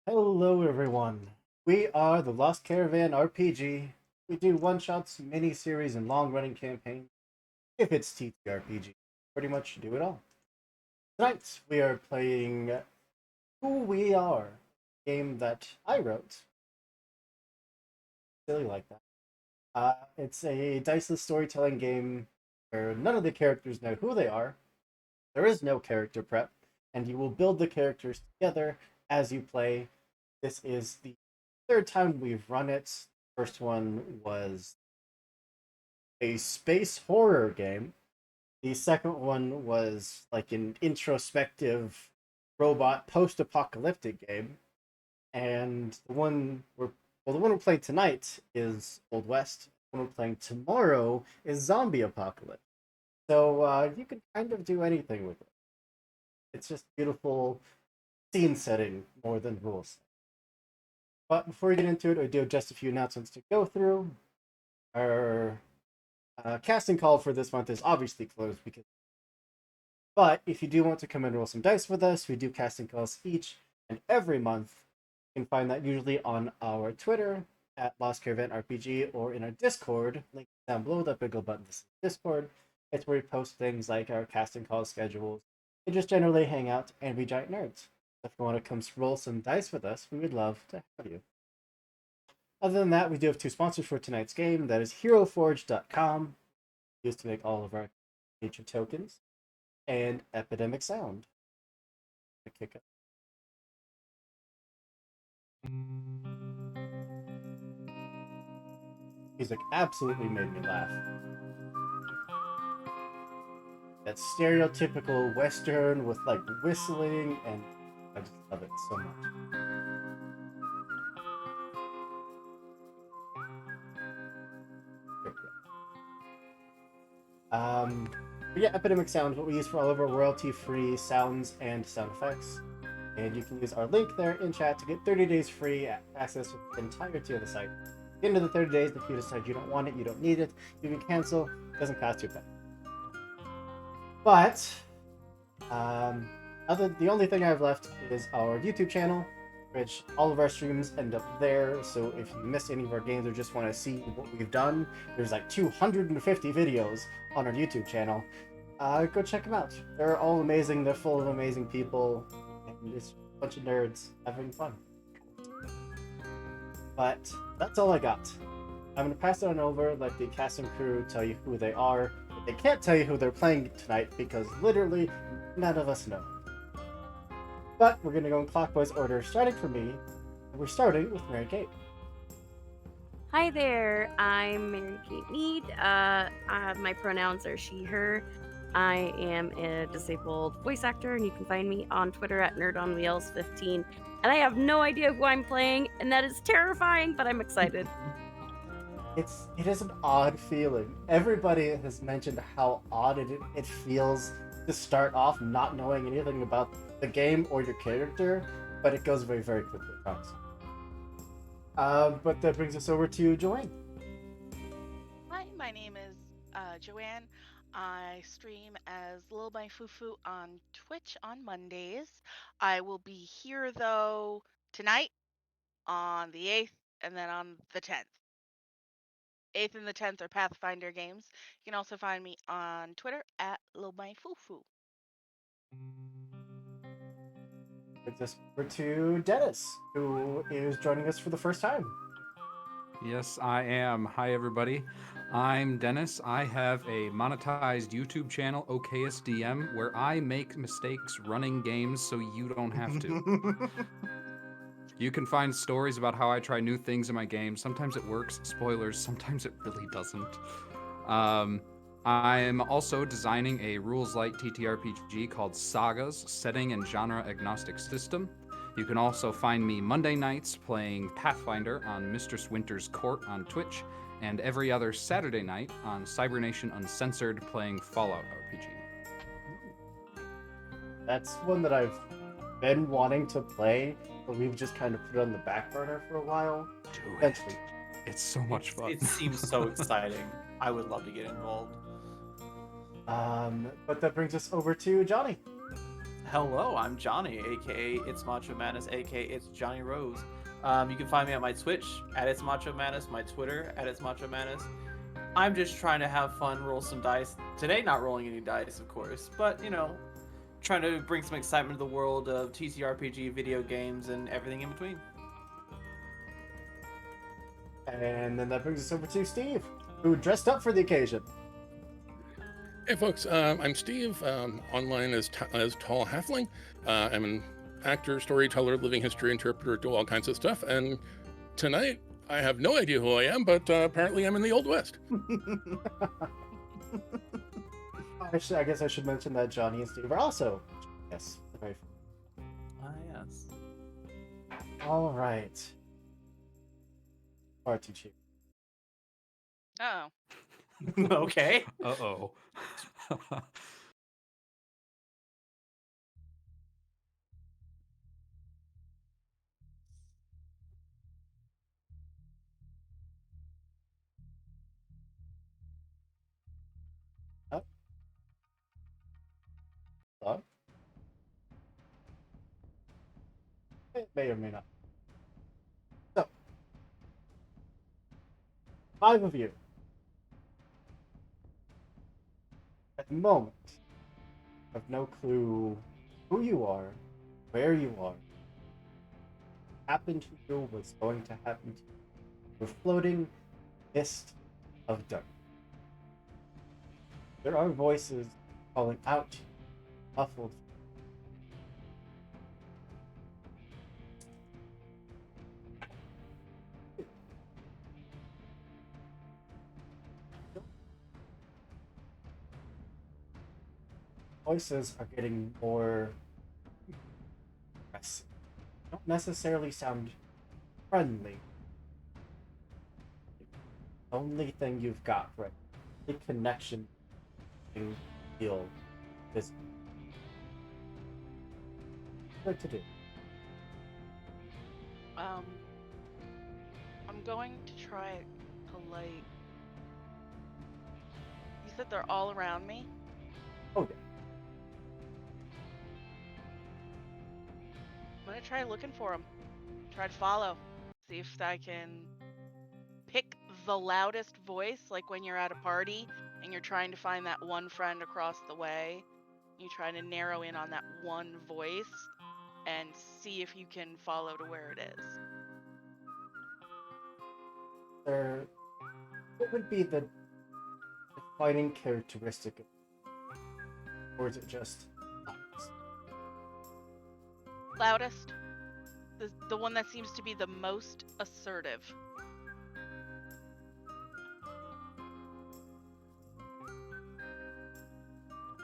Hello, everyone. We are the Lost Caravan RPG. We do one-shots, mini-series, and long-running campaigns. If it's TTRPG, pretty much do it all. Tonight, we are playing Who We Are, a game that I wrote. Silly like that. It's a diceless storytelling game where none of the characters know who they are. There is no character prep, and you will build the characters together as you play. This is the third time we've run it. First one was a space horror game. The second one was like an introspective robot post-apocalyptic game. And the one we're playing tonight is Old West. The one we're playing tomorrow is Zombie Apocalypse. So you can kind of do anything with it. It's just beautiful scene setting more than rules. But before we get into it, I do have just a few announcements to go through. Our casting call for this month is obviously closed because. But if you do want to come and roll some dice with us, we do casting calls each and every month. You can find that usually on our Twitter at Lost Caravan RPG or in our Discord. Link down below that big button. This is Discord. It's where we post things like our casting call schedules and just generally hang out and be giant nerds. If you want to come roll some dice with us, we would love to have you. Other than that, we do have two sponsors for tonight's game. That is HeroForge.com, used to make all of our nature tokens, and Epidemic Sound. Kick up. Music absolutely made me laugh. That stereotypical Western with like whistling, and I just love it so much. But yeah, Epidemic Sound is what we use for all of our royalty-free sounds and sound effects. And you can use our link there in chat to get 30 days free access to the entirety of the site. At the end of the 30 days, if you decide you don't want it, you don't need it, you can cancel. It doesn't cost you a penny. But the only thing I have left is our YouTube channel, which all of our streams end up there. So if you miss any of our games or just want to see what we've done, there's like 250 videos on our YouTube channel. Go check them out. They're all amazing. They're full of amazing people, and just a bunch of nerds having fun. But that's all I got. I'm going to pass it on over, let the cast and crew tell you who they are. But they can't tell you who they're playing tonight because literally none of us know. But we're going to go in clockwise order, starting from me. And we're starting with Mary Kate. Hi there, I'm Mary Kate Mead. My pronouns are she, her. I am a disabled voice actor, and you can find me on Twitter at NerdOnWheels15. And I have no idea who I'm playing, and that is terrifying, but I'm excited. It is an odd feeling. Everybody has mentioned how odd it feels to start off not knowing anything about the game or your character, but it goes very, very quickly, I promise. But that brings us over to Joanne. Hi, my name is Joanne. I stream as Lil My Fufu on Twitch on Mondays. I will be here though tonight on the 8th and then on the 10th. 8th and the 10th are Pathfinder games. You can also find me on Twitter at Lil My Fufu. Brings us over to Dennis, who is joining us for the first time. Yes, I am. Hi, everybody. I'm Dennis. I have a monetized YouTube channel, OKSDM, where I make mistakes running games so you don't have to. You can find stories about how I try new things in my games. Sometimes it works, spoilers, sometimes it really doesn't. I'm also designing a rules light TTRPG called Sagas, setting and genre agnostic system. You can also find me Monday nights playing Pathfinder on Mistress Winter's Court on Twitch, and every other Saturday night on Cybernation Uncensored playing Fallout RPG. That's one that I've been wanting to play, but we've just kind of put it on the back burner for a while. Do Eventually. it. It's so much fun. It seems so exciting. I would love to get involved. But that brings us over to Johnny. Hello, I'm Johnny, aka It's Macho Madness, aka It's Johnny Rose. You can find me at my Twitch at It's Macho Madness, my Twitter at It's Macho Madness. I'm just trying to have fun, roll some dice. Today, not rolling any dice, of course, but trying to bring some excitement to the world of TCRPG, video games, and everything in between. And then that brings us over to Steve, who dressed up for the occasion. Hey folks, I'm Steve, online as Tall Halfling. I'm an actor, storyteller, living history interpreter, do all kinds of stuff. And tonight, I have no idea who I am, but apparently I'm in the Old West. Actually, I guess I should mention that Johnny and Steve are also. Yes. Very Yes. all right. Party chief. Oh. Okay. Uh-oh. Up. Up. It may or may not. So, 5 of you. At the moment, have no clue who you are, where you are, happened to you, what's going to happen to you. You're floating mist of dark. There are voices calling out, muffled. Voices are getting more aggressive. Don't necessarily sound friendly. The only thing you've got right, the connection, you feel this. What to do? I'm going to try to like. You said they're all around me. Oh yeah. I'm gonna try looking for them. Try to follow. See if I can pick the loudest voice, like when you're at a party and you're trying to find that one friend across the way. You try to narrow in on that one voice and see if you can follow to where it is. What would be the defining characteristic of, or is it just Loudest. The one that seems to be the most assertive.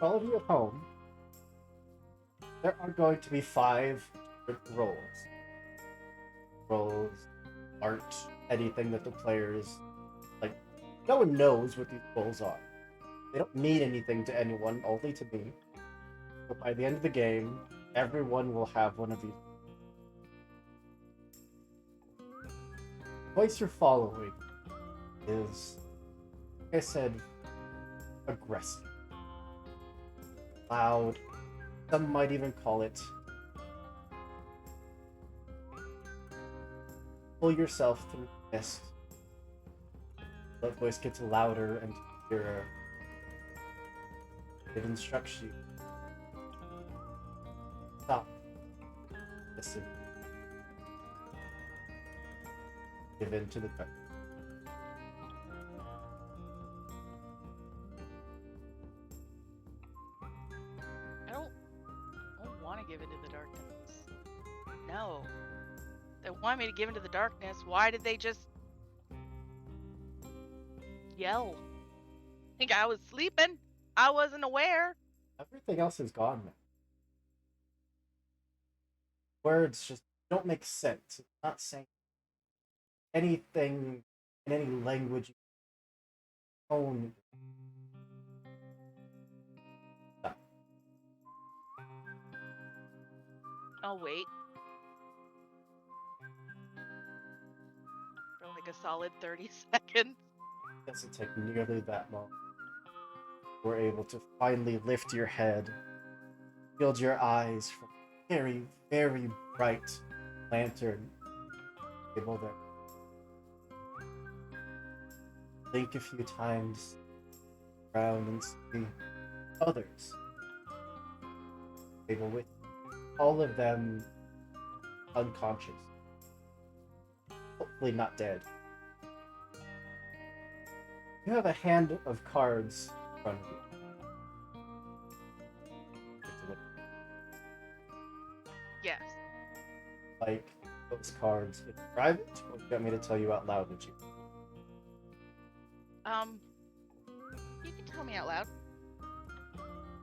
all of you at home? There are going to be 5 different roles. Roles, art, anything that the players like. No one knows what these roles are. They don't mean anything to anyone, only to me. But by the end of the game, everyone will have one of these. The voice you're following is, like I said, aggressive, loud. Some might even call it. Pull yourself through the mist. That voice gets louder and clearer. It instructs you. Stop. Listen. Give in to the dark. I don't want to give into the darkness. No. They want me to give into the darkness. Why did they just yell? Think I was sleeping? I wasn't aware. Everything else is gone now. Words just don't make sense. It's not saying anything in any language. Tone. I'll wait. For like a solid 30 seconds. Doesn't take nearly that long. We're able to finally lift your head. shield your eyes from a very, very bright lantern table there. Blink a few times around and see others table with all of them unconscious. Hopefully not dead. You have a hand of cards in front of you. Take a look. Yes. Like those cards in private, or do you want me to tell you out loud what you? You can tell me out loud.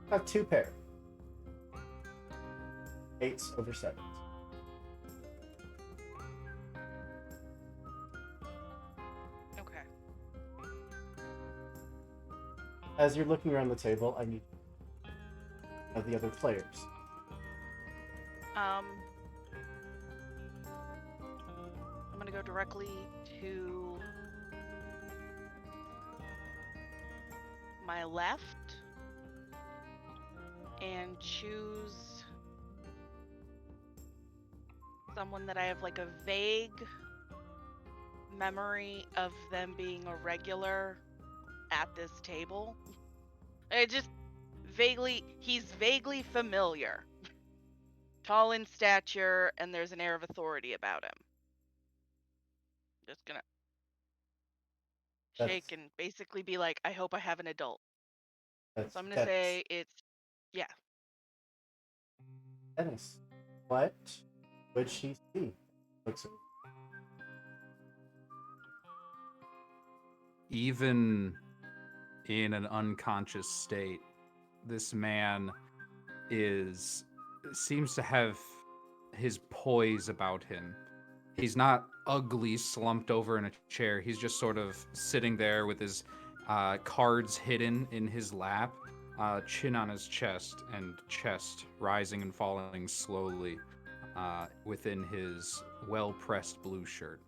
I have two pair. 8s over 7s. Okay. As you're looking around the table, I need of the other players. I'm gonna go directly to my left and choose someone that I have like a vague memory of them being a regular at this table. I just he's vaguely familiar. Tall in stature, and there's an air of authority about him. Just gonna That's- shake and basically be like, I hope I have an adult. That's So I'm gonna say it's, yeah. Dennis. What would she see? Looks at Even in an unconscious state, this man seems to have his poise about him. He's not ugly, slumped over in a chair. He's just sort of sitting there with his cards hidden in his lap, chin on his chest, and chest rising and falling slowly within his well-pressed blue shirt.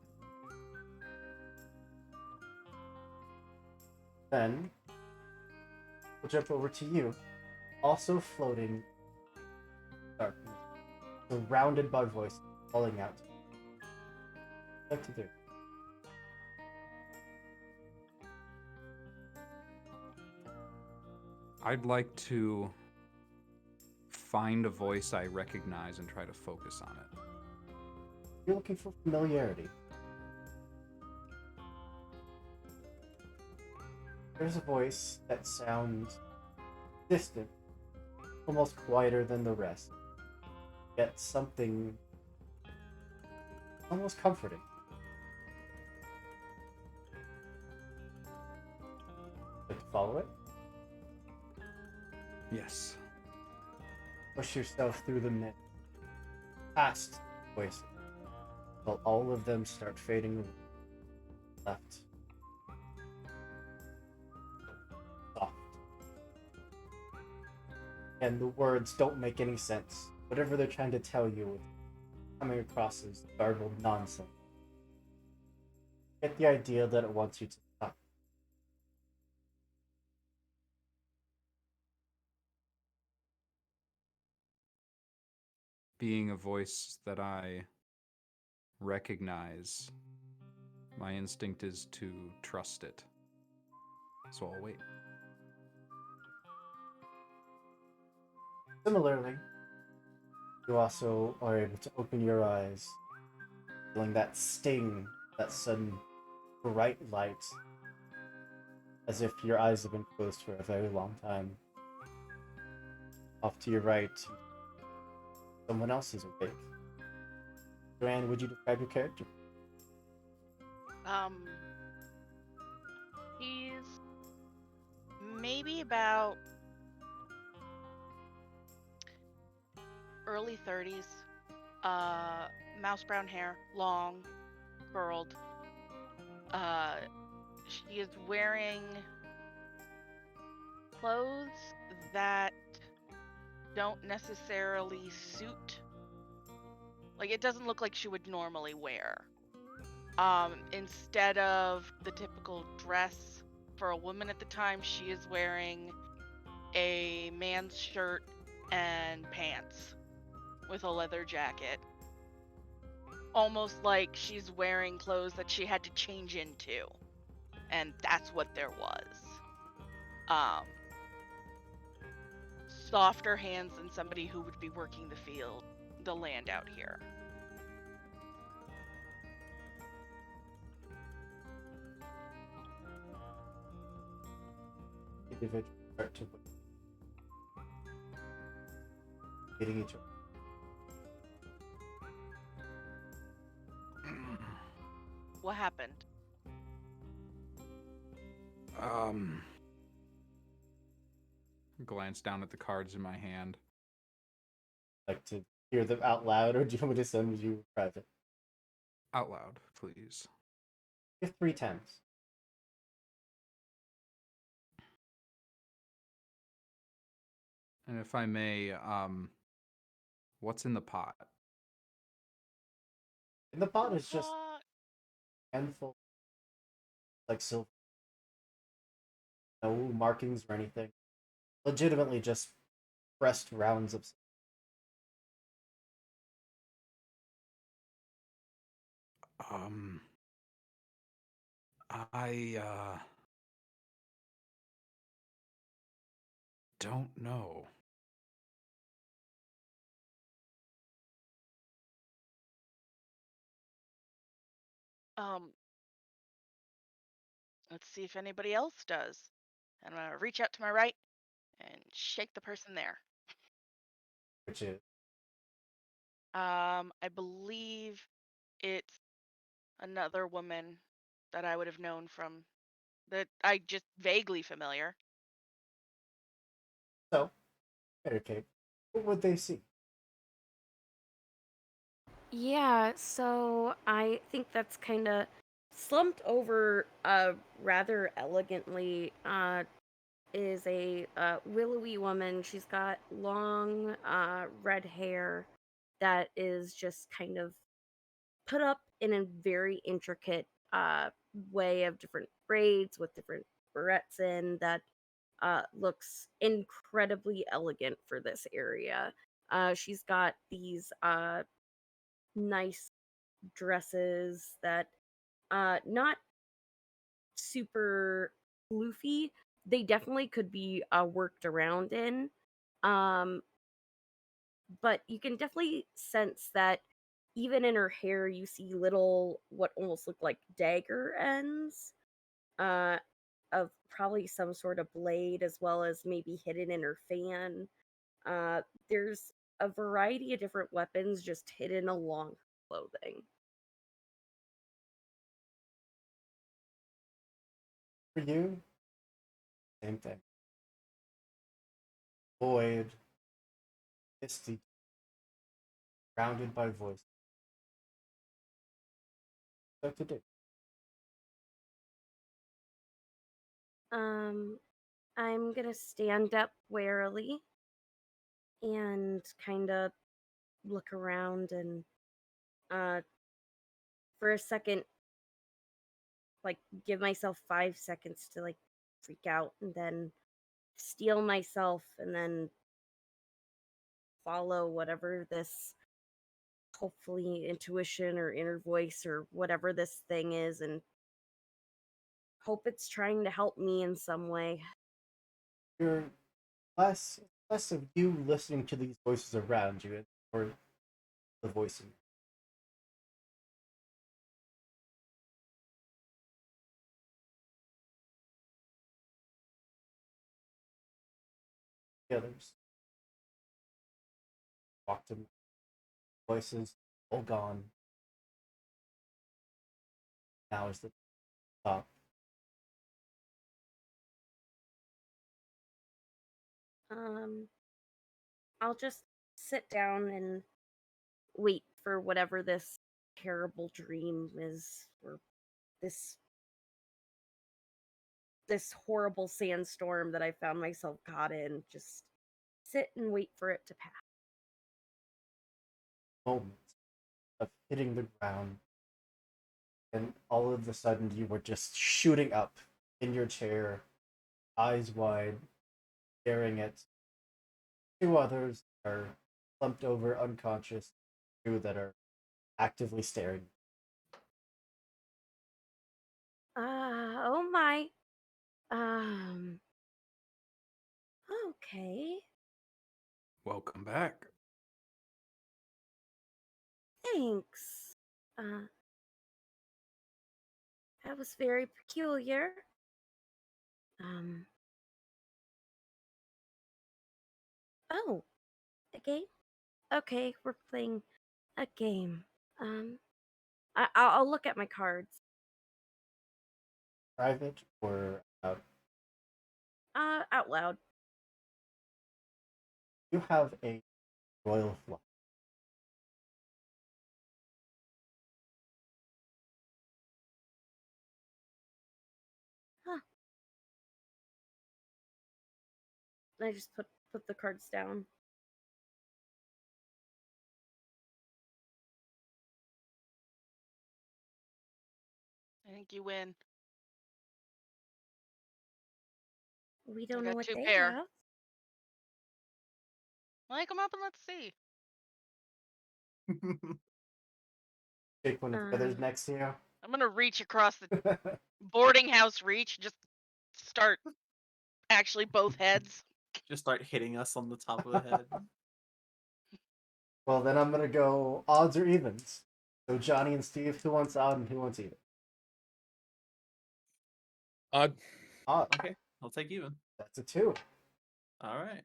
Then we'll jump over to you. Also floating darkness, surrounded by voices calling out. What to do? I'd like to find a voice I recognize and try to focus on it. You're looking for familiarity. There's a voice that sounds distant, almost quieter than the rest, yet something almost comforting. Like to follow it? Yes. Push yourself through the mist, past voices, while all of them start fading away. Left. Soft. And the words don't make any sense. Whatever they're trying to tell you is coming across as garbled nonsense. Get the idea that it wants you to stop. Being a voice that I recognize, my instinct is to trust it. So I'll wait. Similarly, you also are able to open your eyes, feeling that sting, that sudden bright light, as if your eyes have been closed for a very long time. Off to your right, someone else is awake. Joanne, would you describe your character? He's maybe about early 30s. Mouse brown hair, long, curled. She is wearing clothes that don't necessarily suit. Like, it doesn't look like she would normally wear. Instead of the typical dress for a woman at the time, she is wearing a man's shirt and pants with a leather jacket. Almost like she's wearing clothes that she had to change into. And that's what there was. Softer hands than somebody who would be working the land out here. Individuals start to hitting each other. What happened? Glance down at the cards in my hand. Like to hear them out loud, or do you want me to send you private? Out loud, please. You have 3 10s. And if I may, what's in the pot? And the pot is just Uh, a handful, like silver. No markings or anything. Legitimately just pressed rounds of. I don't know. Let's see if anybody else does. And I'm gonna reach out to my right and shake the person there. Which is I believe it's another woman that I would have known from that I just vaguely familiar. so. Okay. What would they see? Yeah, so I think that's kind of slumped over rather elegantly is a willowy woman. She's got long red hair that is just kind of put up in a very intricate way of different braids with different barrettes in that looks incredibly elegant for this area. She's got these nice dresses that not super floofy. They definitely could be worked around in. Um, but you can definitely sense that even in her hair you see little what almost look like dagger ends uh of probably some sort of blade as well as maybe hidden in her fan. There's a variety of different weapons just hidden along her clothing. For you, same thing. Void, misty, surrounded by voices. What to do? um I'm gonna stand up warily and kind of look around and uh for a second like give myself 5 seconds to like freak out and then steel myself and then follow whatever this hopefully intuition or inner voice or whatever this thing is and hope it's trying to help me in some way. You're less of you listening to these voices around you, or the voice in the others. Walked in, voices all gone. Now is the top. um I'll just sit down and wait for whatever this terrible dream is or this this horrible sandstorm that I found myself caught in. Just sit and wait for it to pass. Moments of hitting the ground, and all of a sudden you were just shooting up in your chair, eyes wide, staring at 2 others are slumped over unconscious, 2 that are actively staring. Oh my. Um. Okay. Welcome back. Thanks. That was very peculiar. Um. Oh, a game? Okay, we're playing a game. I'll look at my cards. Private or Out loud. you have a royal flush. Huh. I just put the cards down. I think you win. We I don't know got what 2 they pair. have. Like them up and let's see. Take one of the others Uh. next to you. I'm gonna reach across the boarding house reach, just start actually both heads. Just start hitting us on the top of the head. Well, then I'm gonna go odds or evens. So Johnny and Steve, who wants odd and who wants even? Odd. Odd. Okay, I'll take even. That's a 2. All right.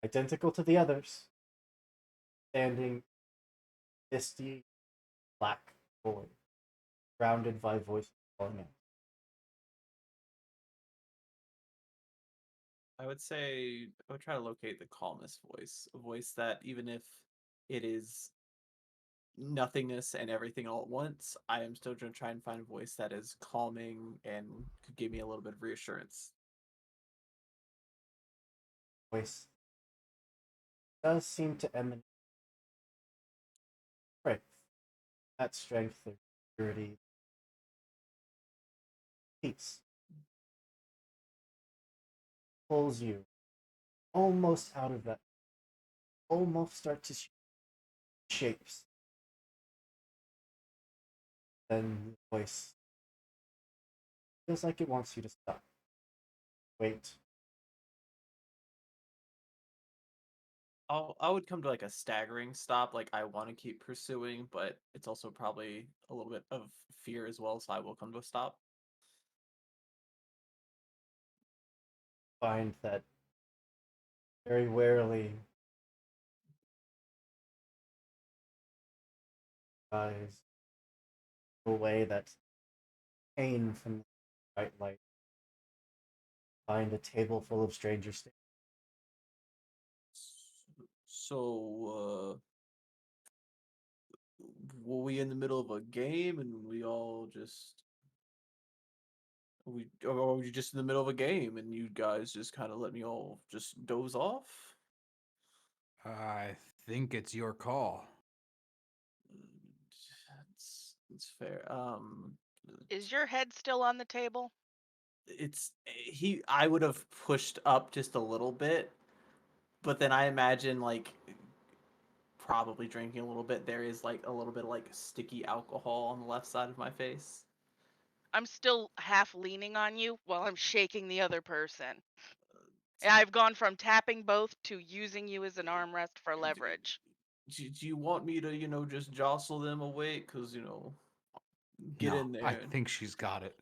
Identical to the others. Standing, misty, black void, surrounded by voices calling out. I would say I would try to locate the calmest voice, a voice that even if it is nothingness and everything all at once, I am still going to try and find a voice that is calming and could give me a little bit of reassurance. Voice does seem to emanate strength. That strength and purity, peace, pulls you almost out of that, almost start to shapes. Then the voice feels like it wants you to stop. Wait. I would come to like a staggering stop. Like I want to keep pursuing, but it's also probably a little bit of fear as well. So I will come to a stop. Find that very warily eyes away that pain from the bright light. Find a table full of strangers. So, were we in the middle of a game and we all just or were we just in the middle of a game and you guys just kind of let me all just doze off? I think it's your call. That's fair. Is your head still on the table? It's I would have pushed up just a little bit, but then I imagine like probably drinking a little bit. There is like a little bit of like sticky alcohol on the left side of my face. I'm still half leaning on you while I'm shaking the other person. I've gone from tapping both to using you as an armrest for leverage. Do you want me to, just jostle them awake? Because, get No, in there. I think she's got it.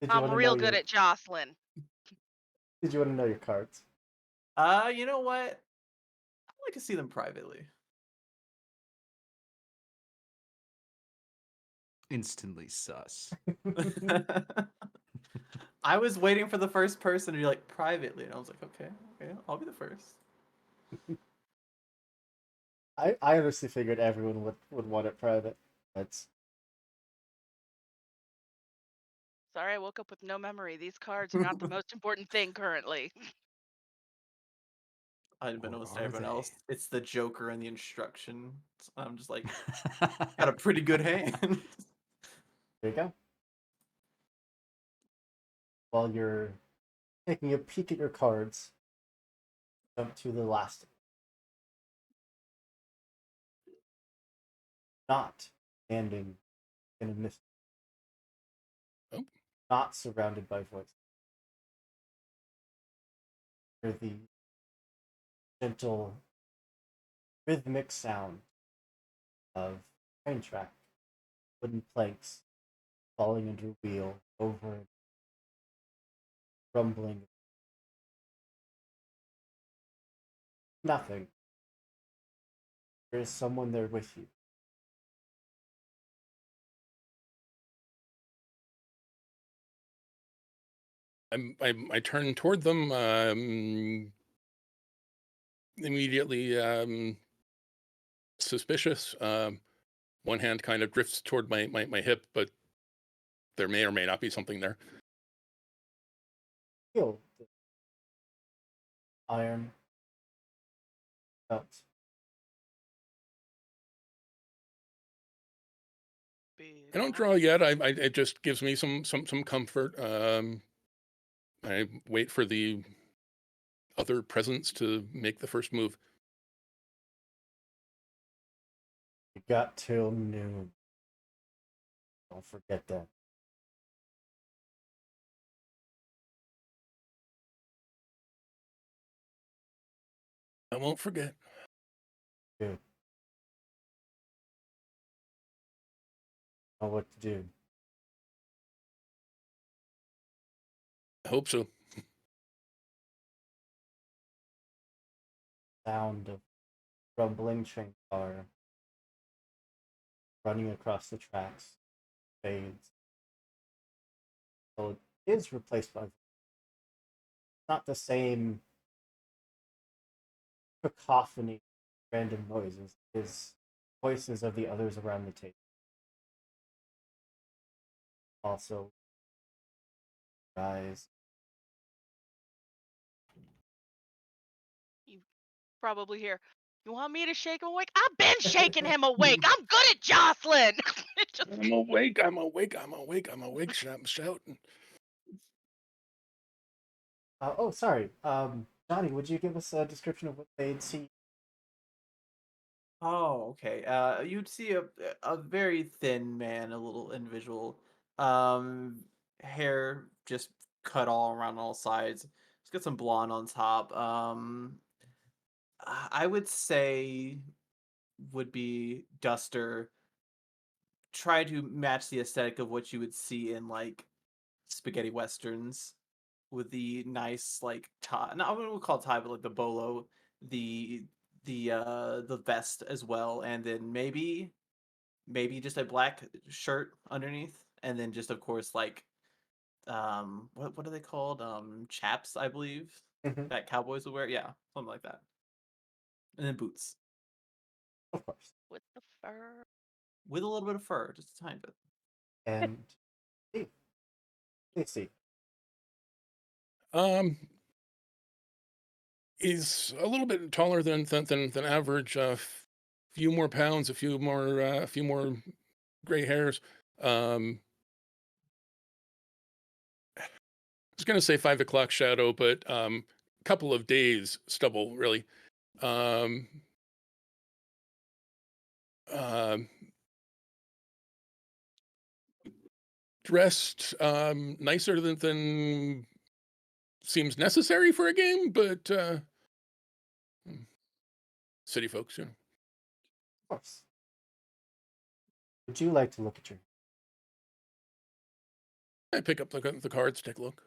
Did you I'm want to real know good your, at jostling. Did you want to know your cards? You know what? I'd like to see them privately. Instantly sus. I was waiting for the first person to be like privately, and I was like, okay, I'll be the first. I honestly figured everyone would want it private. That's Sorry, I woke up with no memory. These cards are not the most important thing currently. Unbeknownst to Or are everyone they? else, it's the Joker and the instruction. I'm just like, got a pretty good hand. there you go. While you're taking a peek at your cards, jump to the last. Not standing in a mist. Oh. Not surrounded by voices. Hear the gentle, rhythmic sound of train track, wooden planks falling into a wheel over rumbling. Nothing. There is someone there with you. I turn toward them, immediately suspicious. One hand kind of drifts toward my hip, but there may or may not be something there. Feel the iron belt. Big I don't one. draw yet. It just gives me some comfort. I wait for the other presence to make the first move. You got till noon. Don't forget that. I won't forget. Good. Know what to do. I hope so. Sound of rumbling train car running across the tracks fades. So it is replaced by not the same cacophony, random noises. It is voices of the others around the table. Also, guys, You probably hear, you want me to shake him awake? I've been shaking him awake. I'm good at Jocelyn. It just- I'm awake. I'm awake. I'm awake. I'm awake. Shouting. oh, sorry. Johnny, would you give us a description of what they'd see? Oh, okay. You'd see a very thin man, a little individual. Hair just cut all around all sides. He's got some blonde on top. I would say would be Duster. Try to match the aesthetic of what you would see in like spaghetti westerns with the nice like tie. No, I wouldn't call it tie, but like the bolo, the the vest as well, and then maybe just a black shirt underneath, and then just of course like what are they called, chaps, I believe, Mhm. that cowboys would wear. Yeah, something like that, and then boots Of course. with the fur. with a little bit of fur, just a tiny bit. And Steve, please see. Um, he's a little bit taller than average. Few more pounds, a few more gray hairs. I was gonna say 5 o'clock shadow, but couple of days stubble really. Um, um, Dressed nicer than seems necessary for a game, but city folks, you know. Of course. Would you like to look at your I pick up the cards, take a look.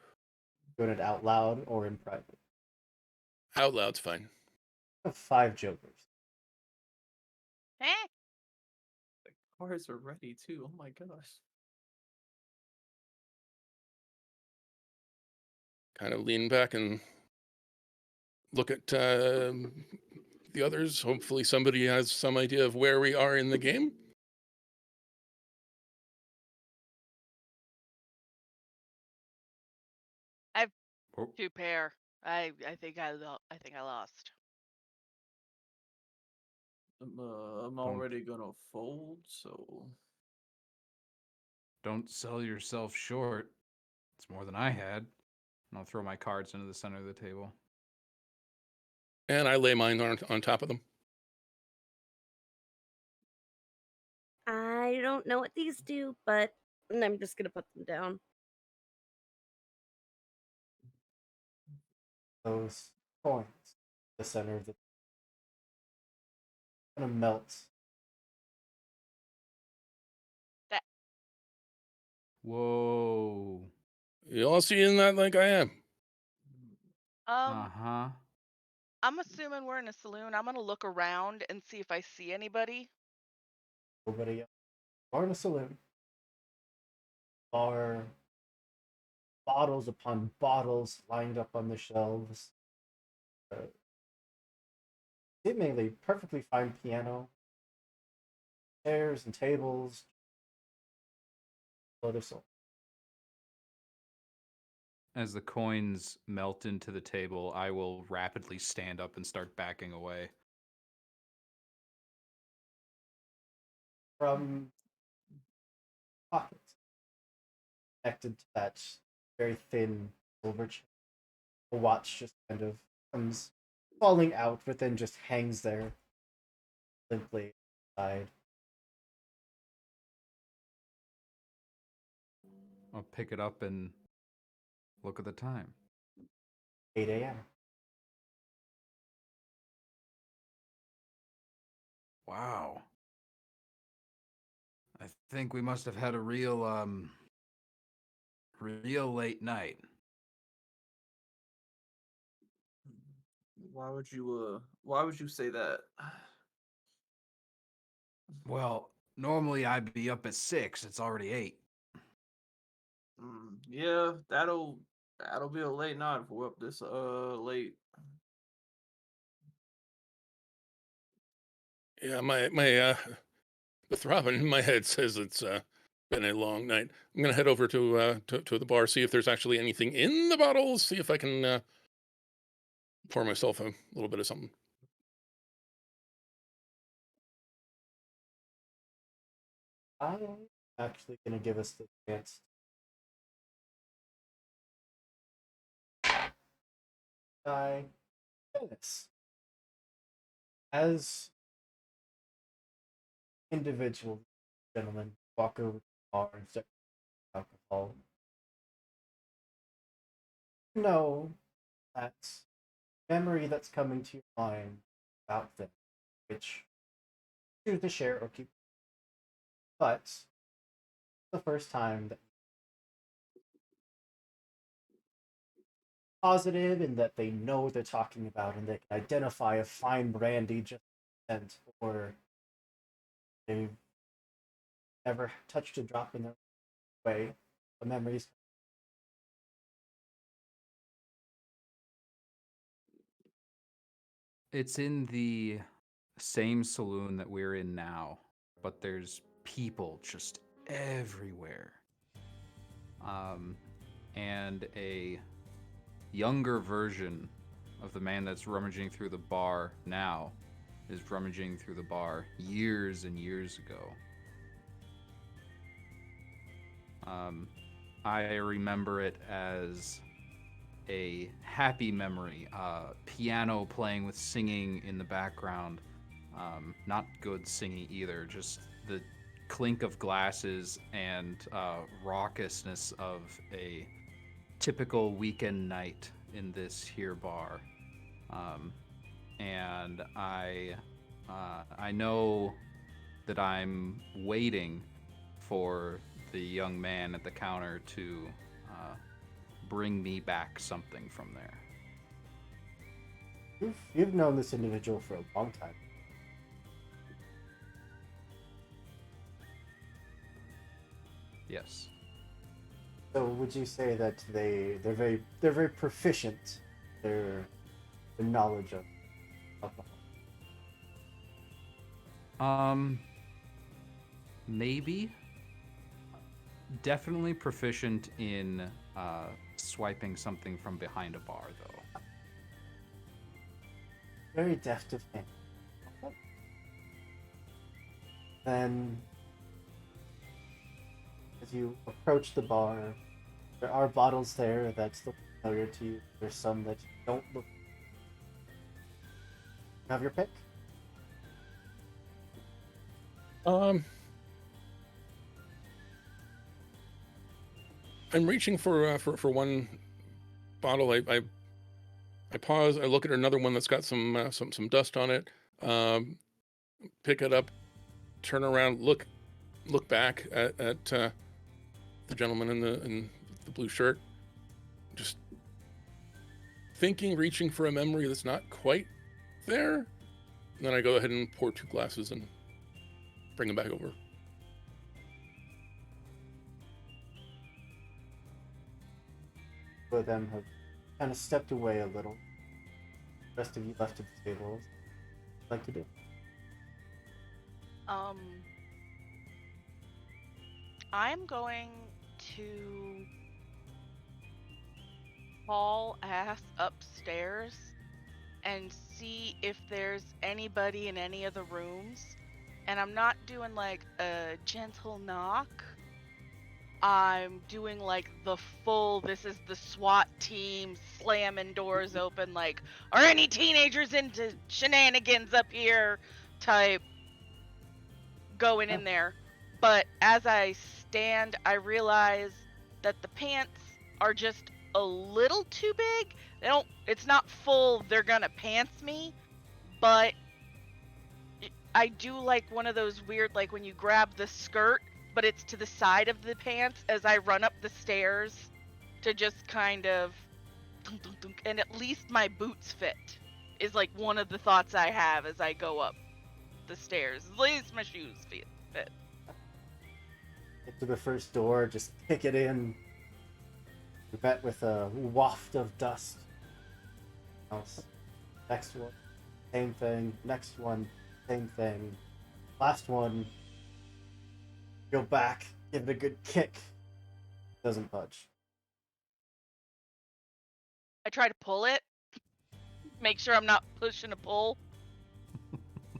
doing it out loud or in private? Out loud's fine. I have 5 jokers. Eh? The cards are ready too. Oh my gosh. Kind of lean back and look at the others. Hopefully, somebody has some idea of where we are in the game. Oh, 2 pair. I think I think I lost. I'm already gonna fold, so don't sell yourself short. It's more than I had. And I'll throw my cards into the center of the table. And I lay mine on top of them. I don't know what these do, but I'm just gonna put them down. Those coins, the center of the kind of melts. That Whoa. You all seeing that like I am? um Uh-huh. I'm assuming we're in a saloon. I'm gonna look around and see if I see anybody. Nobody else. Bar in a saloon. Bar, bottles upon bottles lined up on the shelves. Uh, Seemingly perfectly fine piano, chairs and tables. Load of soul. As the coins melt into the table, I will rapidly stand up and start backing away. From pockets connected to that very thin silver chain. A watch just kind of comes falling out, but then just hangs there limply side. I'll pick it up and look at the time. 8 a.m. Wow. I think we must have had a real late night. Why would you say that? Well, normally I'd be up at 6. It's already 8. Yeah, that'll be a late night if we're up this late. Yeah, my the throbbing in my head says it's been a long night. I'm gonna head over to the bar, see if there's actually anything in the bottles, see if I can pour myself a little bit of something. I'm actually going to give us the chance. Dennis, as individual gentlemen walk over to the bar and start alcohol, know that memory that's coming to your mind about them, which choose to share or keep, but the first time that positive and that they know what they're talking about and they can identify a fine brandy just sent, or they've never touched a drop in their way. The memories. It's in the same saloon that we're in now, but there's people just everywhere. And a younger version of the man that's rummaging through the bar now is rummaging through the bar years and years ago. I remember it as a happy memory, piano playing with singing in the background. Not good singing either, just the clink of glasses and raucousness of a typical weekend night in this here bar. And I know that I'm waiting for the young man at the counter to bring me back something from there. You've known this individual for a long time. Yes. So would you say that they're very proficient their knowledge of alcohol? Maybe. Definitely proficient in swiping something from behind a bar, though. Very deft of hand. Okay. Then, as you approach the bar, there are bottles there that look familiar to you. There's some that don't look. Have your pick. I'm reaching for one bottle. I pause. I look at another one that's got some dust on it. Pick it up, turn around, look back at the gentleman in the blue shirt. Just thinking, reaching for a memory that's not quite there. And then I go ahead and pour 2 glasses and bring them back over. Both of them have kind of stepped away a little. The rest of you left at the table. What would you like to do? I'm going to haul ass upstairs and see if there's anybody in any of the rooms. And I'm not doing like a gentle knock. I'm doing like the full, this is the SWAT team slamming doors open, like, are any teenagers into shenanigans up here type going in there. But as I stand, I realize that the pants are just a little too big. It's not full, they're gonna pants me, but I do like one of those weird, like when you grab the skirt, but it's to the side of the pants as I run up the stairs to just kind of, and at least my boots fit, is like one of the thoughts I have as I go up the stairs. At least my shoes fit. Get to the first door, just kick it in. You're met with a waft of dust. Next one, same thing. Next one, same thing. Last one, go back, give it a good kick. Doesn't budge. I try to pull it. Make sure I'm not pushing a pull.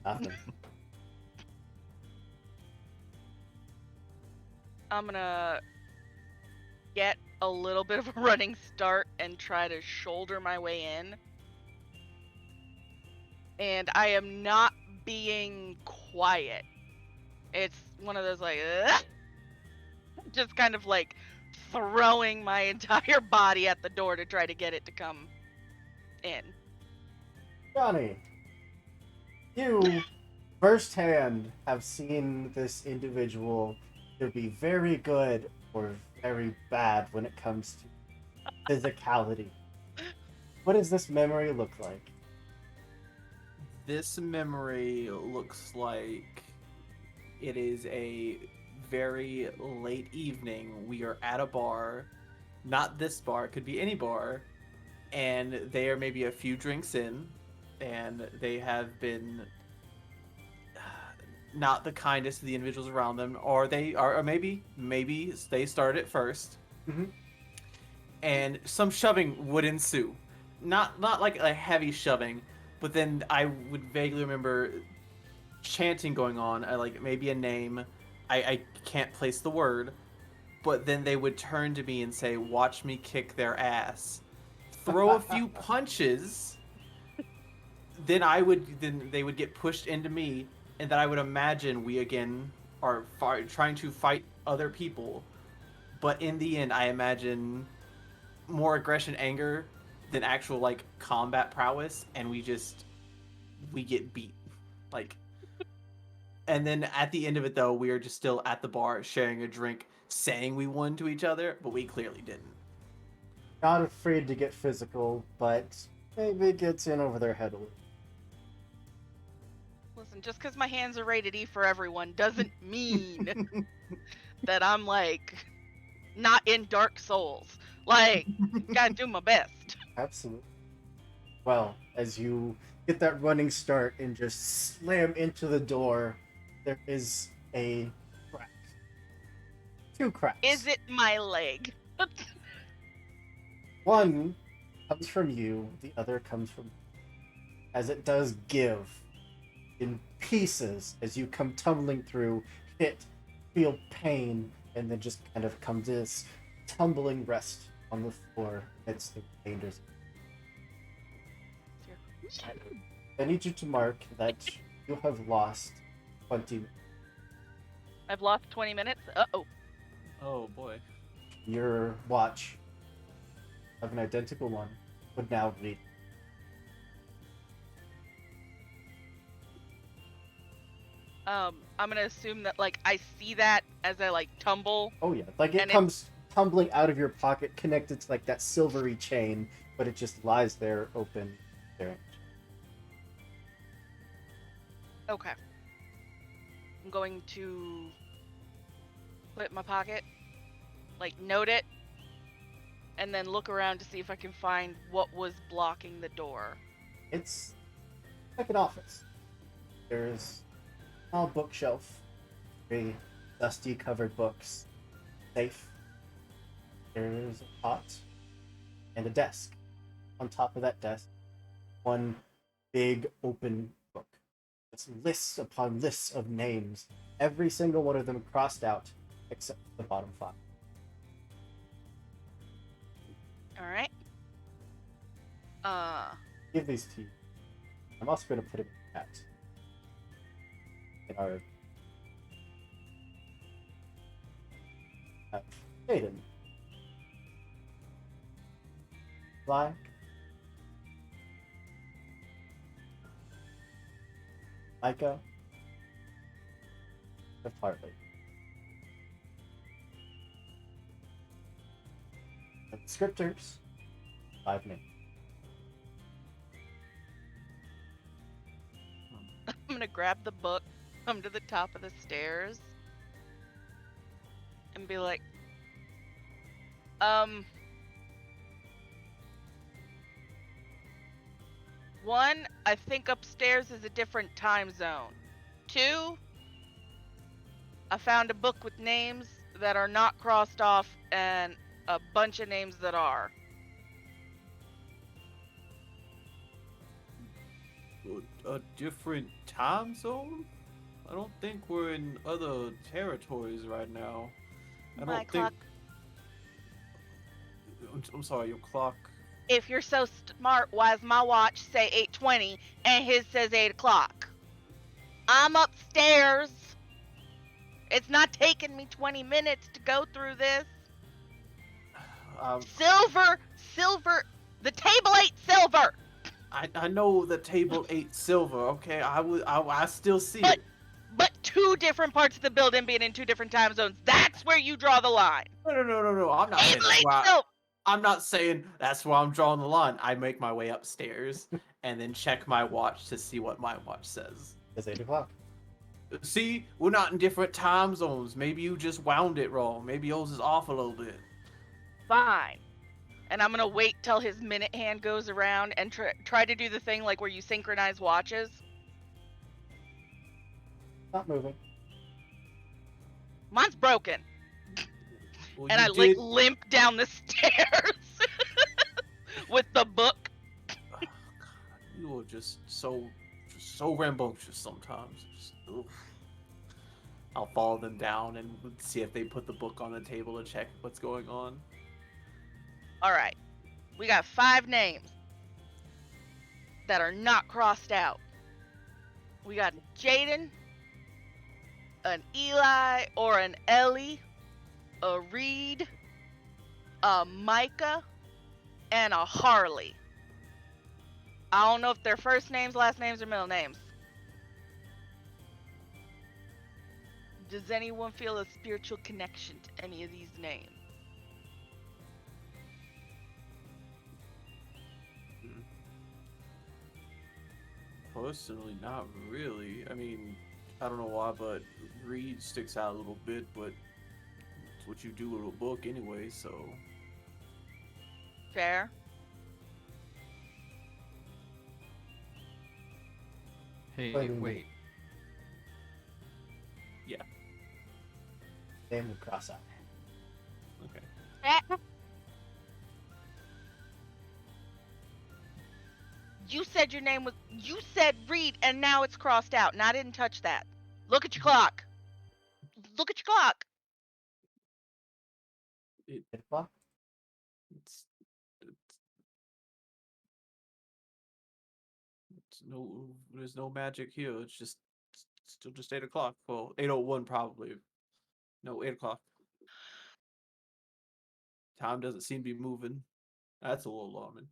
Nothing. I'm gonna get a little bit of a running start and try to shoulder my way in. And I am not being quiet. It's one of those like, just kind of like throwing my entire body at the door to try to get it to come in. Johnny, you firsthand have seen this individual to be very good or very bad when it comes to physicality. What does this memory look like? This memory looks like it is a very late evening. We are at a bar, not this bar, it could be any bar, and they are maybe a few drinks in, and they have been not the kindest to the individuals around them, or they are, or maybe they started it first, and some shoving would ensue. Not like a heavy shoving, but then I would vaguely remember chanting going on, like maybe a name. I can't place the word, but then they would turn to me and say, "Watch me kick their ass." Throw a few punches. Then they would get pushed into me, and then I would imagine we again are trying to fight other people. But in the end, I imagine more aggression, anger than actual like combat prowess, and we get beat. Like, and then at the end of it though, we are just still at the bar sharing a drink, saying we won to each other, but we clearly didn't. Not afraid to get physical, but maybe it gets in over their head a little. Listen, just because my hands are rated E for everyone doesn't mean that I'm like not in Dark Souls. Like, gotta do my best. Absolutely. Well, as you get that running start and just slam into the door, there is a crack. 2 cracks. Is it my leg? One comes from you, the other comes from as it does give in pieces as you come tumbling through, hit, feel pain, and then just kind of come to this tumbling rest on the floor amidst the dangers. I need you to mark that you have lost 20. I've lost 20 minutes. Uh-oh. Oh boy. Your watch of an identical one would now read. I'm gonna assume that like I see that as I like tumble. Oh yeah, like it And comes tumbling out of your pocket, connected to like that silvery chain, but it just lies there open, staring. Okay. I'm going to put it in my pocket, like note it, and then look around to see if I can find what was blocking the door. It's like an office. There's a small bookshelf, very dusty covered books, safe. There's a pot and a desk. On top of that desk, one big open book. It's lists upon lists of names, every single one of them crossed out except the bottom 5. All right. Give these to you. I'm also going to put it in the chat. In our Jaden. Fly. Micah. Of Hartley. The descriptors. 5 names. I'm gonna grab the book, come to the top of the stairs, and be like, one, I think upstairs is a different time zone. 2, I found a book with names that are not crossed off and a bunch of names that are. A different time zone? I don't think we're in other territories right now. I My don't clock. think. I'm sorry, your clock. If you're so smart, why does my watch say 8:20 and his says 8 o'clock? I'm upstairs. It's not taking me 20 minutes to go through this. Silver. The table ain't silver. I know the table ate silver. Okay, I still see But- it. But 2 different parts of the building being in 2 different time zones. That's where you draw the line. No. I'm not saying Table that's ain't where silver. I'm not saying that's where I'm drawing the line. I make my way upstairs and then check my watch to see what my watch says. It's 8 o'clock. See, we're not in different time zones. Maybe you just wound it wrong. Maybe yours is off a little bit. Fine. And I'm gonna wait till his minute hand goes around and try to do the thing like where you synchronize watches. Not moving. Mine's broken. Well, And you I like did- limp down the stairs with the book. Oh, God, you are just so rambunctious sometimes. Just, ugh. I'll follow them down and see if they put the book on the table to check what's going on. All right. We got 5 names that are not crossed out. We got Jaden, an Eli or an Ellie, a Reed, a Micah, and a Harley. I don't know if they're first names, last names, or middle names. Does anyone feel a spiritual connection to any of these names? Personally, not really. I mean, I don't know why, but Reed sticks out a little bit, but it's what you do with a book anyway, so. Fair? Hey, Wait. wait. Name would cross out. Okay. You said your name was. You said Reed, and now it's crossed out, and I didn't touch that. Look at your clock. Look at your clock. 8 o'clock? It's there's no magic here. It's just still just 8 o'clock. Well, 8:01 probably. No, 8 o'clock. Time doesn't seem to be moving. That's a little alarming.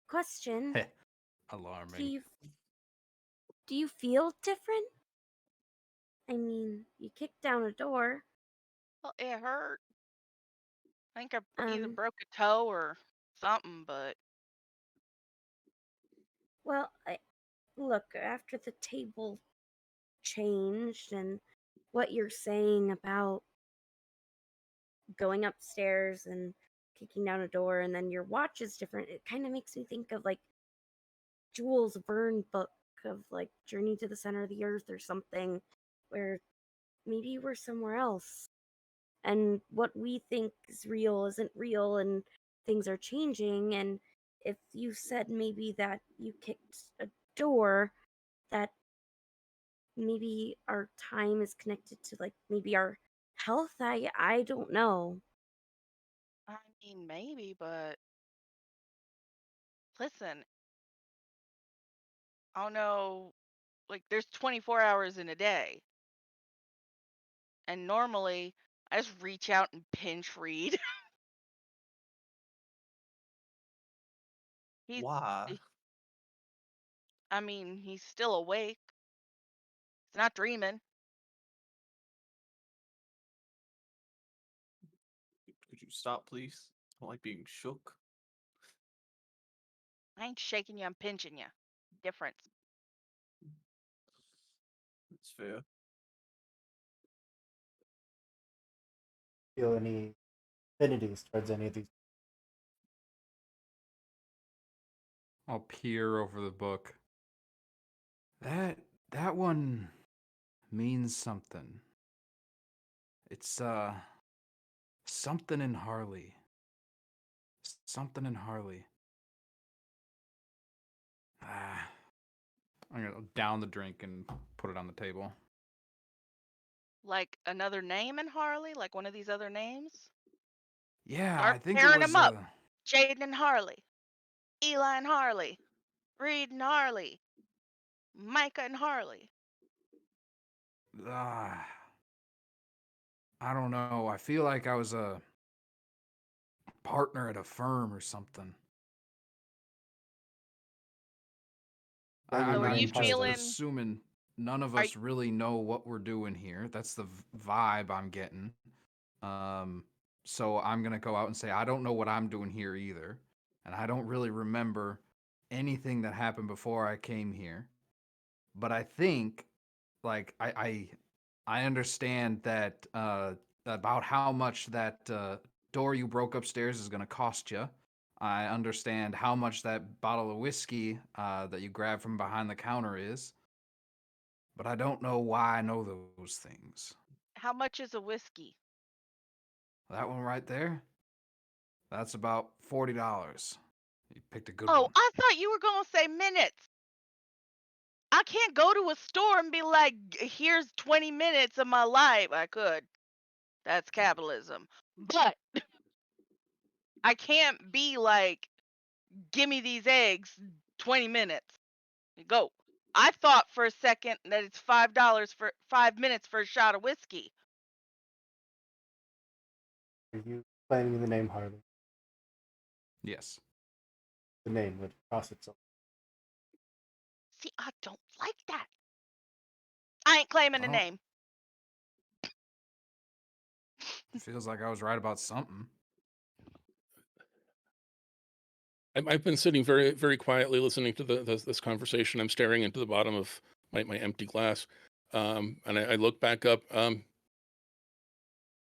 Question. Heh, Do alarming. you feel different? I mean, you kicked down a door. Well, it hurt. I think I either Um, broke a toe or something, but well, look, after the table changed and what you're saying about going upstairs and kicking down a door and then your watch is different, it kind of makes me think of like Jules Verne book of like Journey to the Center of the Earth or something, where maybe we're somewhere else and what we think is real isn't real and things are changing. And if you said maybe that you kicked a door, that maybe our time is connected to like maybe our health. I don't know. I mean maybe, but listen, I don't know. Like there's 24 hours in a day, and normally I just reach out and pinch read. he's, Why? I mean, he's still awake. He's not dreaming. Could you stop, please? I don't like being shook. I ain't shaking you, I'm pinching you. Difference. It's fair. Feel any affinities towards any of these? I'll peer over the book. That one means something. It's something in Harley. Something in Harley. Ah, I'm gonna down the drink and put it on the table. Like another name in Harley? Like one of these other names? Yeah, Start I think it pairing was them up. Jaden and Harley. Eli and Harley. Reed and Harley. Micah and Harley. I don't know. I feel like I was a partner at a firm or something. Yeah, your So are name you I'm just Harley. feeling assuming none of are us really know what we're doing here. That's the vibe I'm getting. So I'm gonna go out and say I don't know what I'm doing here either, and I don't really remember anything that happened before I came here. But I think, like, I understand that about how much that door you broke upstairs is gonna cost you. I understand how much that bottle of whiskey that you grabbed from behind the counter is, but I don't know why I know those things. how much is a whiskey? That one right there, that's about $40. You picked a good Oh, one. I thought you were gonna say minutes. I can't go to a store and be like, here's 20 minutes of my life. I could. That's capitalism. But I can't be like, give me these eggs, 20 minutes. Go. I thought for a second that it's $5 for 5 minutes for a shot of whiskey. Are you claiming the name Harley? Yes. The name would cross itself. See, I don't like that. I ain't claiming a Well, name. it feels like I was right about something. I've been sitting very, very quietly listening to this conversation. I'm staring into the bottom of my empty glass. And I look back up.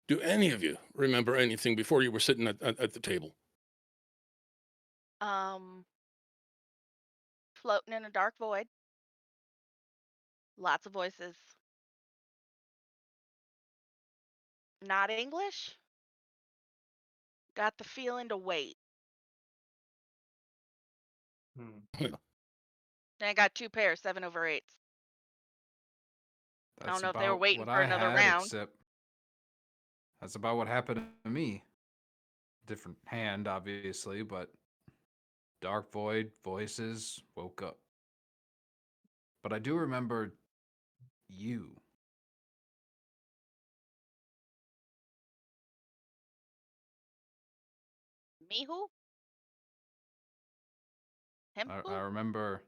Do any of you remember anything before you were sitting at the table? Floating in a dark void. Lots of voices. Not English. Got the feeling to wait. Hmm. Then I got two pairs, 7/8s. I That's don't know if they were about waiting what for I another had, round. except that's about what happened to me. Different hand, obviously, but dark void, voices, woke up. But I do remember you. Me who? Him I who? remember.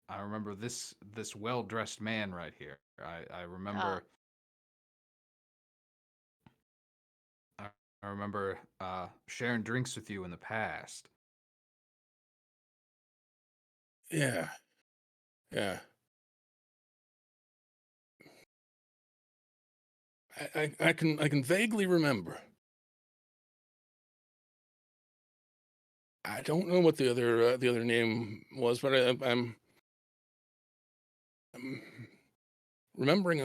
I remember this well dressed man right here. I Oh, remember. I, I remember sharing drinks with you in the past. Yeah, yeah. I can vaguely remember. I don't know what the other name was, but I'm remembering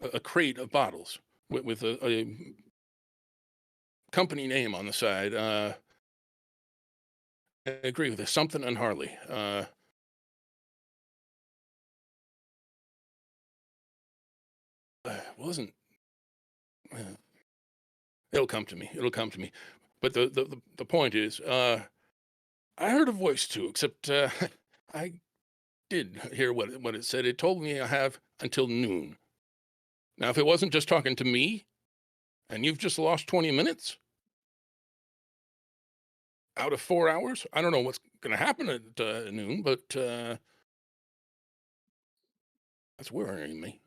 a crate of bottles with a company name on the side. I agree with it. Something and Harley. Wasn't. It'll come to me. It'll come to me. But the point is, I heard a voice too, except I did hear what it said. It told me I have until noon. Now, if it wasn't just talking to me, and you've just lost 20 minutes out of 4 hours, I don't know what's going to happen at noon, but that's worrying me.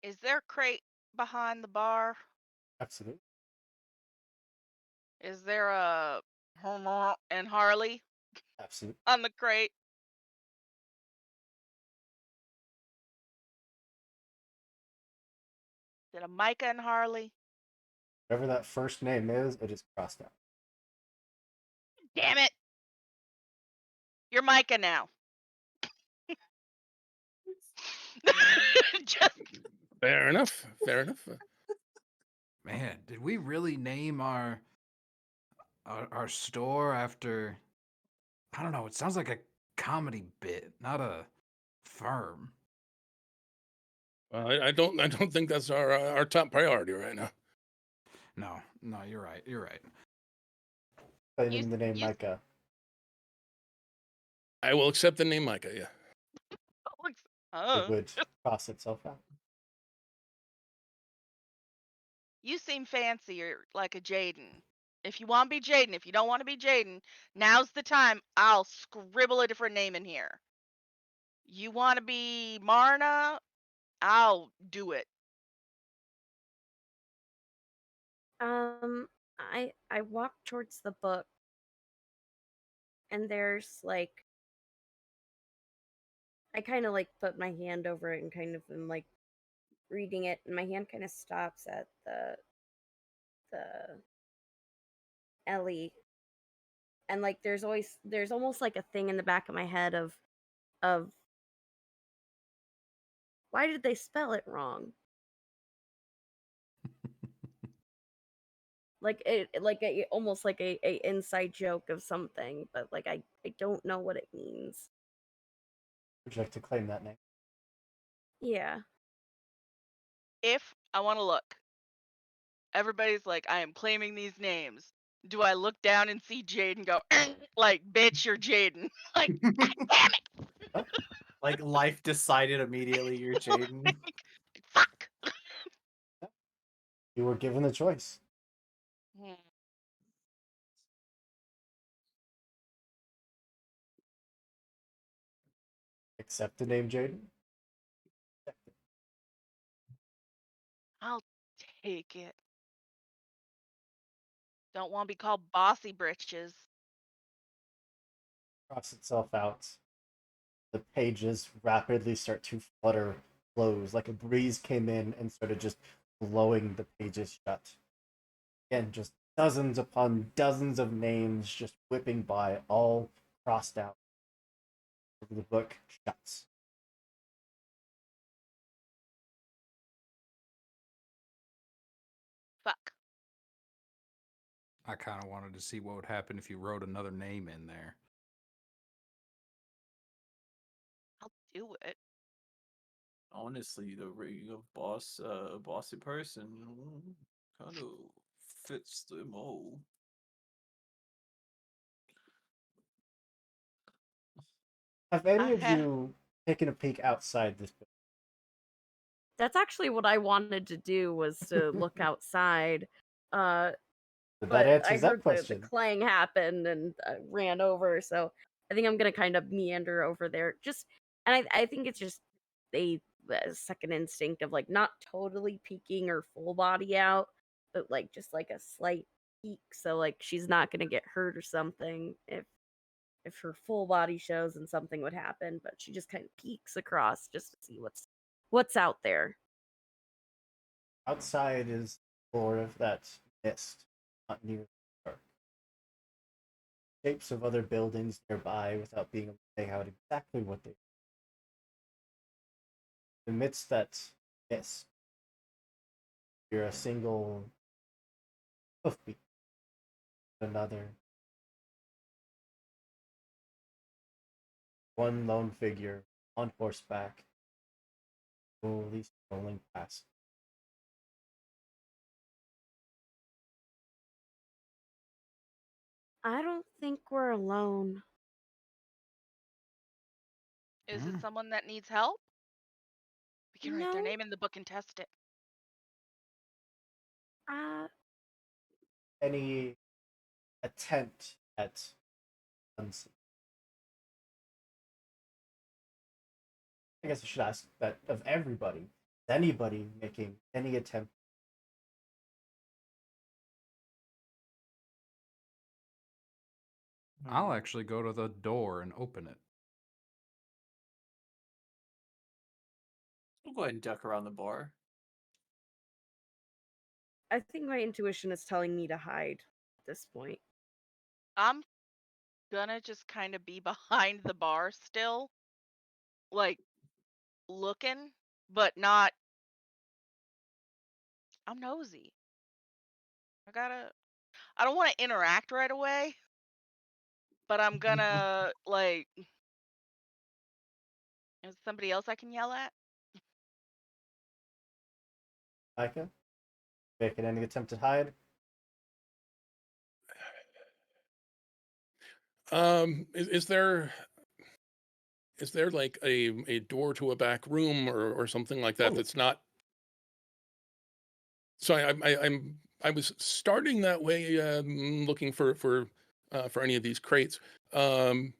is there a crate behind the bar? Absolutely. Is there a and Harley Absolutely. on the crate? Is it a Micah and Harley? Whatever that first name is, it is crossed out. Damn it! You're Micah now. Just Fair enough. Fair enough. Man, did we really name our store after? I don't know. It sounds like a comedy bit, not a firm. Well, I don't think that's our top priority right now. No, no, you're right. You're right. you Claiming the name you Micah. I will accept the name Micah. Yeah. It would cross itself out. You seem fancier like a Jaden. If you want to be Jaden, if you don't want to be Jaden, now's the time. I'll scribble a different name in here. You want to be Marna? I'll do it. Um, I walk towards the book, and there's like I kind of like put my hand over it and kind of am like reading it, and my hand kind of stops at the Ellie, and like there's almost like a thing in the back of my head of why did they spell it wrong? Like almost like a inside joke of something, but like I don't know what it means. Would you like to claim that name? Yeah. If I want to look, everybody's like, I am claiming these names. Do I look down and see Jaden go, like, bitch, you're Jaden? Like, God damn it! Like life decided immediately you're Jaden. Fuck! You were given the choice. Hmm. Accept the name Jaden. Accept it. I'll take it. Don't want to be called bossy britches. Cross itself out. The pages rapidly start to flutter, close, like a breeze came in and started just blowing the pages shut. Again, just dozens upon dozens of names just whipping by, all crossed out. The book shuts. Fuck. I kind of wanted to see what would happen if you wrote another name in there. I'll do it. Honestly, the ring of bossy person. Kind of fits the mold. Have any I of have. you taken a peek outside this building? That's actually what I wanted to do, was to look outside. Uh, That but I answers that heard the question. clang happen and ran over, so I think I'm gonna kind of meander over there. And I think it's just a second instinct of like not totally peeking her full body out, but like just like a slight peek, so like she's not gonna get hurt or something if her full body shows and something would happen. But she just kind of peeks across just to see what's out there. Outside is more of that mist, not near the dark. Shapes of other buildings nearby without being able to make out exactly what they are. Amidst that mist, you're a single hoofbeat, another. One lone figure on horseback, slowly strolling past. I don't think we're alone. Is it Mm. someone that needs help? We can write their No. name in the book and test it. Uh, Any attempt at unseen? I guess I should ask that of everybody. Is anybody making any attempt? I'll actually go to the door and open it. I'll go ahead and duck around the bar. I think my intuition is telling me to hide at this point. I'm gonna just kind of be behind the bar still, like looking, but not. I'm nosy. I don't want to interact right away, but I'm gonna like. Is somebody else I can yell at? Micah? Making any attempt to hide? Is there like a door to a back room or something like that Oh. that's not? So I was starting that way, looking for any of these crates. I'm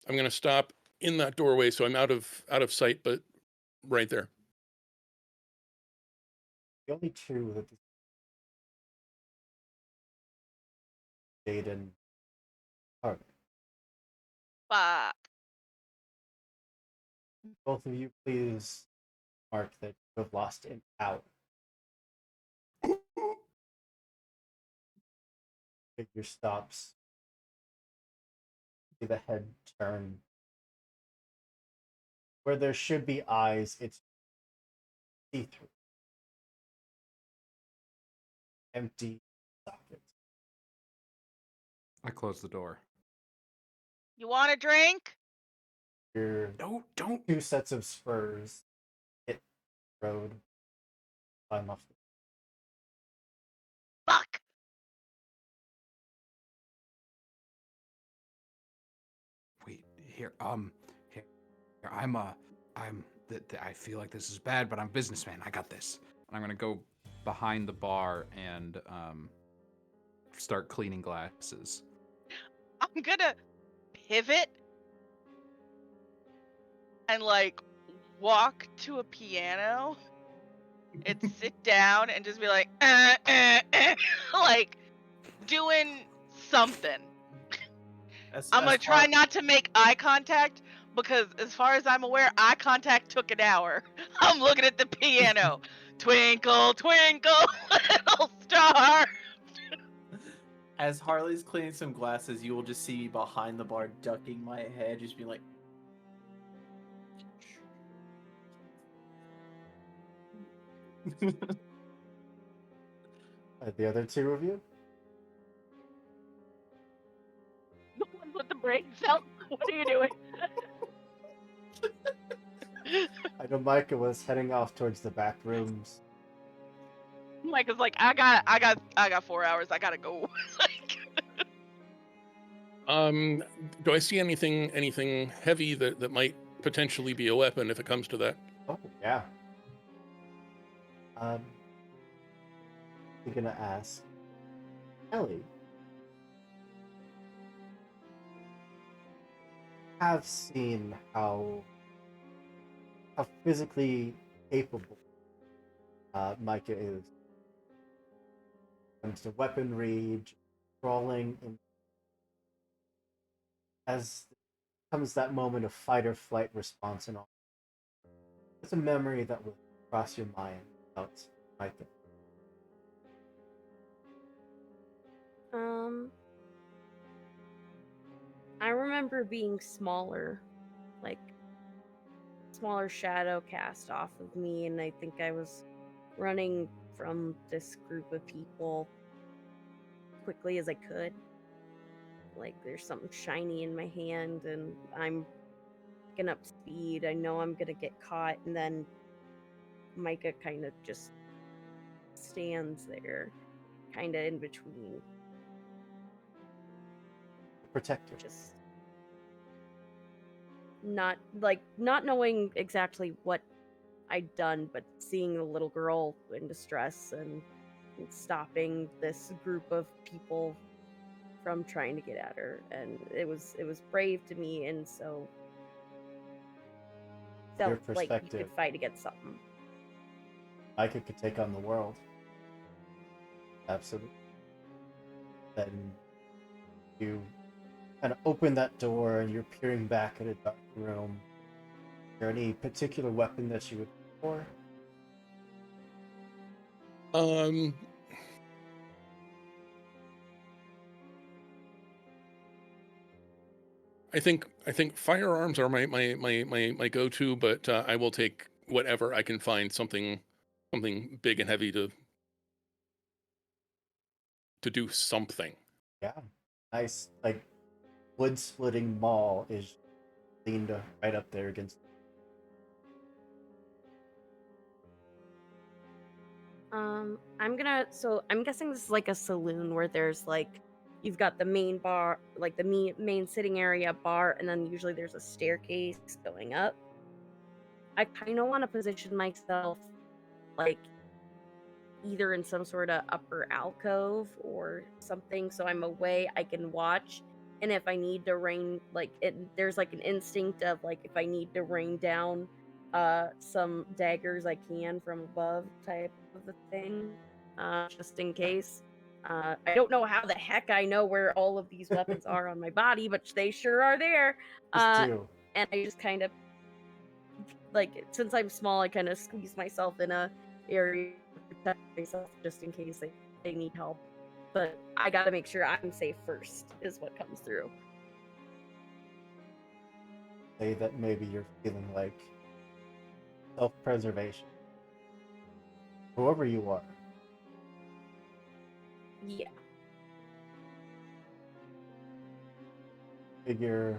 gonna stop in that doorway, so I'm out of sight, but right there. The only two that this Jaden Carter. Fuck. Both of you, please mark that you have lost an hour. Figure stops. See the head turn. Where there should be eyes, it's see-through. Empty sockets. I close the door. You want a drink? Your No, don't. two sets of spurs hit the road. Climb off. Fuck. Wait, here. Here. I feel like this is bad, but I'm a businessman. I got this. And I'm gonna go behind the bar and start cleaning glasses. I'm gonna pivot and like walk to a piano and sit down and just be like, like doing something. I'm gonna try not to make eye contact because, as far as I'm aware, eye contact took an hour. I'm looking at the piano. Twinkle, twinkle, little star. As Harley's cleaning some glasses, you will just see me behind the bar, ducking my head, just being like. The other two of you? The one with the brain cell. What are you doing? I know Micah was heading off towards the back rooms. Mike is like, I got 4 hours. I gotta go. Like, Do I see anything heavy that might potentially be a weapon if it comes to that? Oh, yeah. I'm gonna ask Ellie. Have seen how physically capable Micah is. Comes to weaponry, crawling, and as comes that moment of fight or flight response and all. It's a memory that will cross your mind about Micah. I remember being smaller, like smaller shadow cast off of me, and I think I was running from this group of people quickly as I could. Like there's something shiny in my hand, and I'm picking up speed. I know I'm gonna get caught, and then Micah kind of just stands there, kind of in between, Protector. just not knowing exactly what I'd done, but seeing the little girl in distress and stopping this group of people from trying to get at her, and it was brave to me, and so Your felt like you perspective. could fight against something. Micah could take on the world. Absolutely. Then you kind of open that door and you're peering back at a dark room. Is there any particular weapon that you would look for? I think firearms are my go-to, but I will take whatever I can find, something big and heavy to do something. Yeah. Nice, like, wood splitting maul is leaned right up there against. I'm guessing this is like a saloon where there's like you've got the main bar, like the main sitting area bar, and then usually there's a staircase going up. I kind of want to position myself like either in some sort of upper alcove or something, so I'm away, I can watch, and if I need to rain, like there's like an instinct of like if I need to rain down some daggers I can from above type of a thing, just in case. I don't know how the heck I know where all of these weapons are on my body, but they sure are there. Just do. And I just kind of like, since I'm small, I kind of squeeze myself in a area to protect myself just in case they need help. But I gotta make sure I'm safe first, is what comes through. Say that maybe you're feeling like self-preservation. Whoever you are. Yeah. Figure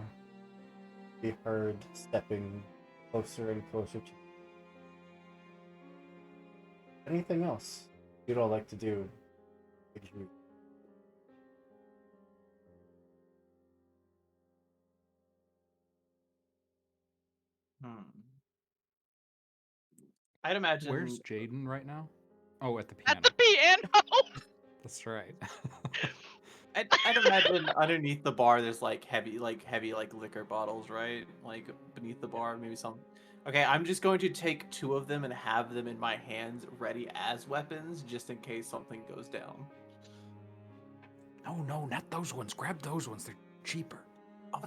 be heard stepping closer and closer to you. Anything else you'd all like to do? I'd imagine. Where's Jaden right now? Oh, at the piano. At the piano. That's right. I'd imagine underneath the bar there's like heavy liquor bottles, right? Like beneath the bar, maybe some. Okay, I'm just going to take 2 of them and have them in my hands ready as weapons just in case something goes down. No, not those ones. Grab those ones. They're cheaper. Oh,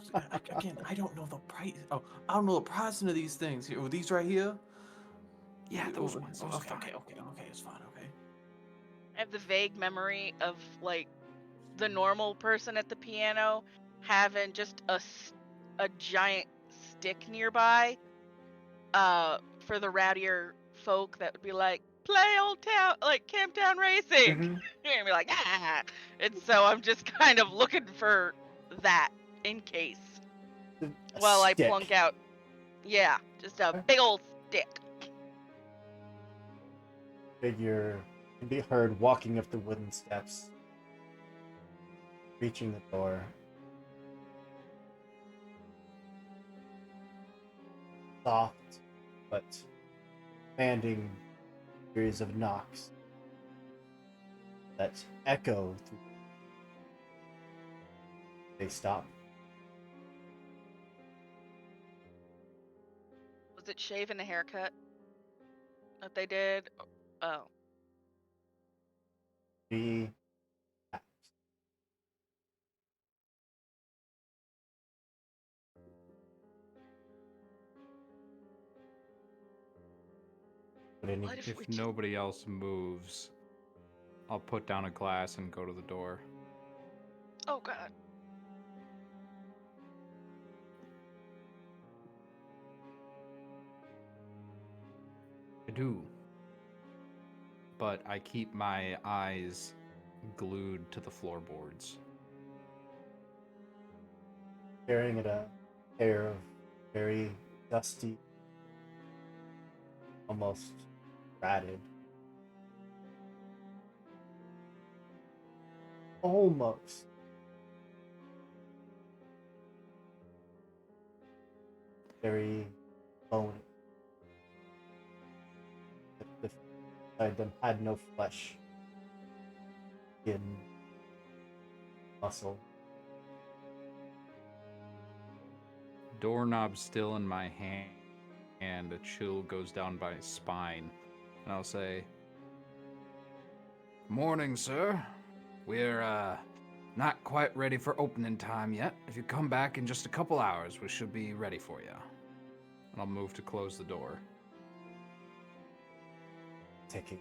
again, I don't know the price. Oh, I don't know the pricing of these things. Here, these right here. Yeah, those ones. Those Okay, are okay, it's fine. Okay. I have the vague memory of like the normal person at the piano having just a giant stick nearby for the rowdier folk that would be like, play Old Town, like Camptown Racing. And be like, ah. And so I'm just kind of looking for that in case while I plunk out. Yeah, just a big old stick. Figure can be heard walking up the wooden steps, reaching the door. Soft, but commanding series of knocks that echo through. They stop. Was it shave and a haircut that they did? Oh. She taps. What any What if we If just... nobody else moves, I'll put down a glass and go to the door. Oh, God. I do. But I keep my eyes glued to the floorboards. staring at a pair of very dusty, almost ratted, almost very bony. The inside them had no flesh, skin, muscle. Doorknob still in my hand, and a chill goes down my spine. And I'll say, "Morning, sir. We're not quite ready for opening time yet. If you come back in just a couple hours, we should be ready for you." And I'll move to close the door. Taking.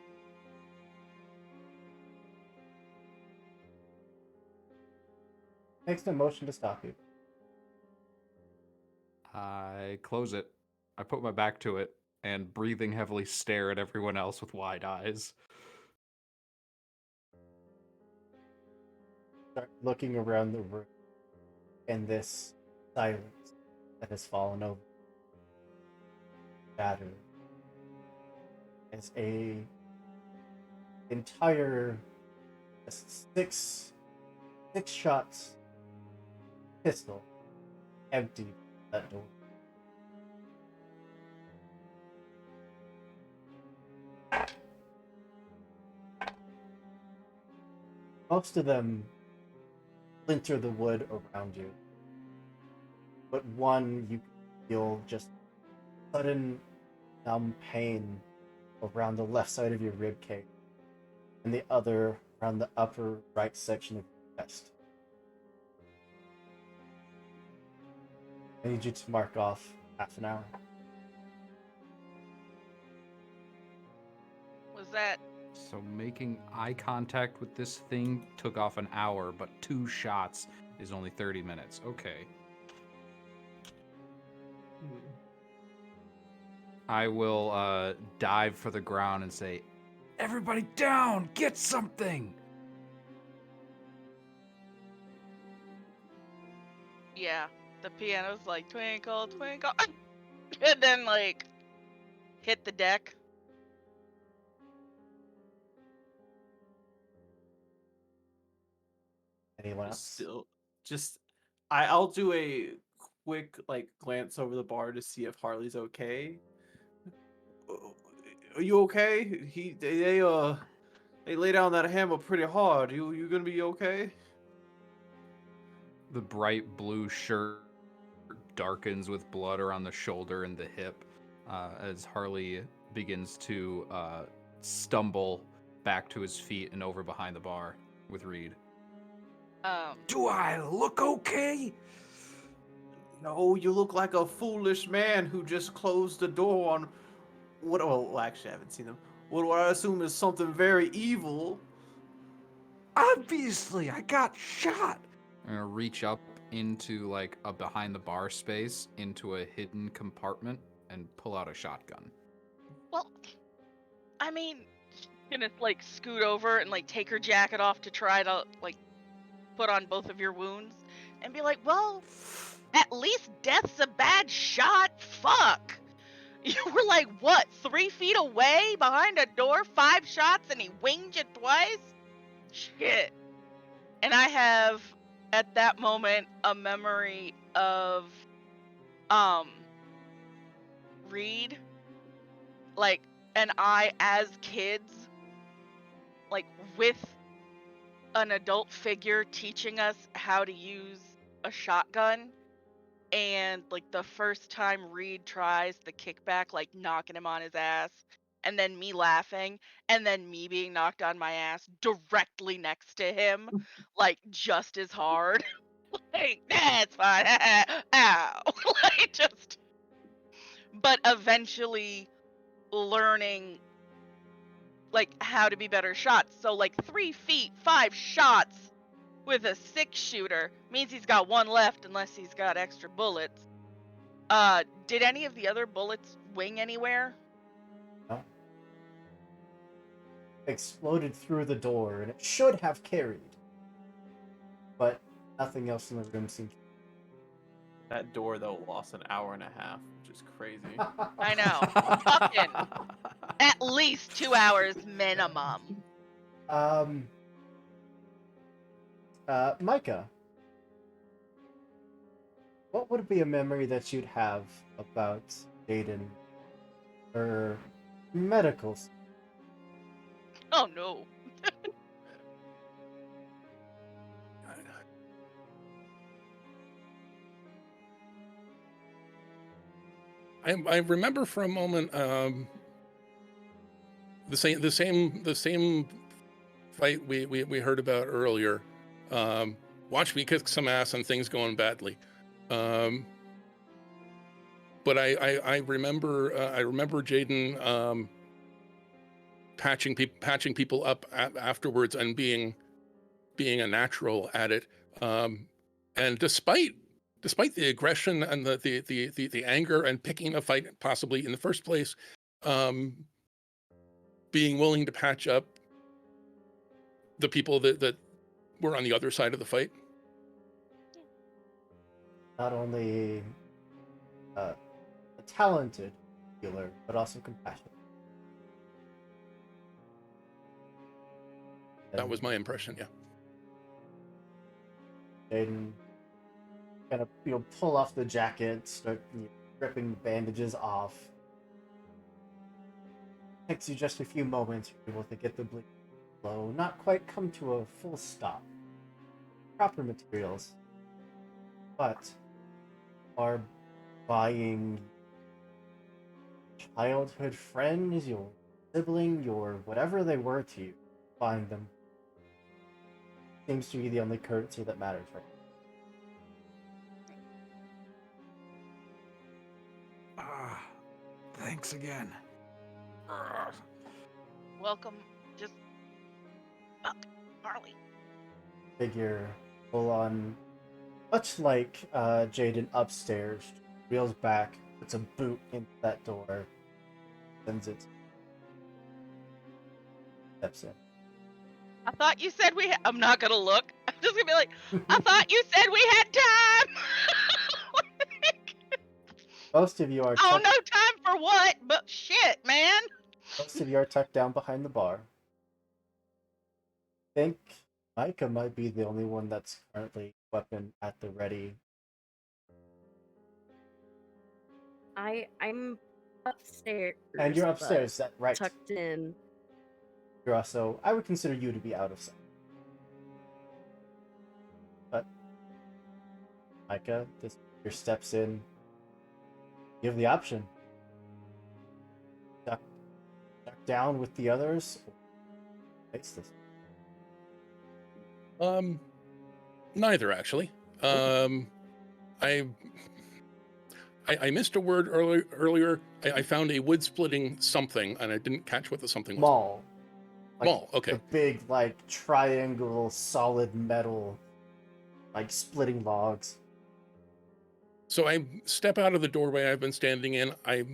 Makes no motion to stop you. I close it. I put my back to it and, breathing heavily, stare at everyone else with wide eyes. Start looking around the room in this silence that has fallen over. Shattered. As a entire six shots pistol emptied that door. Most of them splinter the wood around you, but one you feel just sudden numb pain around the left side of your rib cage, and the other around the upper right section of your chest. I need you to mark off half an hour. Was that... So making eye contact with this thing took off an hour, but 2 shots is only 30 minutes. Okay. I will dive for the ground and say, "Everybody down! Get something!" Yeah, the piano's like, twinkle, twinkle, and then, like, hit the deck. Anyone else? Still, just I'll do a quick like glance over the bar to see if Harley's okay. Are you okay? They lay down that hammer pretty hard. You gonna be okay? The bright blue shirt darkens with blood around the shoulder and the hip as Harley begins to stumble back to his feet and over behind the bar with Reed. Do I look okay? No, you look like a foolish man who just closed the door on what? Well, actually, I haven't seen them. What do I assume is something very evil? Obviously, I got shot. I'm gonna reach up into like a behind the bar space into a hidden compartment and pull out a shotgun. Well, I mean, gonna like scoot over and like take her jacket off to try to like put on both of your wounds and be like, well, at least death's a bad shot. Fuck. You were like, what, 3 feet away behind a door, 5 shots, and he winged you twice? Shit. And I have, at that moment, a memory of, Reed, like, and I as kids, like, with an adult figure teaching us how to use a shotgun. And like the first time Reed tries the kickback, like knocking him on his ass, and then me laughing, and then me being knocked on my ass directly next to him, like just as hard. Like, that's fine. Ow. Like just, but eventually learning like how to be better shots. So like 3 feet, 5 shots with a 6-shooter means he's got 1 left unless he's got extra bullets. Did any of the other bullets wing anywhere? No. Exploded through the door, and it should have carried. But nothing else in the room seemed. That door though lost an hour and a half, which is crazy. I know. Fucking at least 2 hours minimum. Micah, what would be a memory that you'd have about Jaden or medical? Oh no. I remember for a moment the same fight we heard about earlier. Watch me kick some ass and things going badly. But I remember Jaden patching people up afterwards and being a natural at it. And despite the aggression and the anger and picking a fight possibly in the first place, being willing to patch up the people that were on the other side of the fight. Not only a talented healer, but also compassionate. That was my impression, yeah. Jaden kind of pull off the jacket, start ripping the bandages off. Takes you just a few moments, you're able to get the bleeding flow, not quite come to a full stop. Proper materials, but are buying childhood friend, your sibling, your whatever they were to you, buying them. Seems to be the only currency that matters right now. Thanks again. Welcome. Just fuck, Harley. Figure full on, much like Jaden upstairs, reels back, puts a boot into that door, sends it, steps in. I thought you said we I'm not gonna look. I'm just gonna be like, I thought you said we had time. Most of you are Oh, tucked, no time for what? But shit, man. most of you are tucked down behind the bar. I think Micah might be the only one that's currently weapon at the ready. I'm upstairs. And you're but upstairs, that right? tucked in. You're also, I would consider you to be out of sight. But Micah, this your steps in. You have the option. Duck down with the others. Or face this. Neither actually. I missed a word earlier. I found a wood splitting something, and I didn't catch what the something was. Maul. Maul, okay. The big, triangle, solid metal, splitting logs. So I step out of the doorway I've been standing in. I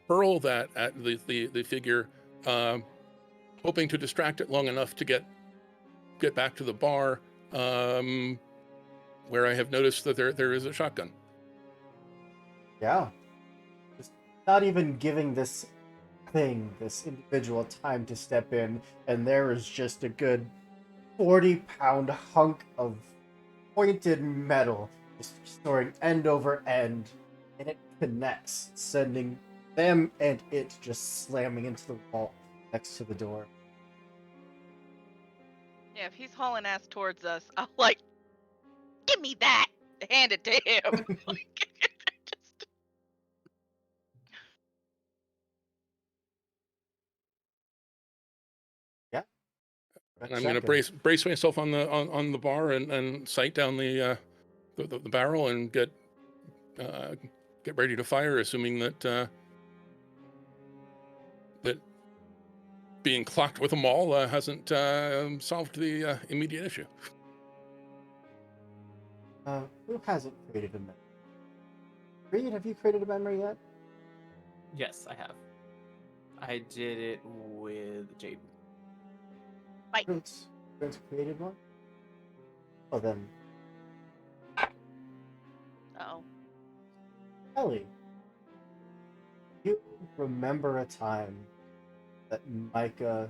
hurl that at the figure, hoping to distract it long enough to get back to the bar, where I have noticed that there is a shotgun. Yeah. Just not even giving this this individual, time to step in, and there is just a good 40-pound hunk of pointed metal just soaring end over end, and it connects, sending them and it just slamming into the wall next to the door. Yeah, if he's hauling ass towards us, I'll like, give me that. Hand it to him. Like, just, Yeah. And I'm going to brace myself on the bar and sight down the barrel and get ready to fire, assuming that that being clocked with a maul hasn't solved the immediate issue. Who hasn't created a memory? Reed, have you created a memory yet? Yes, I have. I did it with Jaden. Roots created one? Oh, then oh. Ellie, you remember a time that Micah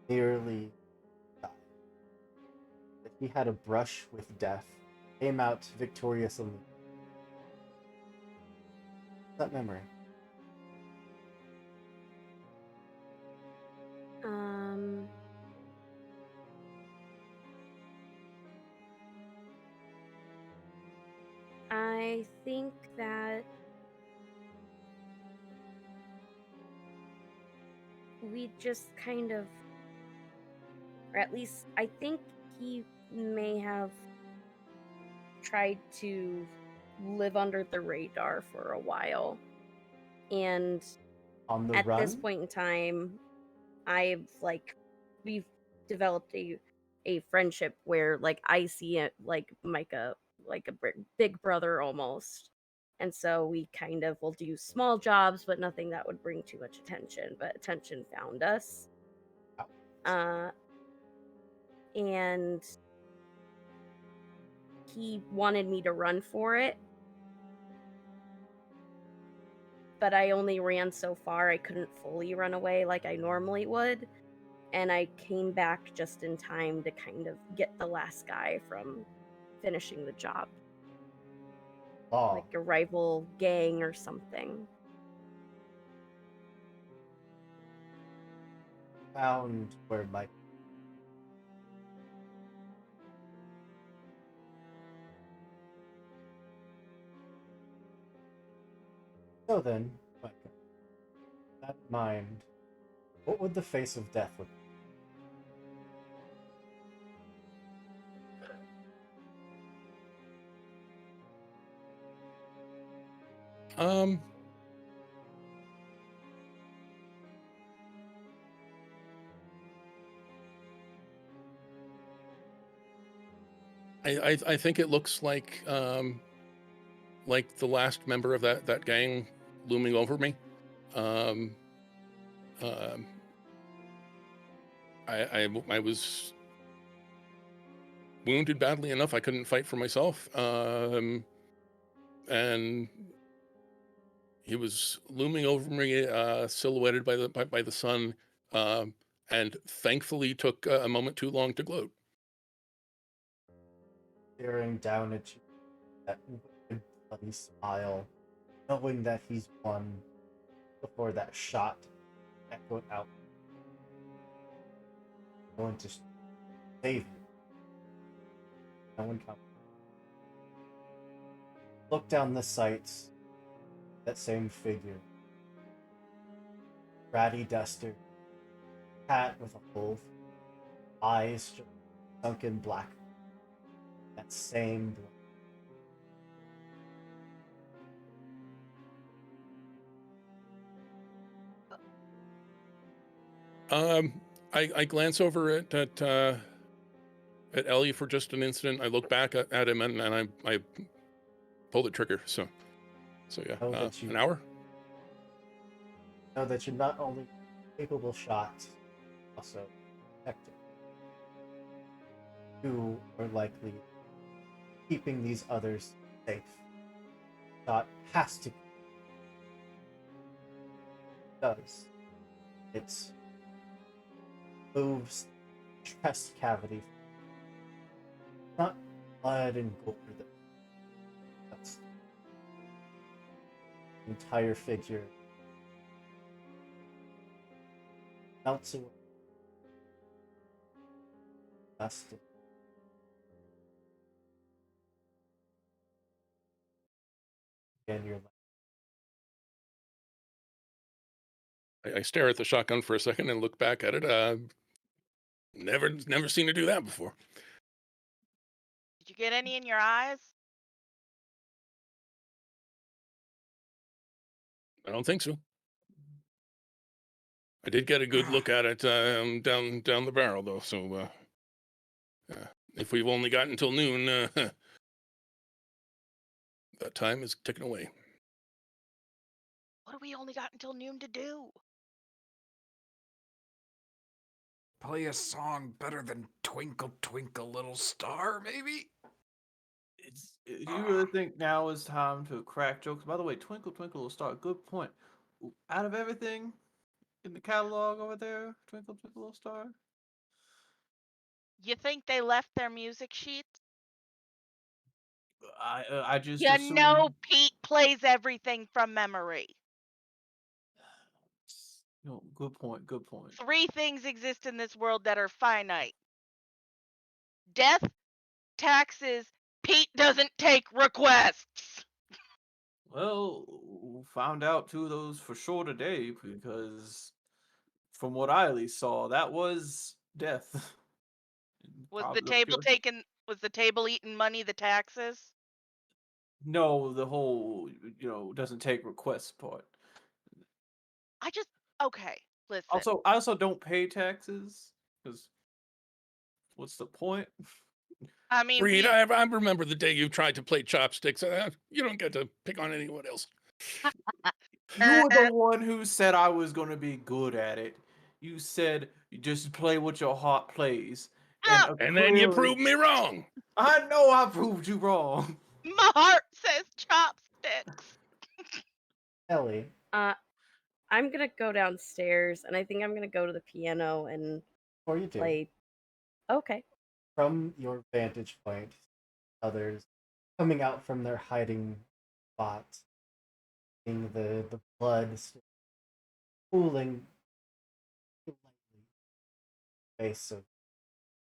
nearly died? That he had a brush with death, came out victorious in that memory. I think that we just kind of, or at least I think he may have tried to live under the radar for a while. And On the at run? this point in time, we've developed a friendship where like I see it like Micah like a big brother almost. And so we kind of will do small jobs, but nothing that would bring too much attention. But attention found us. And he wanted me to run for it. But I only ran so far. I couldn't fully run away like I normally would. And I came back just in time to kind of get the last guy from finishing the job. Oh. Like a rival gang or something. Found where Mike. So then, Micah, with that in mind, what would the face of death look like? I think it looks like the last member of that gang looming over me. I was wounded badly enough I couldn't fight for myself, and he was looming over me, silhouetted by the sun, and thankfully took a moment too long to gloat. Staring down at you, that wicked, bloody smile, knowing that he's won before that shot echoed out. Going to save you. No one comes. Look down the sights. That same figure. Ratty duster. Hat with a hole. Eyes sunken black. That same blood. I glance over at Ellie for just an instant. I look back at him and I pull the trigger. So yeah, an hour. Know that you're not only capable shot, also effective. You are likely keeping these others safe. Shot has to. does. It moves chest cavity. Not blood and gore. That's the entire figure. Melts away. Dusted. Again, you're like, I stare at the shotgun for a second and look back at it. Never seen her do that before. Did you get any in your eyes? I don't think so. I did get a good look at it down the barrel, though. So if we've only got until noon, that time is ticking away. What do we only got until noon to do? Play a song better than Twinkle Twinkle Little Star, maybe? Do you really think now is time to crack jokes? By the way, Twinkle Twinkle Little Star, good point. Out of everything in the catalog over there, Twinkle Twinkle Little Star. You think they left their music sheets? I just You assume. know Pete plays everything from memory. No, good point. Good point. 3 things exist in this world that are finite. Death, taxes, Pete doesn't take requests. Well, found out 2 of those for sure today because, from what I at least saw, that was death. Was Probably the table pure- taking was the table eating money the taxes? No, the whole doesn't take requests part. I just okay, listen. Also, I also don't pay taxes because what's the point? I mean, Reed, I remember the day you tried to play chopsticks. You don't get to pick on anyone else. You were the one who said I was going to be good at it. You said you just play what your heart plays. And then you clearly- proved me wrong. I know I proved you wrong. my heart says chopsticks. Ellie, I'm gonna go downstairs, and I think I'm gonna go to the piano and before you do, play. Okay. from your vantage point, others coming out from their hiding spots, seeing the blood still pooling lightly face of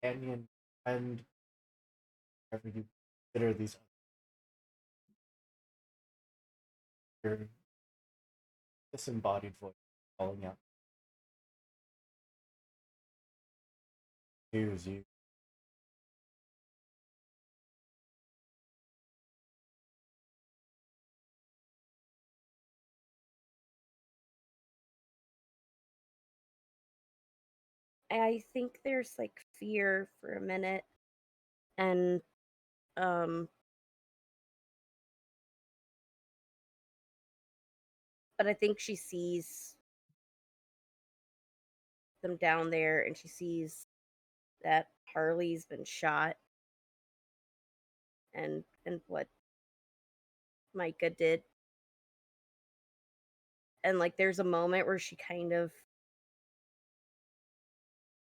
companion, friend, whatever you consider these other disembodied voice calling out. Choose you. I think there's like fear for a minute, and um but I think she sees them down there, and she sees that Harley's been shot, and what Micah did. And like there's a moment where she kind of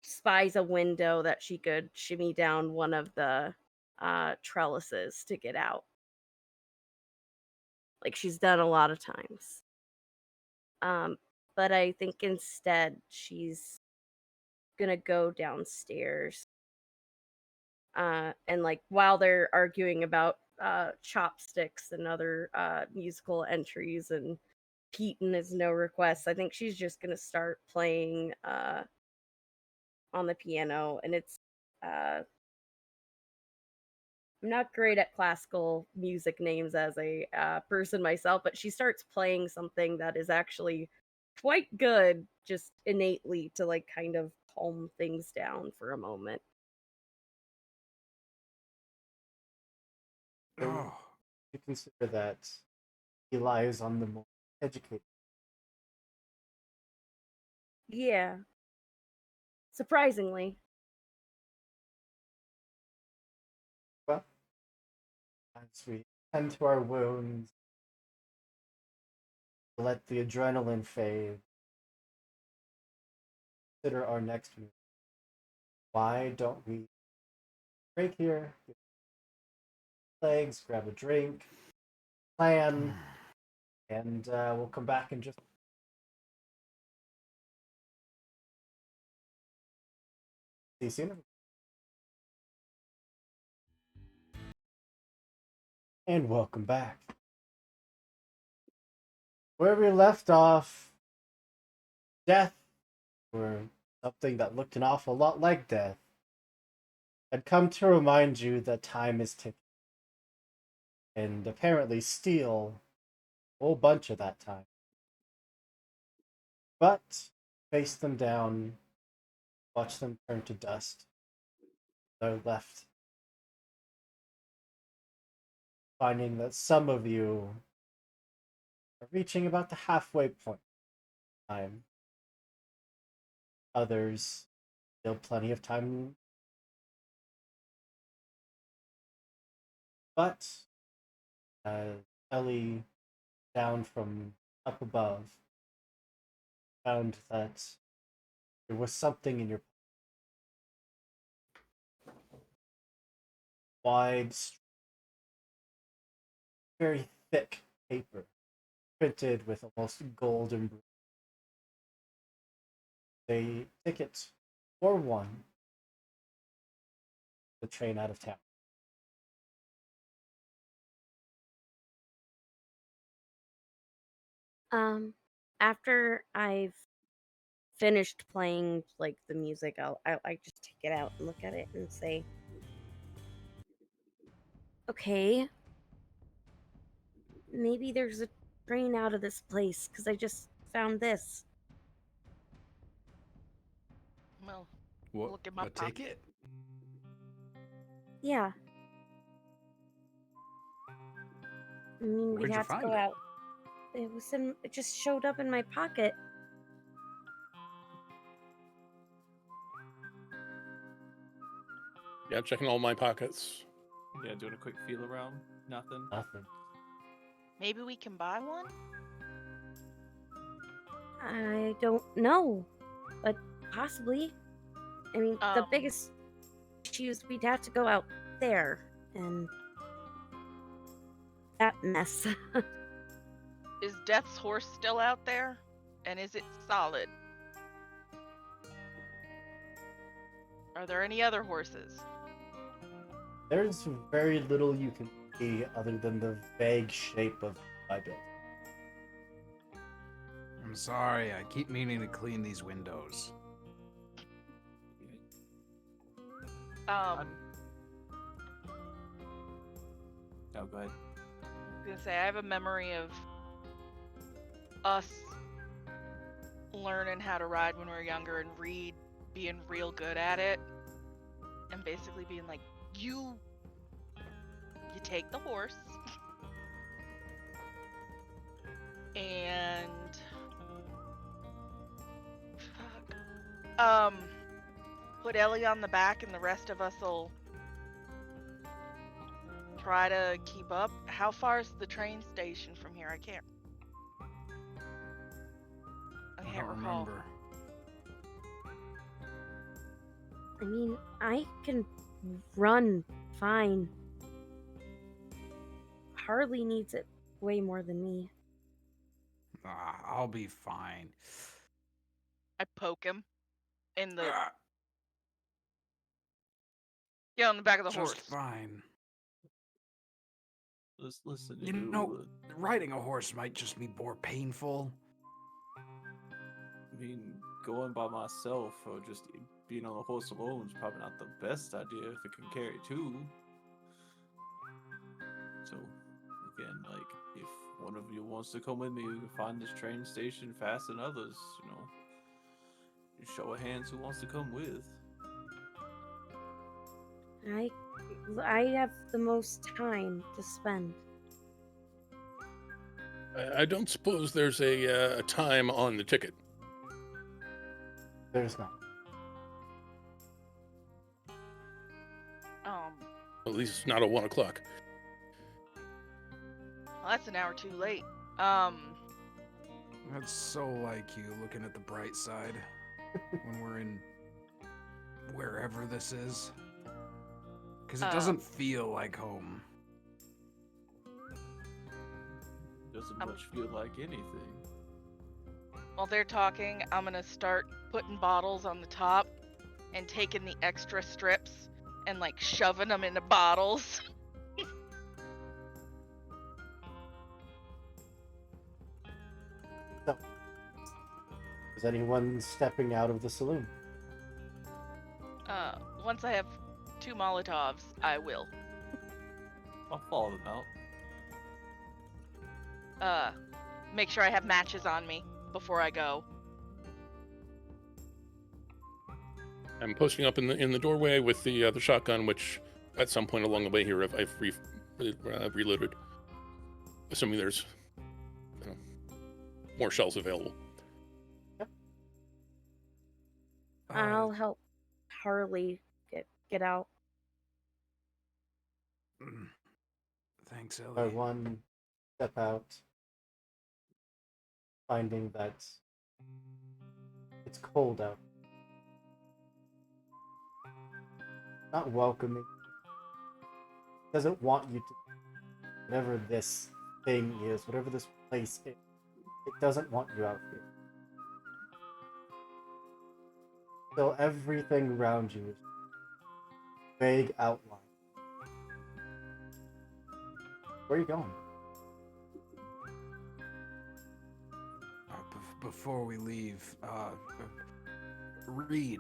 spies a window that she could shimmy down one of the trellises to get out. Like she's done a lot of times. But I think instead she's gonna go downstairs. And like while they're arguing about chopsticks and other musical entries and Pete and his no requests, I think she's just gonna start playing on the piano. And it's I'm not great at classical music names as a person myself, but she starts playing something that is actually quite good, just innately, to like kind of calm things down for a moment. So Oh, you consider that Eli is on the more educated. Yeah. Surprisingly. Well, as we tend to our wounds, let the adrenaline fade, consider our next move. Why don't we break here, get legs, grab a drink, plan, and we'll come back and just see you soon. And welcome back. Where we left off, death, or something that looked an awful lot like death, had come to remind you that time is ticking. And apparently steal a whole bunch of that time. But face them down, watch them turn to dust. They're left, finding that some of you are reaching about the halfway point of time. Others, still plenty of time. But Ellie, down from up above, found that there was something in your wide, very thick paper, printed with almost golden. A ticket for one, the train out of town. After I've finished playing like the music, I just take it out and look at it and say, okay, maybe there's a train out of this place because I just found this. Well, What? look at my A ticket? Yeah. I mean, Where'd we you had to find go it? out. It just showed up in my pocket. Yeah, checking all my pockets. Yeah, doing a quick feel around. Nothing. Nothing. maybe we can buy one? I don't know, but possibly. I mean, the Um, biggest issue is we'd have to go out there, and that mess. Is Death's horse still out there? And is it solid? Are there any other horses? There's very little you can see other than the vague shape of my build. I'm sorry, I keep meaning to clean these windows. Um, Oh, go ahead. I was gonna say I have a memory of us learning how to ride when we were younger and Reed being real good at it, and basically being like, you take the horse and put Ellie on the back and the rest of us will try to keep up. How far is the train station from here? I can't I don't recall. remember. I mean, I can run fine. Harley needs it way more than me. I'll be fine. I poke him in the Ah, get on the back of the just horse. fine. Listen, You know, riding a horse might just be more painful. I mean, going by myself or just being on the horse alone is probably not the best idea if it can carry two. So, again, like, if one of you wants to come with me, we can find this train station faster than others, you know. You show of hands who wants to come with. I have the most time to spend. I don't suppose there's a time on the ticket. There's not. At least it's not at 1 o'clock. Well, that's an hour too late. That's so like you, looking at the bright side. when we're in wherever this is? Because it Uh, doesn't feel like home. Doesn't Um, much feel like anything. While they're talking, I'm gonna start putting bottles on the top and taking the extra strips and like shoving them into bottles. So, is anyone stepping out of the saloon? Once I have 2 Molotovs, I will. I'll follow them out. Make sure I have matches on me before I go. I'm posting up in the doorway with the shotgun, which at some point along the way here I've reloaded, assuming there's more shells available. I'll help Harley get out. Thanks, By Ellie. one, step out, finding that it's cold out. Not welcoming. Doesn't want you to. Whatever this thing is, whatever this place is, it doesn't want you out here. So everything around you is vague outline. Where are you going? Before we leave, Reed,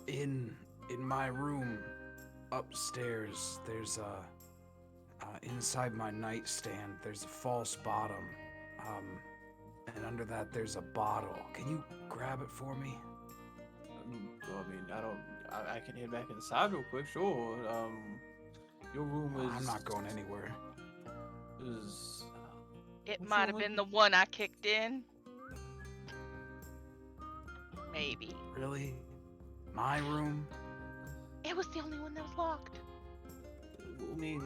in my room upstairs, there's inside my nightstand, there's a false bottom, and under that there's a bottle. Can you grab it for me? I can head back inside real quick. Sure. Your room is. I'm not going anywhere. Is. It What's might wrong have with been you? the one I kicked in. Maybe. Really? My room? It was the only one that was locked. I mean,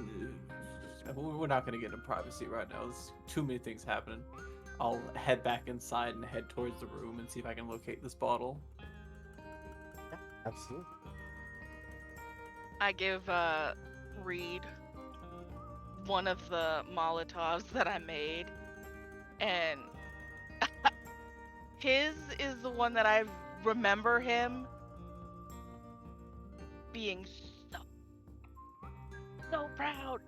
we're not gonna get into privacy right now. There's too many things happening. I'll head back inside and head towards the room and see if I can locate this bottle. Yeah, absolutely. I give Reed one of the Molotovs that I made, and his is the one that I remember him being so proud.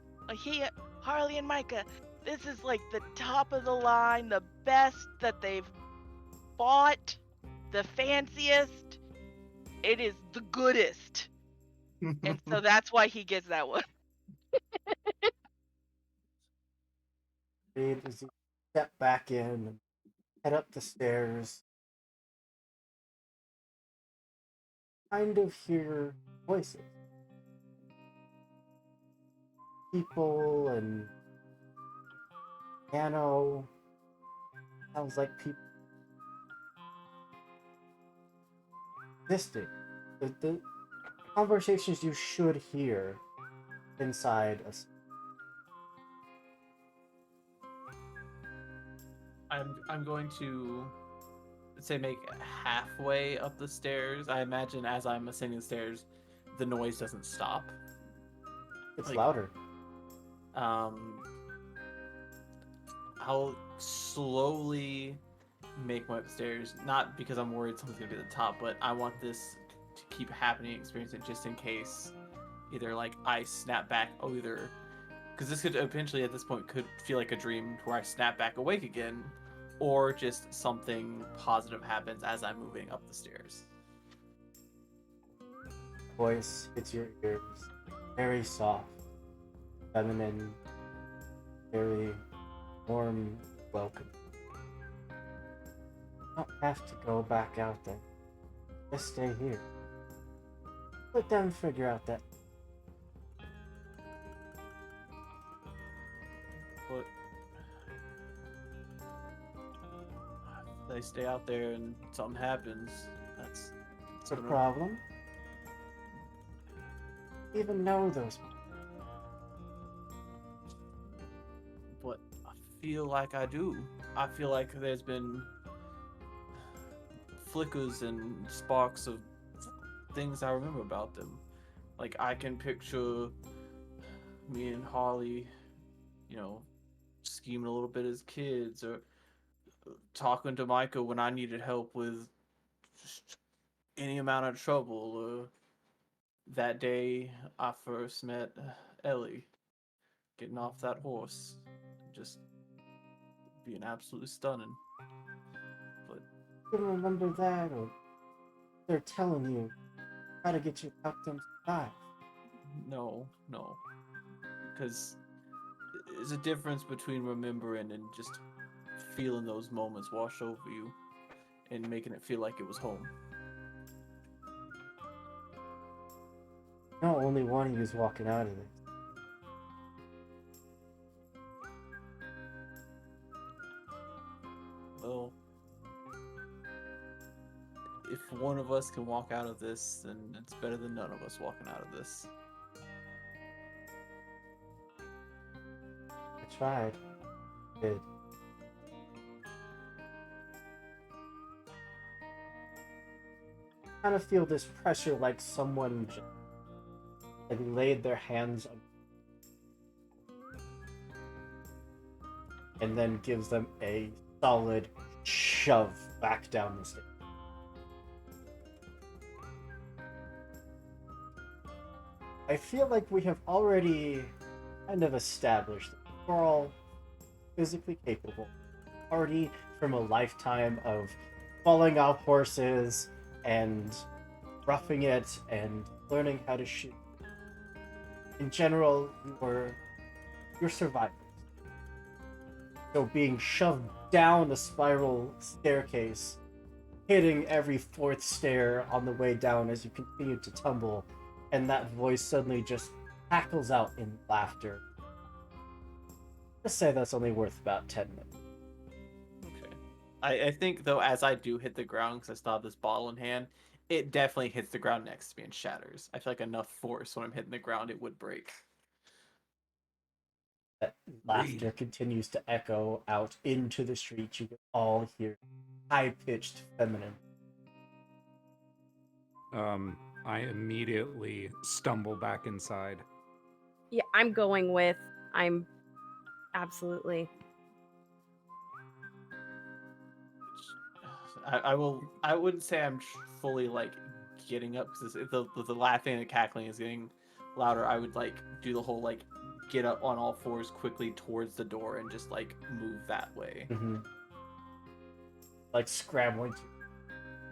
Harley and Micah, this is like the top of the line, the best that they've bought, the fanciest. It is the goodest. And so that's why he gets that one. Reed, as you step back in and head up the stairs, kind of hear voices. People and piano. Sounds like people existing. The conversations you should hear inside a I'm going to say make halfway up the stairs. I imagine as I'm ascending the stairs, the noise doesn't stop. it's like- louder. I'll slowly make my way upstairs, not because I'm worried something's gonna be at the top, but I want this to keep happening, experiencing just in case either like I snap back, because this could eventually at this point could feel like a dream where I snap back awake again, or just something positive happens as I'm moving up the stairs. Voice hits your ears. Very soft. Feminine. Very warm, welcome. You don't have to go back out there. Just stay here. Let them figure out that. But if they stay out there and something happens, that's It's a gonna- problem. Even know those. But I feel like I do. I feel like there's been flickers and sparks of things I remember about them. Like I can picture me and Harley, you know, scheming a little bit as kids, or talking to Micah when I needed help with just any amount of trouble, or that day I first met Ellie, getting off that horse, just being absolutely stunning. But You don't remember that, or they're telling you how to get you help them survive. no, because there's a difference between remembering and just feeling those moments wash over you and making it feel like it was home. No, only one of you is walking out of this. Well, if one of us can walk out of this, then it's better than none of us walking out of this. I tried. Did. Kind of feel this pressure like someone just like laid their hands on and then gives them a solid shove back down the stairs. I feel like we have already kind of established that we're all physically capable, already from a lifetime of falling off horses and roughing it and learning how to shoot. In general, you're survivors. So being shoved down a spiral staircase, hitting every fourth stair on the way down as you continue to tumble, and that voice suddenly just cackles out in laughter. Let's say that's only worth about 10 minutes. Okay. I think, though, as I do hit the ground, because I still have this bottle in hand, it definitely hits the ground next to me and shatters. I feel like enough force when I'm hitting the ground, it would break. That laughter continues to echo out into the street. You can all hear high-pitched feminine. I immediately stumble back inside. Yeah, I'm absolutely. I wouldn't say I'm fully like getting up because the laughing and the cackling is getting louder. I would like do the whole like get up on all fours quickly towards the door and just like move that way. Mm-hmm. Like scrambling.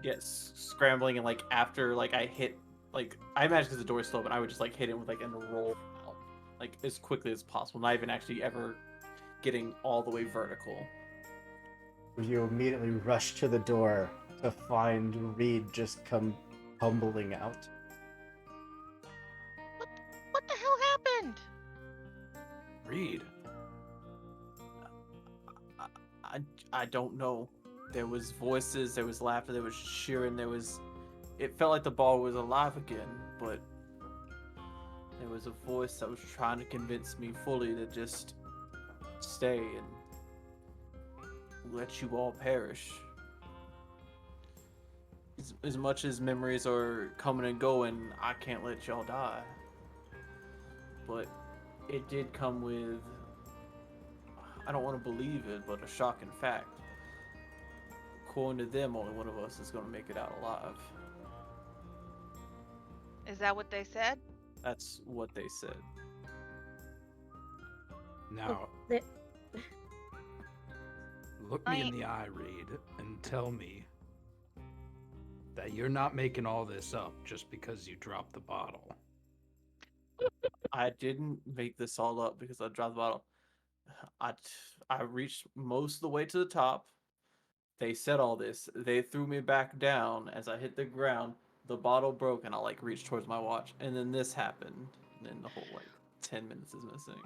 Yes, scrambling, and like after like I hit, like I imagine because the door's slow, but I would just like hit it with like and roll out like as quickly as possible, not even actually ever getting all the way vertical. You immediately rush to the door to find Reed just come tumbling out. What the hell happened? Reed. I don't know. There was voices, there was laughter, there was cheering, it felt like the ball was alive again, but there was a voice that was trying to convince me fully to just stay and let you all perish. As much as memories are coming and going, I can't let y'all die. But it did come with, I don't want to believe it, but a shocking fact. According to them, only one of us is going to make it out alive. Is that what they said? That's what they said. Now, Th- look me in the eye, Reed, and tell me that you're not making all this up just because you dropped the bottle. I didn't make this all up because I dropped the bottle. I reached most of the way to the top. They said all this. They threw me back down as I hit the ground. The bottle broke and I like reached towards my watch. And then this happened. And then the whole like 10 minutes is missing.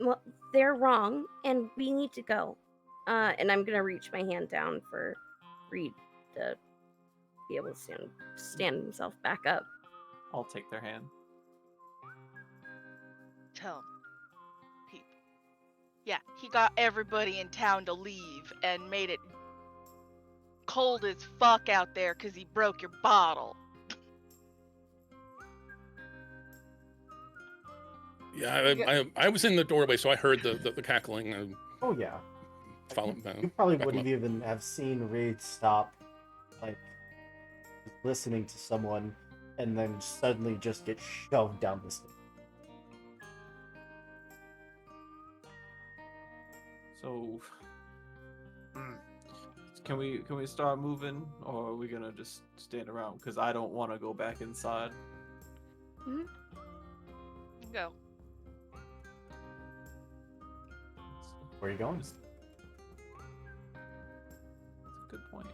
Well, they're wrong, and we need to go. And I'm gonna reach my hand down for Reed to be able to stand himself back up. I'll take their hand. Tell him. Yeah, he got everybody in town to leave and made it cold as fuck out there because he broke your bottle. Yeah, I was in the doorway, so I heard the cackling. Oh yeah. Follow, You probably back him wouldn't up. even have seen Reed stop, like, listening to someone, and then suddenly just get shoved down the stairs. So, can we start moving, or are we gonna just stand around? Because I don't want to go back inside. Go. Where are you going? That's a good point.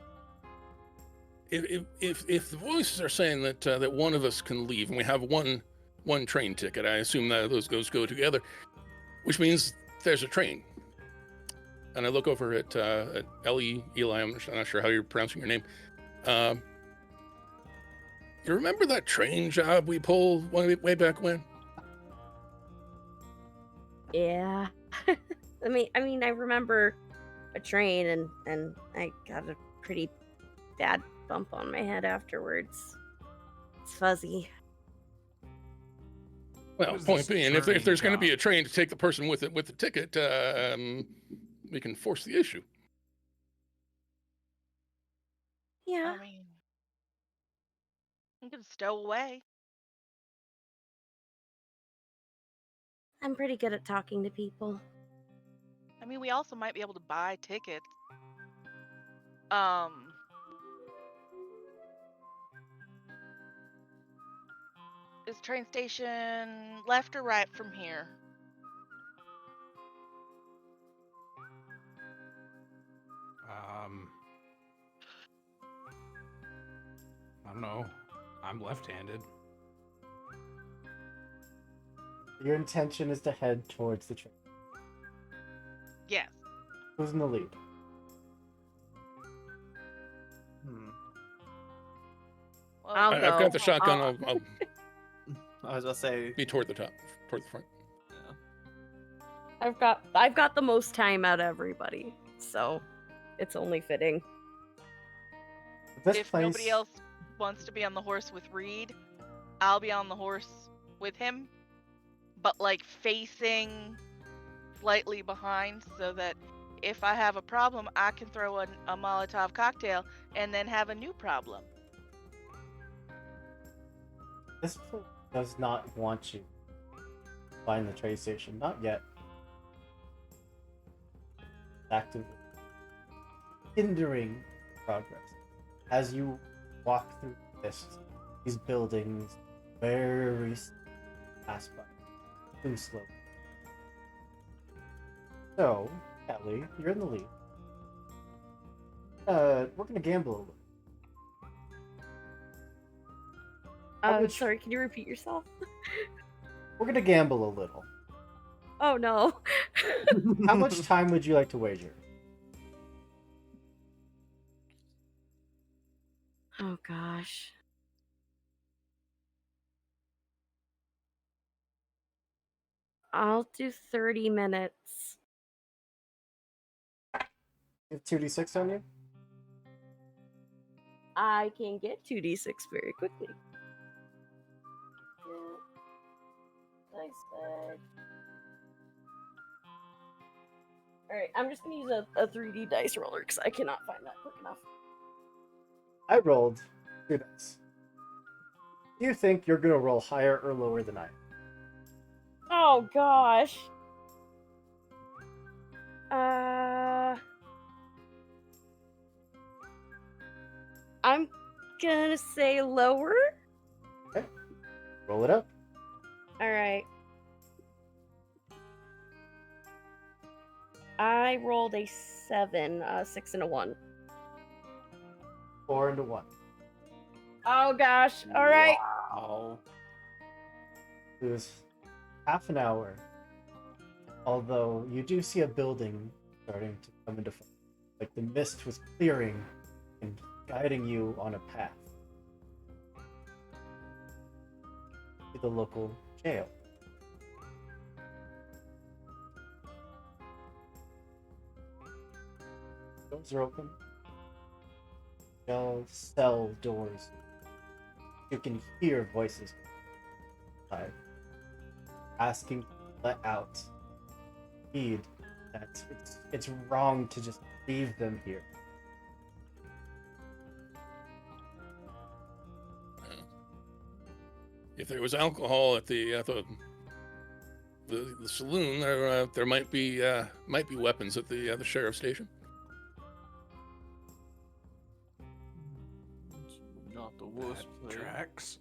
If the voices are saying that that one of us can leave and we have one train ticket, I assume that those go together, which means there's a train. And I look over at Eli. I'm not sure how you're pronouncing your name. You remember that train job we pulled way back when? Yeah. I mean, I remember a train, and I got a pretty bad bump on my head afterwards. It's fuzzy. Well, What is point this being, if train there's going to be job? a train to take the person with the ticket, we can force the issue. Yeah. I mean, you can stow away. I'm pretty good at talking to people. I mean, we also might be able to buy tickets. Is train station left or right from here? I don't know. I'm left-handed. Your intention is to head towards the train. Yes. Who's in the lead? Well, I'll I've go. got the shotgun. I'll I was gonna say. be toward the top, toward the front. yeah. I've got the most time out of everybody, so it's only fitting. This If place, nobody else wants to be on the horse with Reed, I'll be on the horse with him, but like facing slightly behind so that if I have a problem, I can throw a Molotov cocktail and then have a new problem. this place does not want you to find the train station. Not yet. Actively hindering progress. As you walk through these buildings, very pass by, too slow. So, Ellie, you're in the lead. We're gonna gamble a little. How much- Sorry, can you repeat yourself? We're gonna gamble a little. Oh no. How much time would you like to wager? Oh gosh. I'll do 30 minutes. You have 2d6 on you? I can get 2d6 very quickly. Nice bag. Alright, I'm just gonna use a 3D dice roller because I cannot find that quick enough. I rolled 2 dice. Do you think you're gonna roll higher or lower than I am? Oh gosh. I'm gonna say lower. Roll it up. Alright. I rolled a 7, 6 and a 1. 4 into 1. Oh gosh. Alright. Wow. It was half an hour. Although you do see a building starting to come into focus. Like the mist was clearing and guiding you on a path to the local jail. Doors are open. cell doors. You can hear voices inside, asking to let out. Heed that it's wrong to just leave them here. If there was alcohol at the saloon, there might be weapons at the sheriff's station. Not the worst That place. tracks.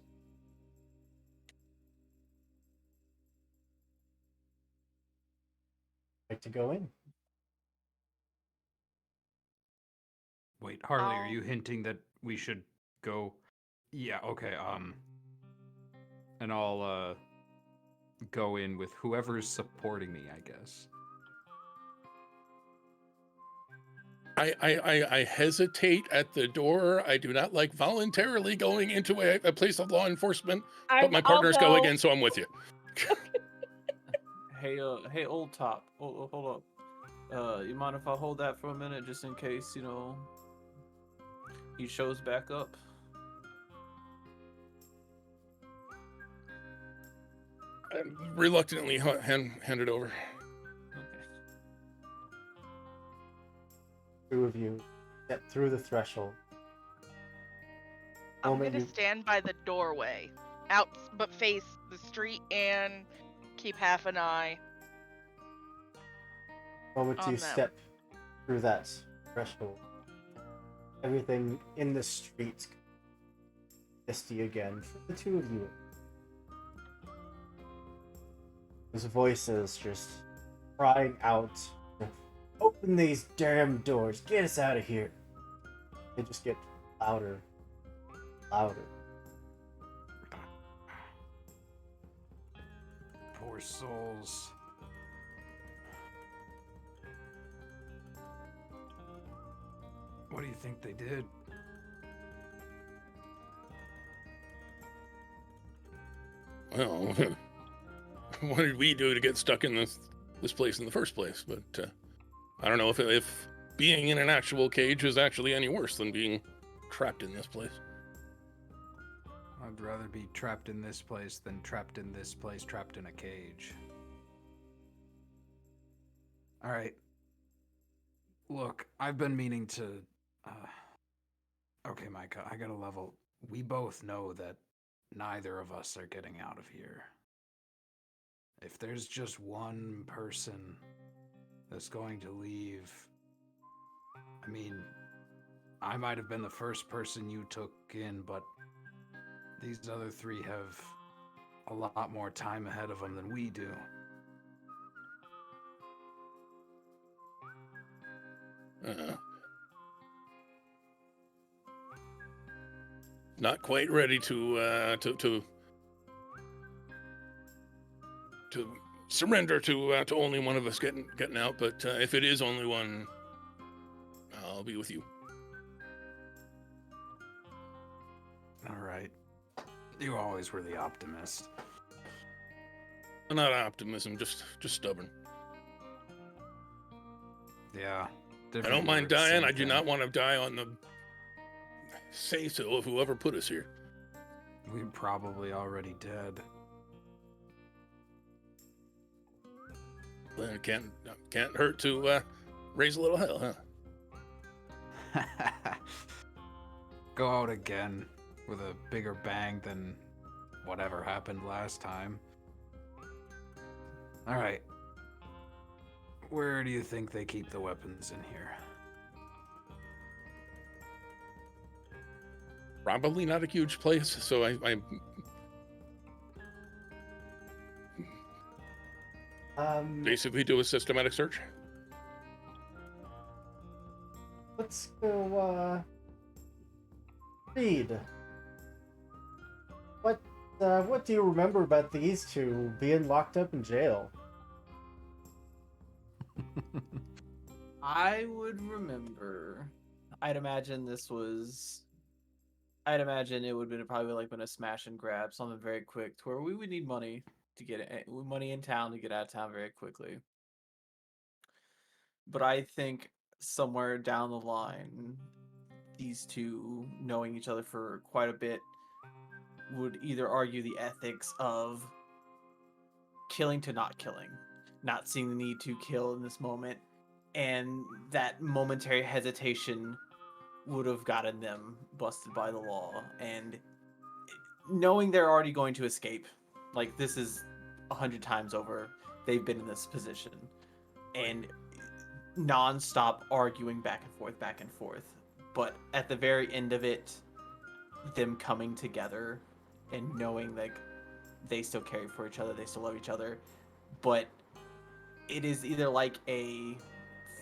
Like to go in. Wait, Harley, are I'll- you hinting that we should go? Yeah, okay. And I'll go in with whoever's supporting me, I guess. I hesitate at the door. I do not like voluntarily going into a place of law enforcement, but my partners go again, so I'm with you. Hey, old top. Hold up. You mind if I hold that for a minute, just in case, he shows back up? Reluctantly hand it over. Okay. Two of you step through the threshold. I'm Moment gonna you- stand by the doorway, out but face the street and keep half an eye. moment on you them. step through that threshold, everything in the street misty again for the two of you. Those voices just crying out, "Open these damn doors! Get us out of here!" They just get louder, louder. Poor souls. What do you think they did? Well, what did we do to get stuck in this place in the first place? But I don't know if being in an actual cage is actually any worse than being trapped in this place. I'd rather be trapped in this place than trapped in this place, trapped in a cage. All right. Look, I've been meaning to. Okay, Micah, I gotta level. We both know that neither of us are getting out of here. If there's just one person that's going to leave, I mean, I might have been the first person you took in, but these other three have a lot more time ahead of them than we do. Not quite ready to surrender to only one of us getting out. But if it is only one, I'll be with you. All right. You always were the optimist. Not optimism, just stubborn. Yeah. I don't mind dying. I do not want to die on the say-so of whoever put us here. We're probably already dead. Well, it can't hurt to raise a little hell, huh? Go out again with a bigger bang than whatever happened last time. All right. Where do you think they keep the weapons in here? Probably not a huge place, so I basically do a systematic search. Let's go, Reed. What do you remember about these two being locked up in jail? I would remember. I'd imagine it would have probably been a smash and grab, something very quick, to where we would need money to money in town to get out of town very quickly. But I think somewhere down the line, these two knowing each other for quite a bit would either argue the ethics of killing to not killing, not seeing the need to kill in this moment, and that momentary hesitation would have gotten them busted by the law. And knowing they're already going to escape, like this is 100 times over, they've been in this position, and non-stop arguing back and forth. But at the very end of it, them coming together and knowing like they still care for each other, they still love each other, but it is either like a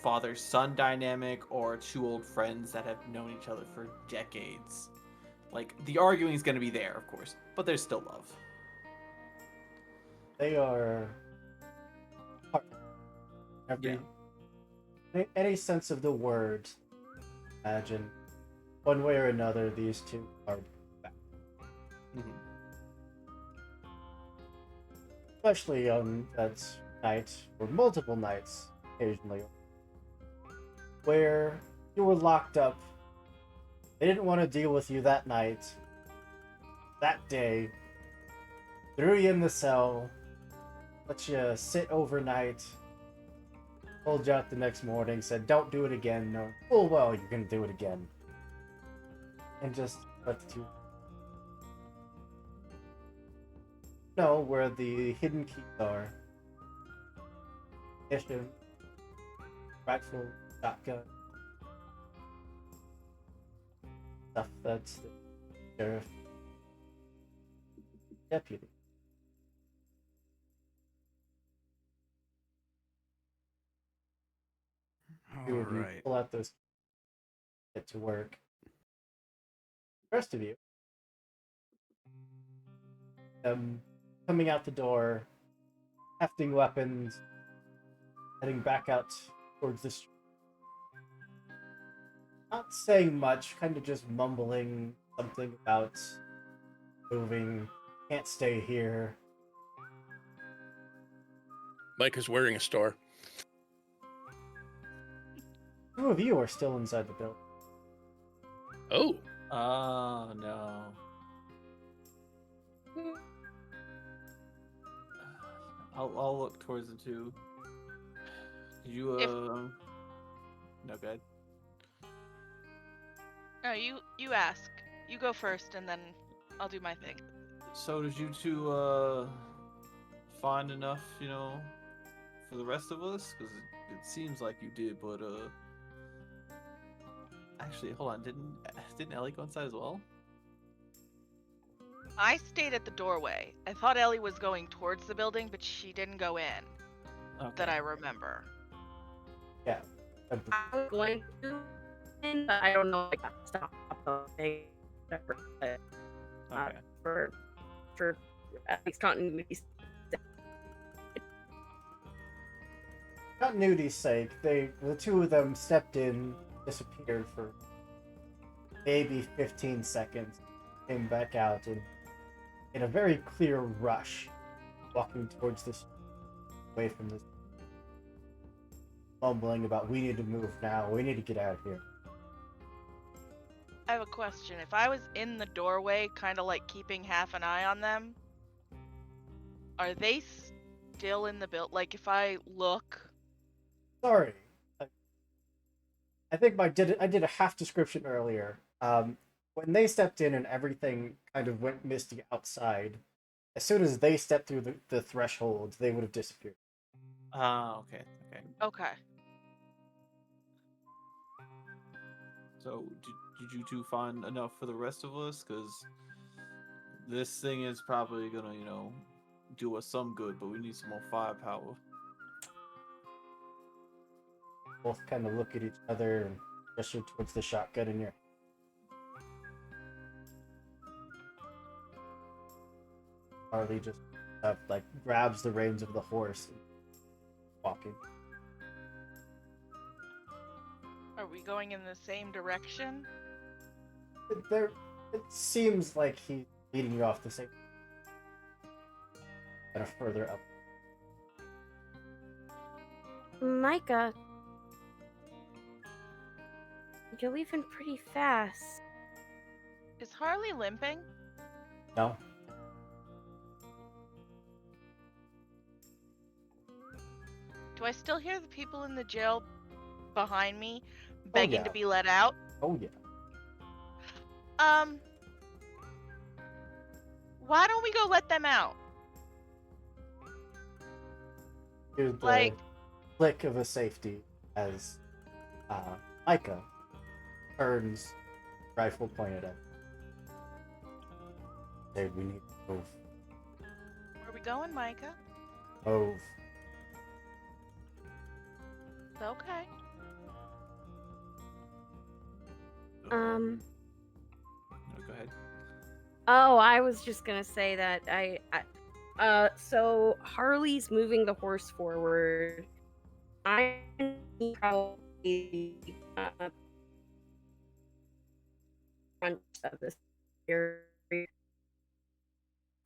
father-son dynamic or two old friends that have known each other for decades. Like the arguing is going to be there, of course, but there's still love. They are every any sense of the word. Imagine one way or another, these two are back. Mm-hmm. Especially on that night, or multiple nights, occasionally, where you were locked up. They didn't want to deal with you that night, that day, threw you in the cell, let you sit overnight, pulled you out the next morning, said, don't do it again, no, full well you're gonna do it again. And just let the two know where the hidden keys are. Mission, rifle, shotgun, stuff that's the sheriff deputy. Two of you Alright. pull out those, get to work. The rest of you, coming out the door, hefting weapons, heading back out towards the street. Not saying much, kind of just mumbling something about moving, can't stay here. Mike is wearing a star. Two of you are still inside the building. Oh, Oh no. I'll look towards the two. Did you no good. No, you ask. You go first, and then I'll do my thing. So did you two find enough, for the rest of us? Because it seems like you did, but actually, hold on. Didn't Ellie go inside as well? I stayed at the doorway. I thought Ellie was going towards the building, but she didn't go in. Okay. That I remember. Yeah. I was going to, but I don't know if I got stopped Okay. for at least continuity. Continuity's sake, the two of them stepped in, disappeared for maybe 15 seconds, came back out, and in a very clear rush, walking towards this, away from this, mumbling about, we need to move now, we need to get out of here. I have a question. If I was in the doorway, kind of like keeping half an eye on them, are they still in the build? Like, if I look, Sorry. I think I did a half description earlier. When they stepped in and everything kind of went misty outside, as soon as they stepped through the threshold, they would have disappeared. Okay. okay. So did you two find enough for the rest of us? Because this thing is probably gonna, do us some good, but we need some more firepower. Both kind of look at each other and gesture towards the shotgun in your. Harley just grabs the reins of the horse and walking. Are we going in the same direction? It seems like he's leading you off the same. Kind of further up. Micah, You're leaving pretty fast. Is Harley limping? No. Do I still hear the people in the jail behind me begging to yeah. be let out? Oh yeah. Why don't we go let them out? Hear the Like, click of a safety as Micah turns, rifle pointed at. Say, we need to move. where are we going, Micah? Move. Okay. No, go ahead. Oh, I was just gonna say that so Harley's moving the horse forward. I'm probably front of this area.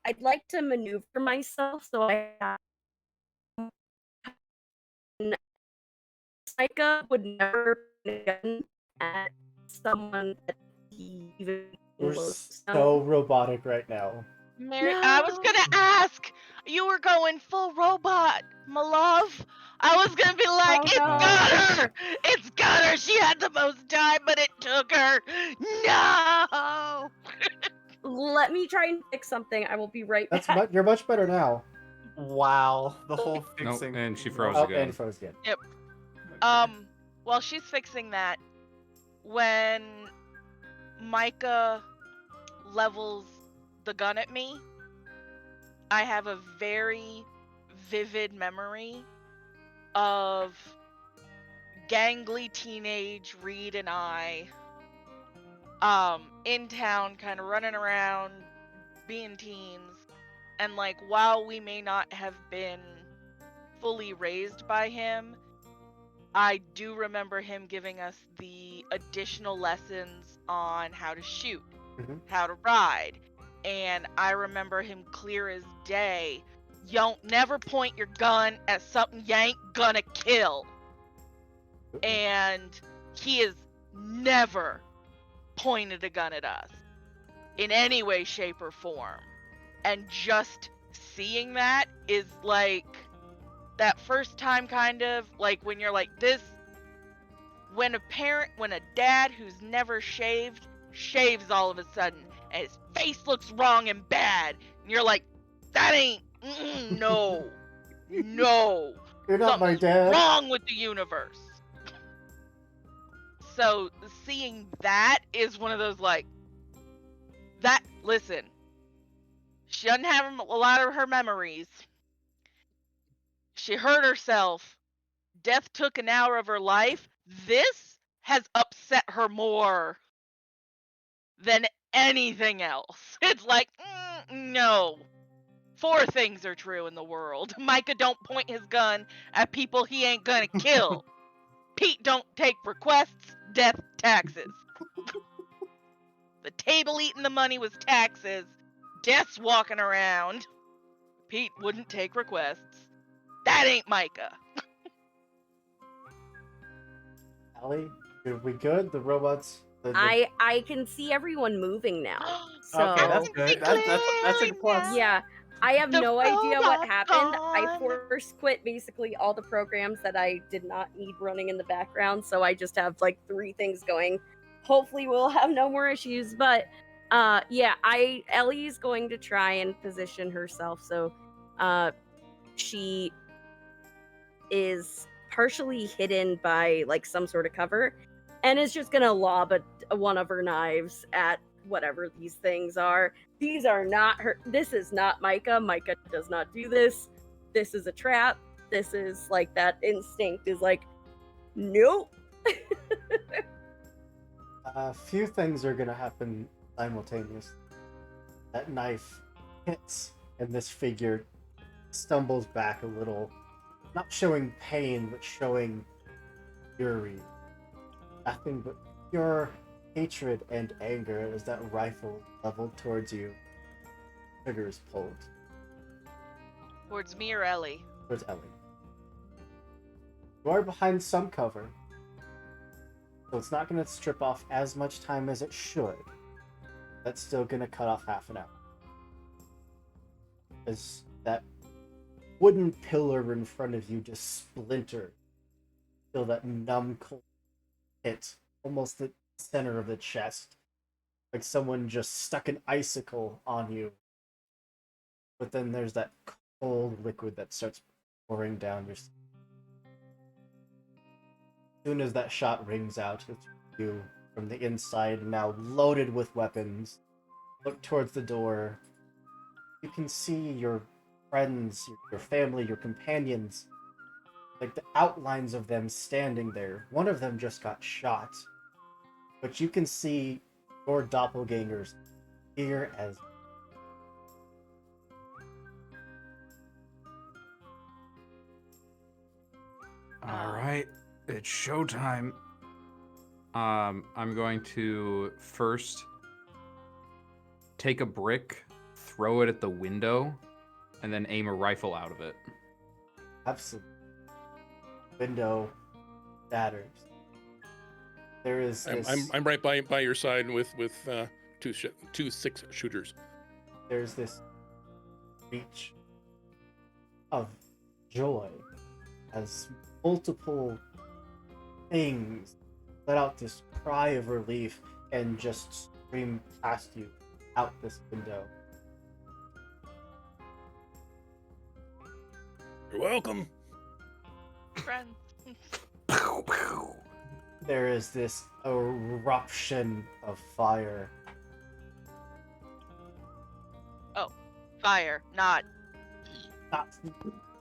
I'd like to maneuver myself so I have. Micah would never point a gun at someone that he even We're close. so robotic right now. Mary, I was gonna ask. You were going full robot, my love. I was gonna be like, Oh, it's no. got her! It's got her! She had the most time, but it took her! No! Let me try and fix something. I will be right That's back. you're much better now. Wow, the whole Nope, fixing. and she froze Oh, again. and froze again. Okay. While she's fixing that, when Micah levels the gun at me, I have a very vivid memory of gangly teenage Reed and I in town, kind of running around being teens, and like, while we may not have been fully raised by him, I do remember him giving us the additional lessons on how to shoot, how to ride, and I remember him clear as day. You don't never point your gun at something you ain't gonna kill. And he has never pointed a gun at us in any way, shape, or form. And just seeing that is like that first time, kind of like when you're like this, when a dad who's never shaved shaves all of a sudden and his face looks wrong and bad, and you're like, that ain't, no, no, You're not my something's dad. wrong with the universe. So seeing that is one of those, like, that, listen, she doesn't have a lot of her memories. She hurt herself. Death took an hour of her life. This has upset her more than anything else. It's like, no. 4 things are true in the world. Micah don't point his gun at people he ain't gonna kill. Pete don't take requests. Death, taxes. The table eating the money was taxes. Death's walking around. Pete wouldn't take requests. That ain't Micah. Allie, are we good? The robots. I can see everyone moving now. So Okay, that's good. That's a plus. yeah, I have The no idea what robot's happened. I gone. force quit basically all the programs that I did not need running in the background, so I just have like 3 things going. Hopefully we'll have no more issues, but yeah, Ellie's going to try and position herself so she is partially hidden by like some sort of cover and is just gonna lob one of her knives at whatever these things are. These are not her. This is not Micah. Micah does not do this. This is a trap. This is like that instinct is like, nope. A few things are gonna happen simultaneously. That knife hits, and this figure stumbles back a little, not showing pain, but showing fury. Nothing but pure hatred and anger as that rifle leveled towards you. Trigger is pulled Towards me or Ellie? towards Ellie. You are behind some cover. So it's not going to strip off as much time as it should. That's still going to cut off half an hour. As that wooden pillar in front of you just splintered. Feel that numb cold hit almost the center of the chest. Like someone just stuck an icicle on you. But then there's that cold liquid that starts pouring down your skin. As soon as that shot rings out, it's you from the inside, now loaded with weapons. Look towards the door. You can see your friends, your family, your companions, like the outlines of them standing there. One of them just got shot. But you can see your doppelgangers here as All right, it's showtime. I'm going to first take a brick, throw it at the window, and then aim a rifle out of it. absolute window shatters. There is this. I'm right by your side with two 6-shooters. There's this reach of joy as multiple things let out this cry of relief and just scream past you out this window. You're welcome. Friends. There is this eruption of fire. Fire, not.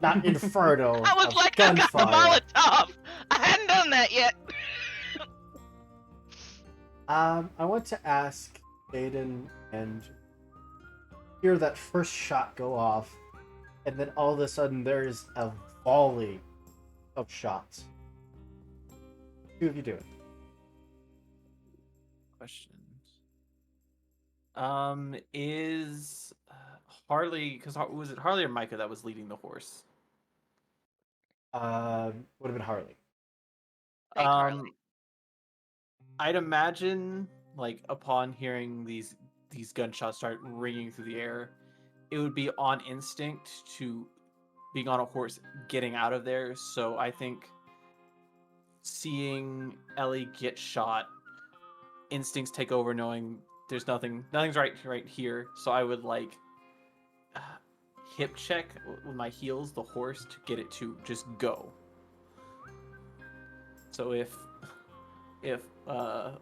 Not inferno. I was of like, I got the gunfire. Molotov. I hadn't done that yet. I want to ask Aiden and hear that first shot go off, and then all of a sudden there's a volley of shots. Two of you do it. Questions. Is Harley, because was it Harley or Micah that was leading the horse? Would have been Harley. Thank Harley. I'd imagine, like, upon hearing these gunshots start ringing through the air, it would be on instinct to being on a horse, getting out of there. So I think seeing Ellie get shot, instincts take over, knowing there's nothing's right here. So I would like hip check with my heels the horse to get it to just go. So if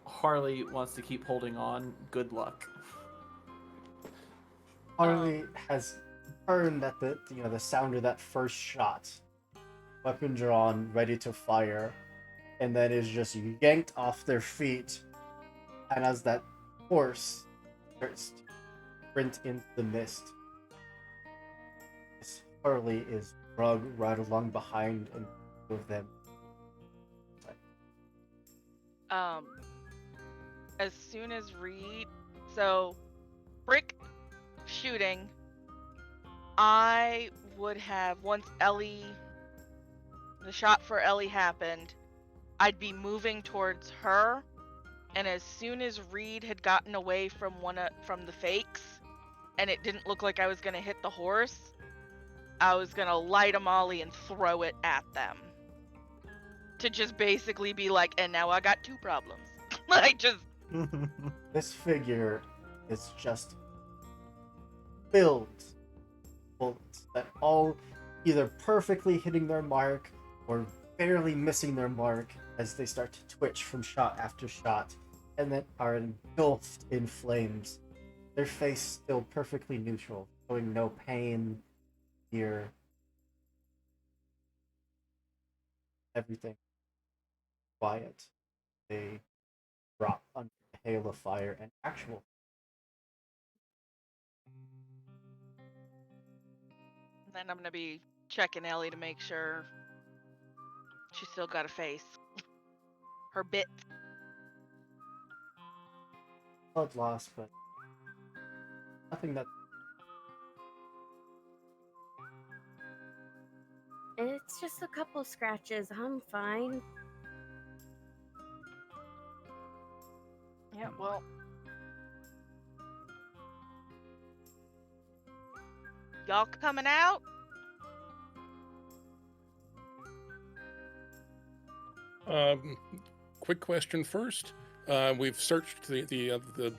Harley wants to keep holding on, good luck. Harley has turned at the sound of that first shot, weapon drawn, ready to fire, and then is just yanked off their feet. And as that horse starts to sprint into the mist, Miss Harley is dragged right along behind and two of them. As soon as Reed, so brick shooting, I would have, once the shot for Ellie happened, I'd be moving towards her, and as soon as Reed had gotten away from from the fakes, and it didn't look like I was gonna hit the horse, I was gonna light a molly and throw it at them. To just basically be like, and now I got 2 problems. Like, just... This figure is just filled with bullets that all either perfectly hitting their mark or barely missing their mark as they start to twitch from shot after shot, and then are engulfed in flames. Their face still perfectly neutral, showing no pain, fear, everything quiet. They drop under the hail of fire and actual. And then I'm gonna be checking Ellie to make sure she's still got a face. Her bit. Blood loss, but nothing that. It's just a couple scratches. I'm fine. Yeah, well. Y'all coming out? Quick question first. We've searched the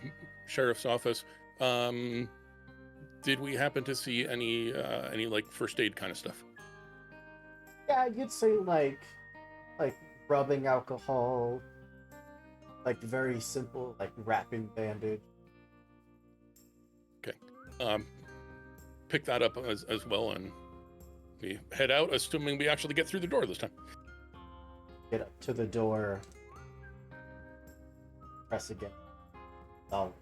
sheriff's office. Did we happen to see any like first aid kind of stuff? Yeah, you'd say like rubbing alcohol, like very simple, like wrapping bandage. Okay. Pick that up as well, and we head out, assuming we actually get through the door this time. Get up to the door. Press again. Solid.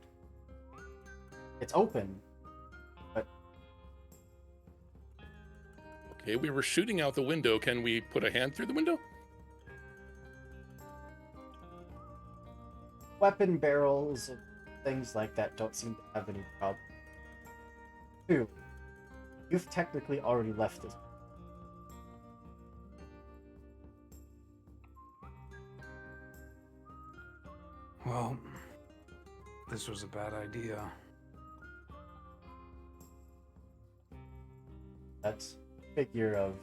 It's open, but Okay, we were shooting out the window. Can we put a hand through the window? weapon barrels and things like that don't seem to have any problem. 2. You've technically already left this. Well, this was a bad idea. That figure of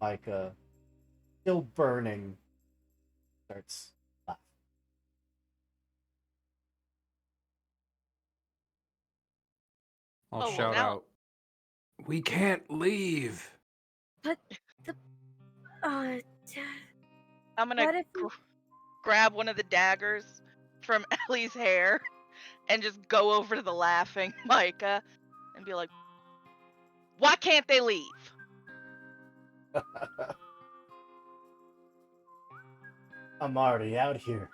Micah, still burning, starts laughing. I'll Oh, well, shout now- out, "We can't leave!" But the I'm what gonna if we- grab one of the daggers from Ellie's hair and just go over to the laughing Micah and be like, "Why can't they leave?" I'm already out here,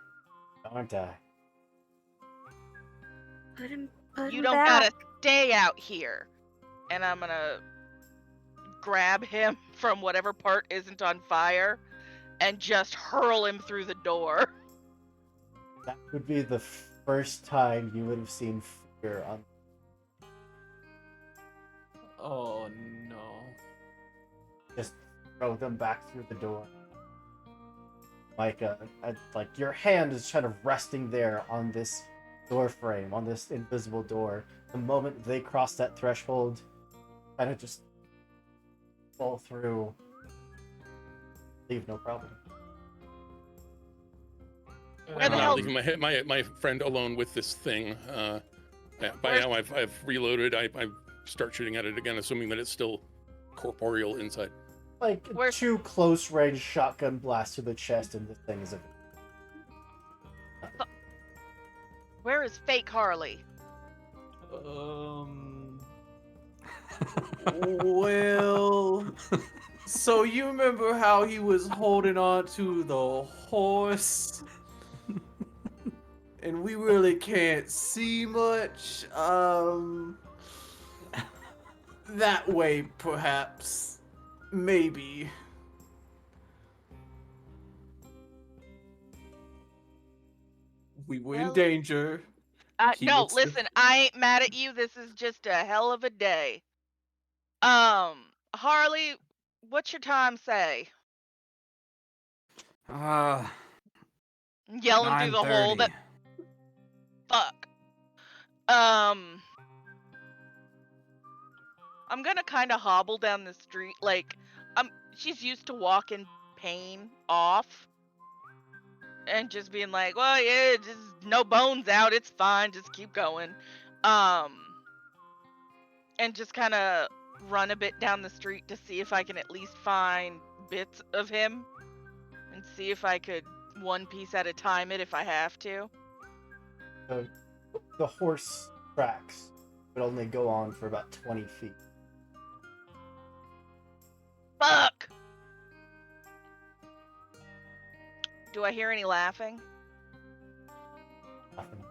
aren't I? put him You don't back? gotta stay out here. And I'm gonna grab him from whatever part isn't on fire and just hurl him through the door. That would be the first time you would have seen fear on. Oh no. Just throw them back through the door. Micah, like your hand is kind of resting there on this door frame, on this invisible door. The moment they cross that threshold, kind of just fall through, leave no problem. Where the hell- Leaving my friend alone with this thing. Yeah, by Where's- now I've reloaded. I start shooting at it again, assuming that it's still corporeal inside. Like Where's- 2 close range shotgun blasts to the chest, and this thing is a. Where is fake Harley? Well, so you remember how he was holding on to the horse? And we really can't see much. That way, perhaps. Maybe. We were in Well- danger. He No, looks the- listen, I ain't mad at you. This is just a hell of a day. Harley, what's your time say? Yelling through the hole that 9:30. fuck. I'm gonna kind of hobble down the street like she's used to walking pain off and just being like, well, yeah, just no bones out, it's fine, just keep going. And just kind of run a bit down the street to see if I can at least find bits of him and see if I could one piece at a time it if I have to. The horse tracks would only go on for about 20 feet. Fuck! Do I hear any laughing? Nothing.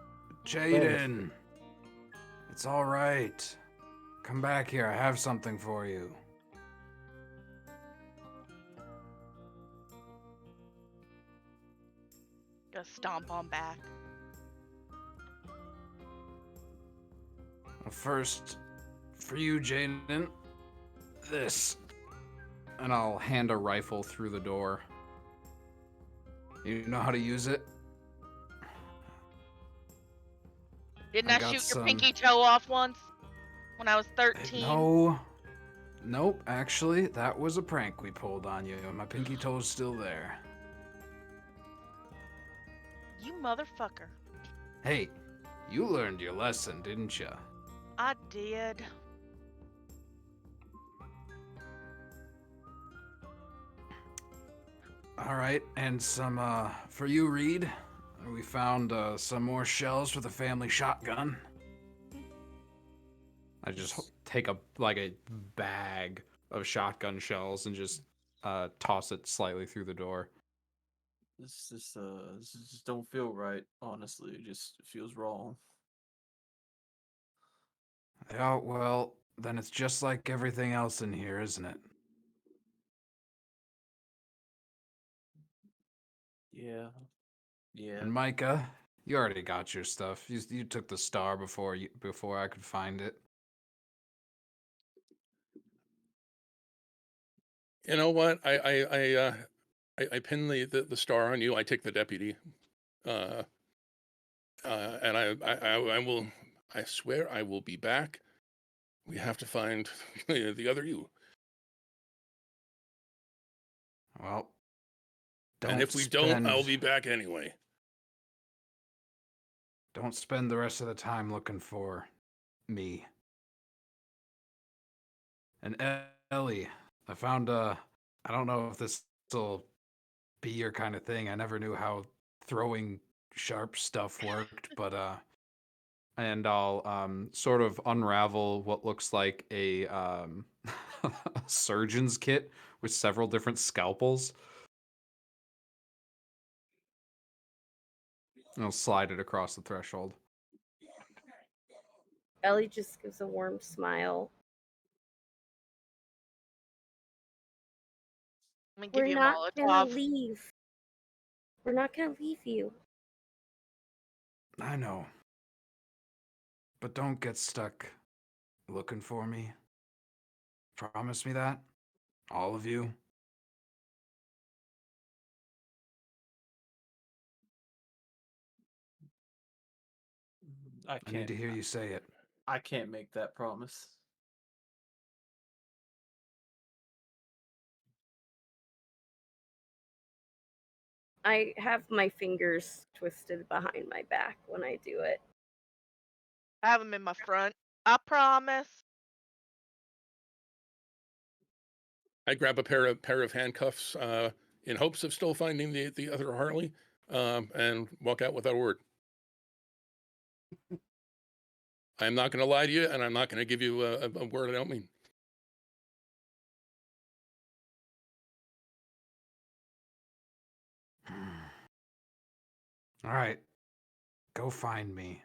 Jaden, it's all right. Come back here. I have something for you. Gonna stomp on back. Well, first, for you, Jaden, this. And I'll hand a rifle through the door. You know how to use it? Didn't I I got shoot your some. pinky toe off once when I was 13? No. Nope, actually, that was a prank we pulled on you. My pinky toe's still there. You motherfucker. Hey, you learned your lesson, didn't ya? I did. All right, and some for you, Reed. We found some more shells for the family shotgun. I just take a bag of shotgun shells and just toss it slightly through the door. This just don't feel right. Honestly, it just feels wrong. Oh well, then it's just like everything else in here, isn't it? Yeah, yeah. And Micah, you already got your stuff. You took the star before I could find it. You know what? I pin the star on you. I take the deputy. Uh, and I will. I swear I will be back. We have to find the other you. Well, And if we don't, I'll be back anyway. Don't spend the rest of the time looking for me. And Ellie, I found I don't know if this will be your kind of thing. I never knew how throwing sharp stuff worked, but and I'll sort of unravel what looks like a a surgeon's kit with several different scalpels. And I'll slide it across the threshold. Ellie just gives a warm smile. Let me give We're you a not gonna Molotov. leave. We're not gonna leave you. I know. But don't get stuck looking for me. Promise me that? All of you? I I need can't. to hear you say it. I can't make that promise. I have my fingers twisted behind my back when I do it. I have them in my front. I promise. I grab a pair of handcuffs in hopes of still finding the other Harley, and walk out without a word. I'm not going to lie to you, and I'm not going to give you a word I don't mean. All right. Go find me.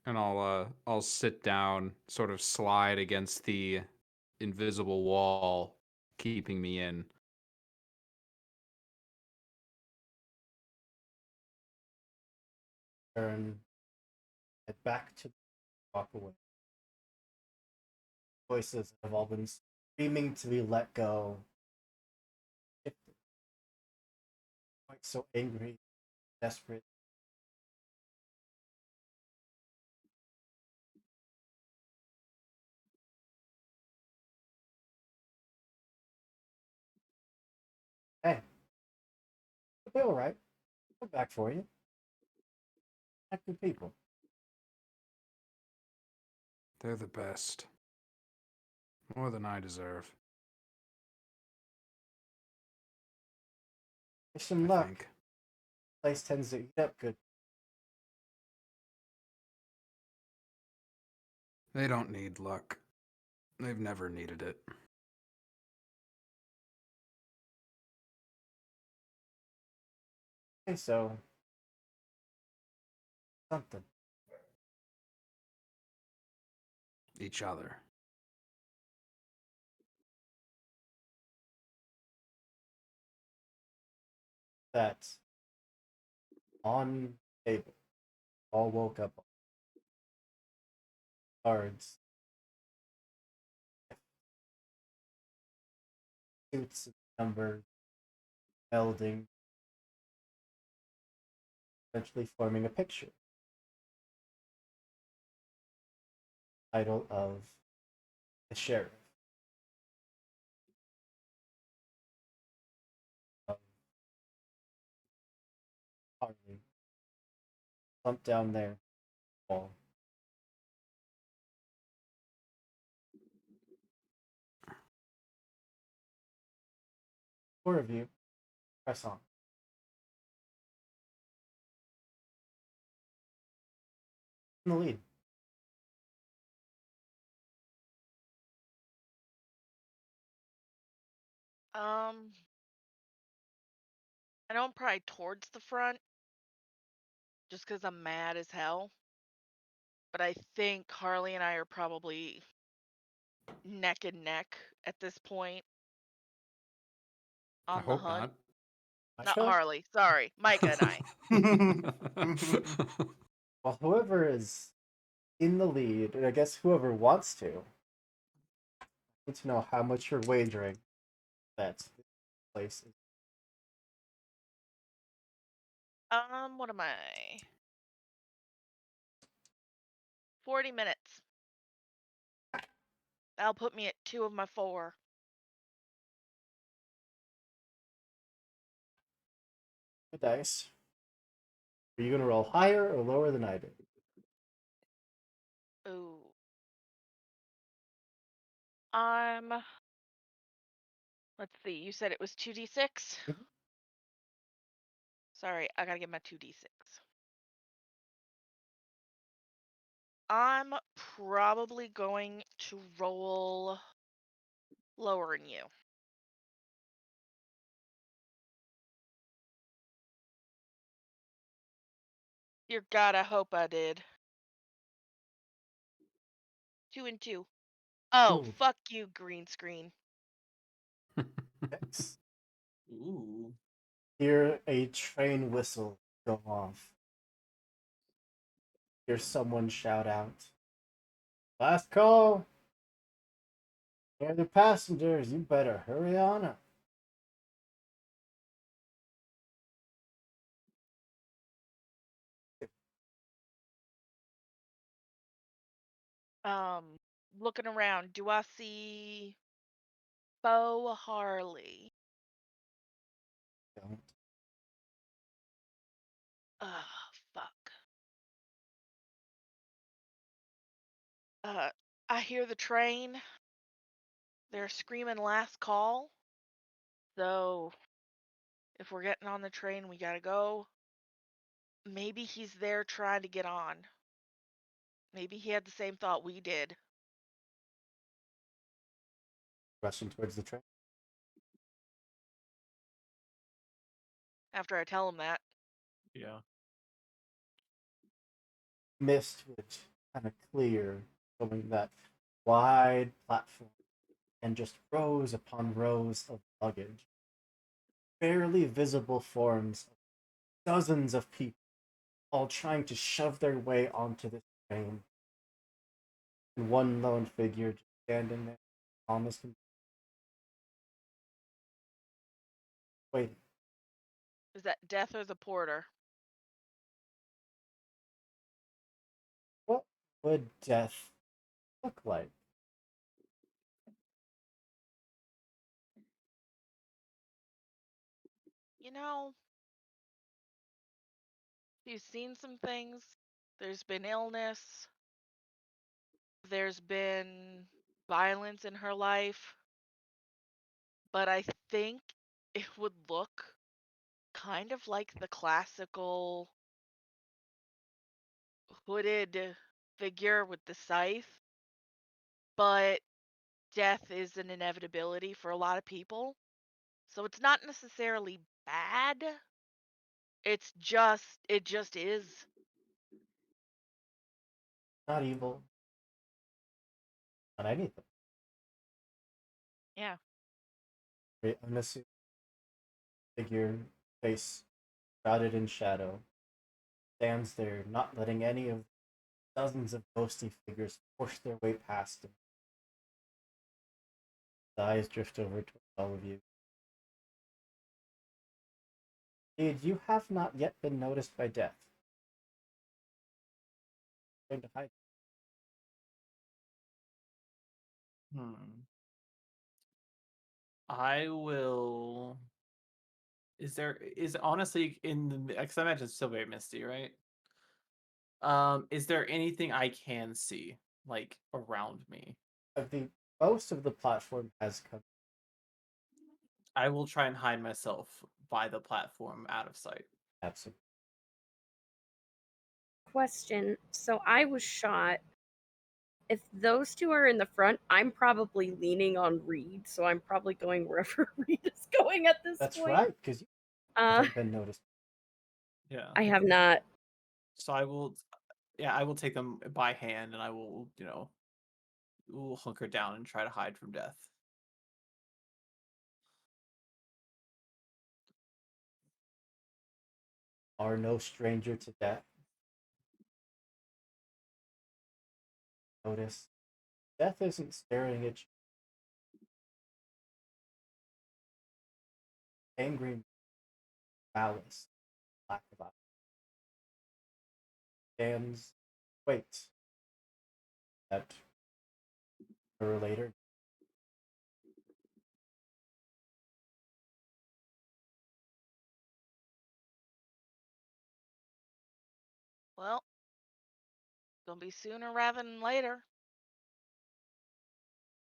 And I'll sit down, sort of slide against the invisible wall keeping me in. Turn, head back to walk away. Voices have all been screaming to be let go. Quite so angry, desperate. Hey, it'll be all right. Come back for you. Not good people. They're the best. More than I deserve, Wish some I luck. think. Place tends to eat up good. They don't need luck. They've never needed it. Okay, so something. Each other. That's on table. All woke up. Cards. Suits, numbers, melding. eventually forming a picture. Title of the sheriff of Harley. Slumped down there. Wall. For review, press on. In the lead. I know I'm probably towards the front just because I'm mad as hell. But I think Harley and I are probably neck and neck at this point I on the hope hunt. I Not feel like, Harley, sorry, Micah and I. well, whoever is in the lead, and I guess whoever wants to, need to know how much you're wagering that this place is. What am I? 40 minutes. That'll put me at 2 of my 4. The dice. Are you gonna roll higher or lower than I did? Ooh. I'm. Let's see. You said it was 2d6? Mhm. Sorry, I gotta get my 2d6. I'm probably going to roll lower than you. You gotta hope I did. 2 and 2. Oh, Ooh, fuck you, green screen. X. Ooh. Hear a train whistle go off. Hear someone shout out, "Last call! Hear the passengers, you better hurry on up." Um, Looking around, do I see Bo Harley? Don't. Ugh, fuck. I hear the train. They're screaming last call. So if we're getting on the train, we gotta go. Maybe he's there trying to get on. Maybe he had the same thought we did. Rushing towards the train. After I tell him that. Yeah. Mist would kind of clear, showing that wide platform and just rows upon rows of luggage. Barely visible forms of dozens of people all trying to shove their way onto this train. And one lone figure just standing there, calm as can be, waiting. Is that Death or the Porter? What would death look like? You know, you've seen some things. There's been illness. There's been violence in her life. But I think it would look kind of like the classical hooded figure with the scythe. But death is an inevitability for a lot of people. So it's not necessarily bad. It just is. Not evil, not anything. Yeah. Very unassuming figure, face shrouded in shadow, stands there, not letting any of dozens of ghostly figures push their way past him. The eyes drift over towards all of you. Indeed, you have not yet been noticed by death. Going to hide. I will. Is honestly in the because I imagine it's still very misty, right? Is there anything I can see like around me? The most of the platform has come. I will try and hide myself by the platform out of sight. Absolutely. Question. So I was shot. If those two are in the front, I'm probably leaning on Reed, so I'm probably going wherever Reed is going at this That's point. right, because you Uh, haven't been noticed. Yeah. I have not. So I will, yeah, I will take them by hand, and I will, will hunker down and try to hide from death. Are no stranger to death. Notice death isn't staring at you. Angry malice, lack of eye. Stands, waits. That or later. Well, gonna be sooner rather than later.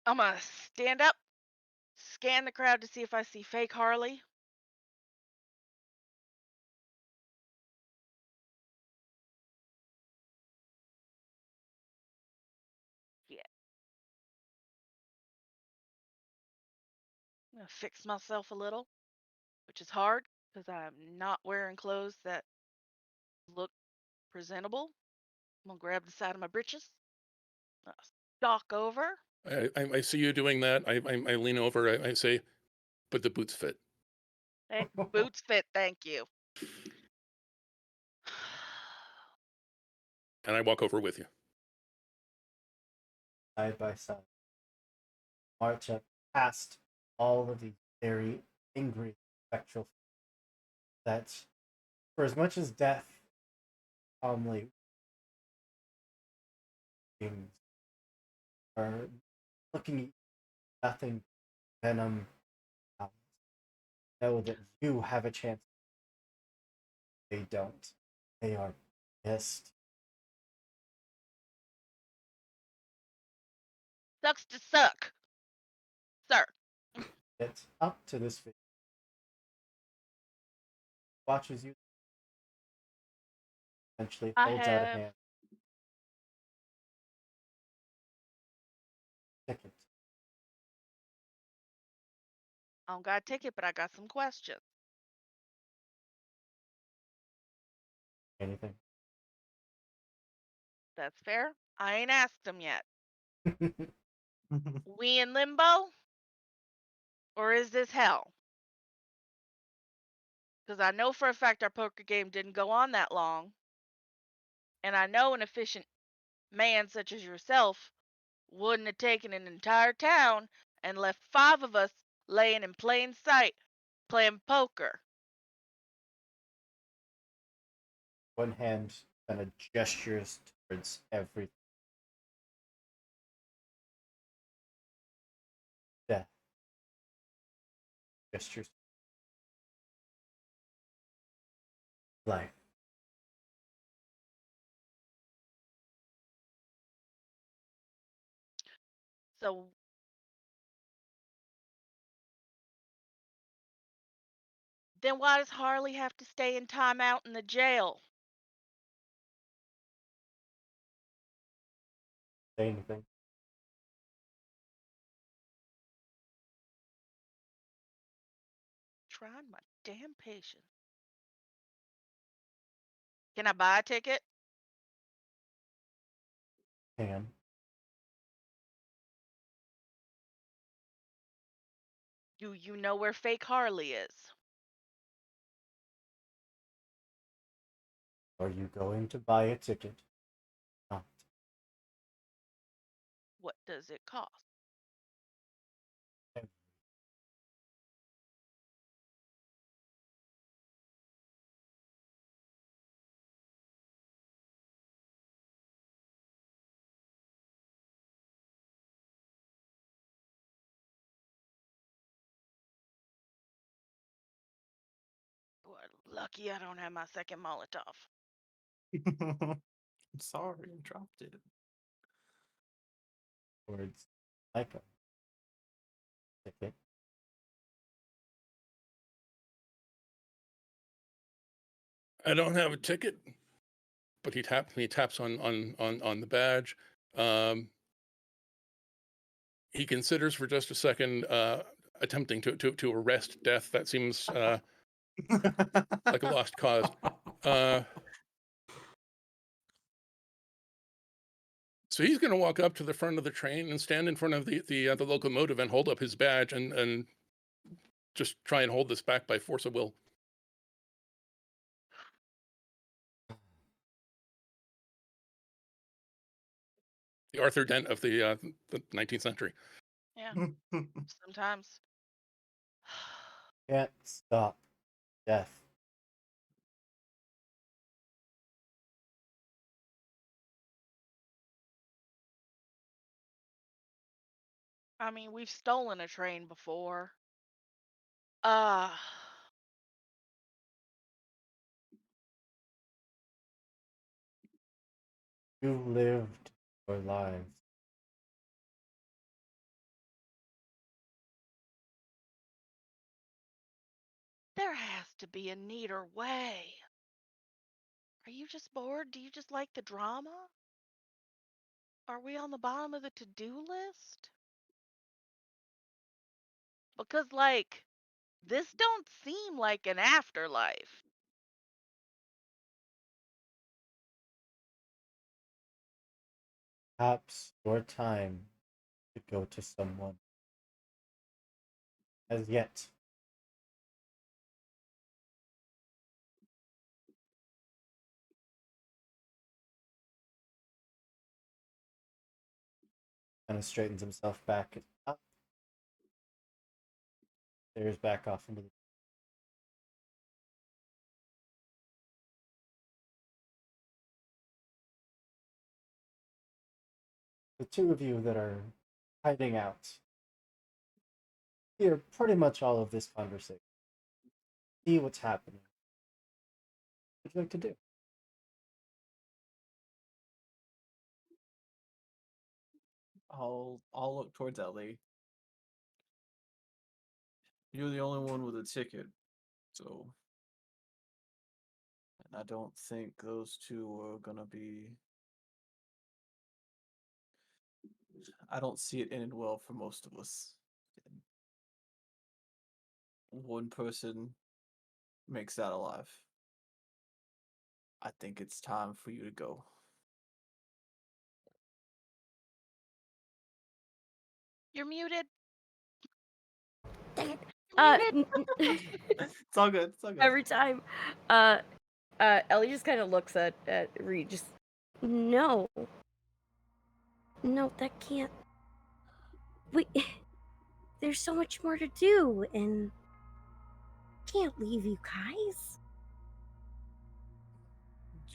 I'm gonna stand up, scan the crowd to see if I see fake Harley. Yeah. I'm gonna fix myself a little, which is hard because I'm not wearing clothes that look presentable. I'm gonna grab the side of my breeches, uh, stalk over. I see you doing that. I lean over. I say, but the boots fit. Hey, boots fit, thank you. And I walk over with you. Side by side. March up past all of the very angry, spectral that, for as much as death calmly beings are looking at nothing venom, know that you have a chance. They don't. They are pissed. Sucks to suck, sir. It's up to this video. Watches you, eventually I holds out a have hand. Ticket. I don't got a ticket, but I got some questions. Anything. That's fair. I ain't asked them yet. We in limbo? Or is this hell? Because I know for a fact our poker game didn't go on that long. And I know an efficient man such as yourself wouldn't have taken an entire town and left 5 of us laying in plain sight playing poker. One hand kind of gestures towards everything. Death. Gestures. Life. So then why does Harley have to stay in timeout in the jail? Say anything. Trying my damn patience. Can I buy a ticket? Can. Do you know where fake Harley is? Are you going to buy a ticket? Not. What does it cost? lucky I don't have my second Molotov. I'm sorry, I dropped it. Towards Micah. Okay. I don't have a ticket, but he taps on the badge. He considers for just a second, attempting to arrest Death. That seems like a lost cause. So he's going to walk up to the front of the train and stand in front of the locomotive and hold up his badge and just try and hold this back by force of will. The Arthur Dent of the 19th century. Yeah, sometimes. Can't stop death. I mean, we've stolen a train before. Uh, You lived your lives. there has to be a neater way. Are you just bored? Do you just like the drama? Are we on the bottom of the to-do list? Because, like, this don't seem like an afterlife. Perhaps your time to go to someone as yet. Kind of straightens himself back up. Stares back off into the two of you that are hiding out. Hear pretty much all of this conversation. See what's happening. What would you like to do? I'll look towards Ellie. You're the only one with a ticket, so, and I don't think those two are gonna be. I don't see it ending well for most of us. One person makes that alive. I think it's time for you to go. You're muted. Dang it. You're muted. It's all good. It's all good. Every time, Ellie just kind of looks at Reed. Just no, that can't. Wait, there's so much more to do, and can't leave you guys.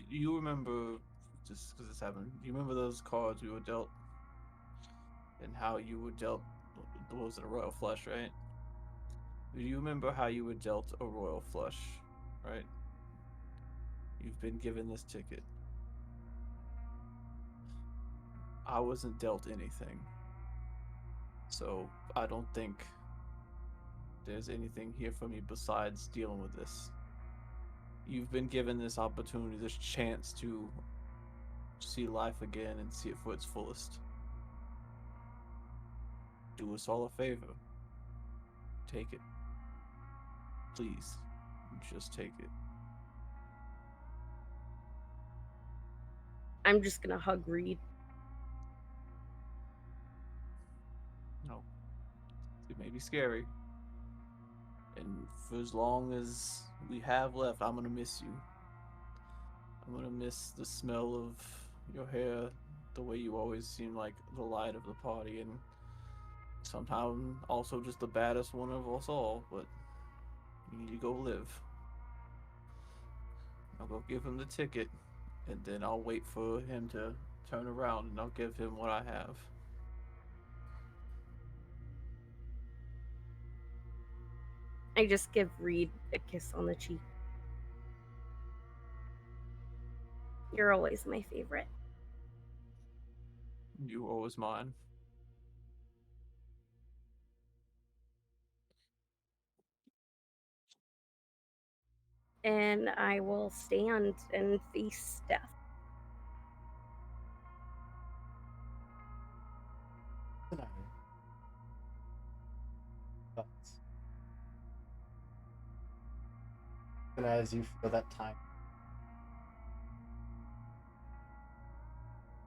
Do you remember, just because this happened, do you remember those cards we were dealt? And how you were dealt, was it a royal flush, right? Do you remember how you were dealt a royal flush, right? You've been given this ticket. I wasn't dealt anything. So I don't think there's anything here for me besides dealing with this. You've been given this opportunity, this chance to see life again and see it for its fullest. Do us all a favor. Take it. Please. Just take it. I'm just gonna hug Reed. No. It may be scary. And for as long as we have left, I'm gonna miss you. I'm gonna miss the smell of your hair, the way you always seem like the light of the party, and sometimes also just the baddest one of us all, but you need to go live. I'll go give him the ticket, and then I'll wait for him to turn around, and I'll give him what I have. I just give Reed a kiss on the cheek. You're always my favorite. You always mine. And I will stand and face death. Scenario. Thoughts. And as you feel that time,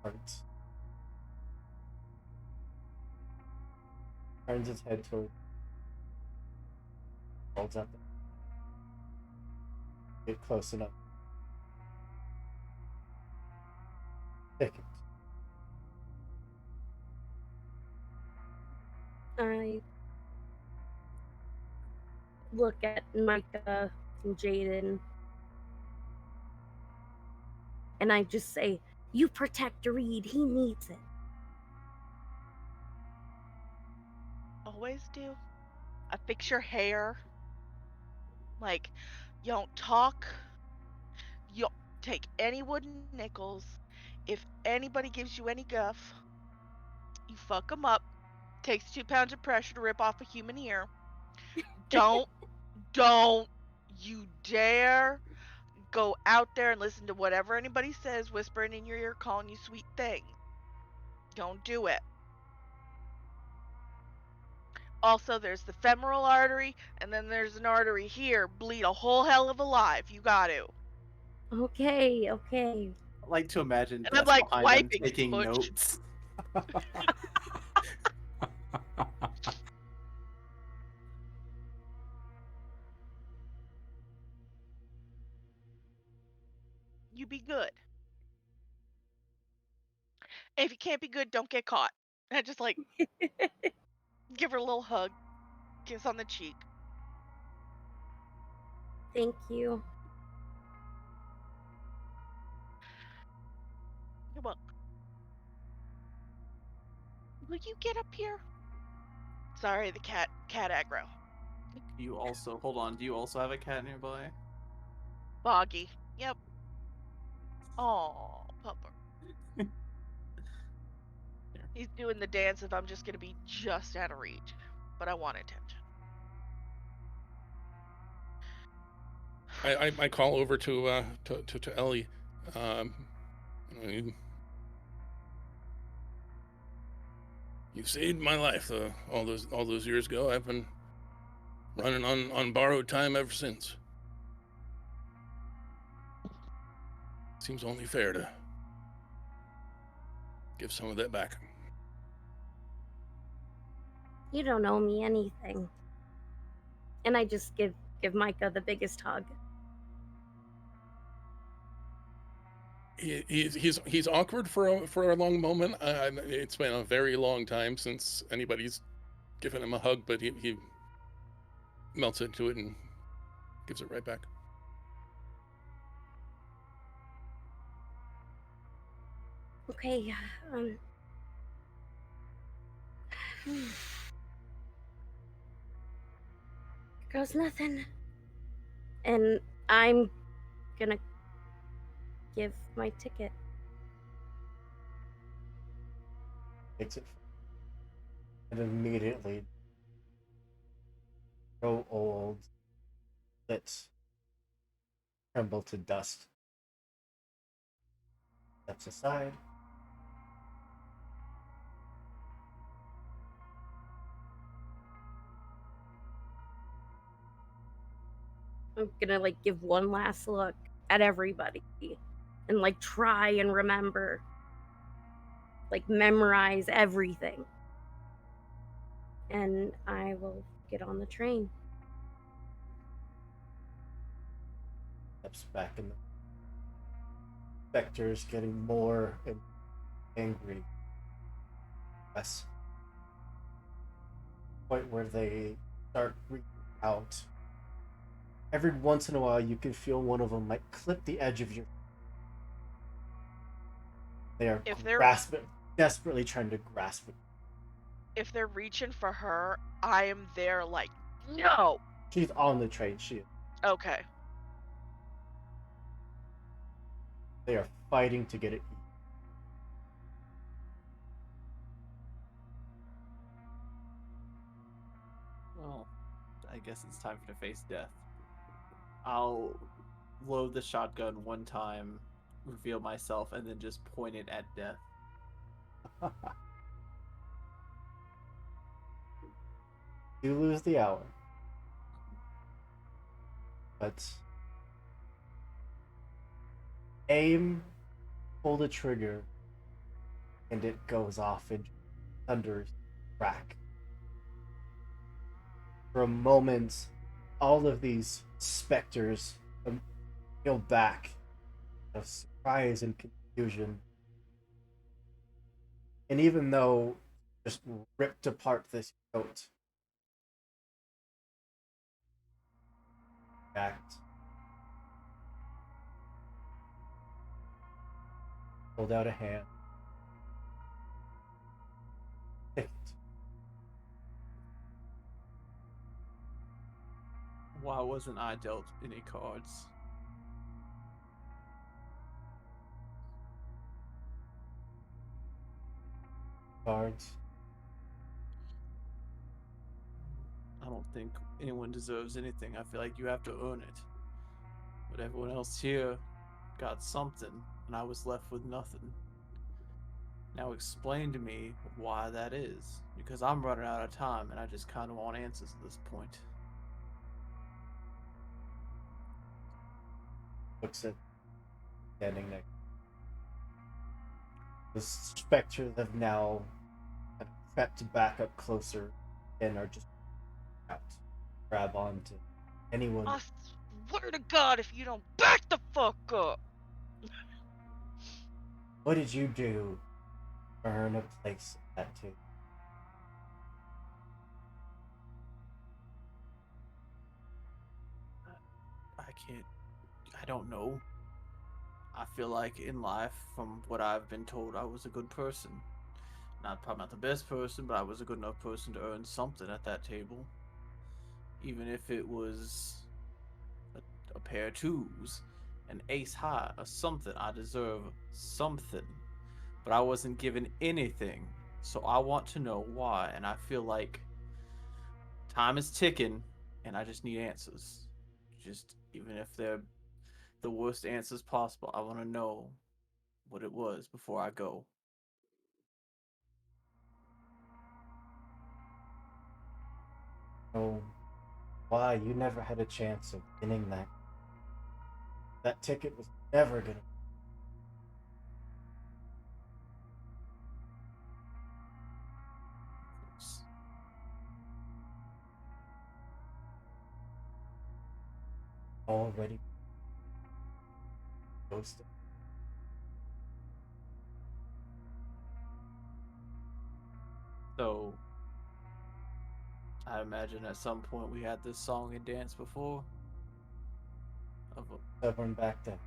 heart turns its head toward, holds up, get close enough. Take it. I look at Micah and Jaden, and I just say, "You protect Reed. He needs it." Always do. I fix your hair. Like, you don't talk. You don't take any wooden nickels. If anybody gives you any guff, you fuck them up. Takes 2 pounds of pressure to rip off a human ear. Don't you dare go out there and listen to whatever anybody says, whispering in your ear, calling you sweet things. Don't do it. Also, there's the femoral artery, and then there's an artery here. Bleed a whole hell of a lot if you got to. Okay, okay. I like to imagine And I'm Death like behind them wiping taking smudge. notes. You be good. And if you can't be good, don't get caught. And I just like give her a little hug, kiss on the cheek. Thank you. You're welcome. Will you get up here? Sorry, the cat aggro. You also hold on. Do you also have a cat nearby? Boggy. Yep. Oh, pupper. He's doing the dance if I'm just gonna be just out of reach. But I want attention. I call over to Ellie. You saved my life all those years ago. I've been running on borrowed time ever since. Seems only fair to give some of that back. You don't owe me anything. And I just give Micah the biggest hug. He's awkward for a long moment. It's been a very long time since anybody's given him a hug, but he melts into it and gives it right back. Okay, goes nothing. And I'm gonna give my ticket. Takes it. And immediately grow old, lips tremble to dust. Steps aside. I'm gonna like give one last look at everybody and like try and remember, like memorize everything. And I will get on the train. Steps back in the specters getting more and angry. Yes. Point where they start reaching out. Every once in a while, you can feel one of them like clip the edge of your. They are If they're- grasping, desperately trying to grasp it. If they're reaching for her, I am there like, no. She's on the train. She is. Okay. They are fighting to get it. Well, I guess it's time for to face death. I'll load the shotgun one time, reveal myself, and then just point it at death. You lose the hour. But aim, pull the trigger, and it goes off in thunderous crack. For a moment, all of these specters feel back of surprise and confusion. And even though just ripped apart this coat, act pulled out a hand, picked. Why wasn't I dealt any cards? Cards. I don't think anyone deserves anything. I feel like you have to earn it. But everyone else here got something, and I was left with nothing. Now explain to me why that is, because I'm running out of time and I just kind of want answers at this point. Looks at standing next. The specters have now kind of crept back up closer and are just out. Grab onto anyone. I swear to God, if you don't back the fuck up. What did you do? Earn a place at that table. I don't know. I feel like in life, from what I've been told, I was a good person. Probably not the best person, but I was a good enough person to earn something at that table. Even if it was a pair of twos, an ace high, or something. I deserve something. But I wasn't given anything. So I want to know why. And I feel like time is ticking, and I just need answers. Just even if they're the worst answers possible, I want to know what it was before I go. Oh, why? You never had a chance of winning that. That ticket was never gonna. Already ghosted. So I imagine at some point we had this song and dance before. Stubborn back then.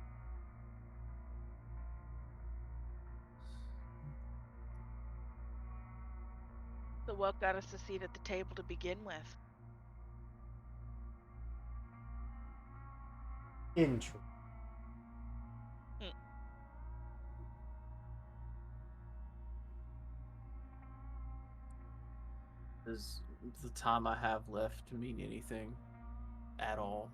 So what got us a seat at the table to begin with? Intro. Does the time I have left mean anything at all?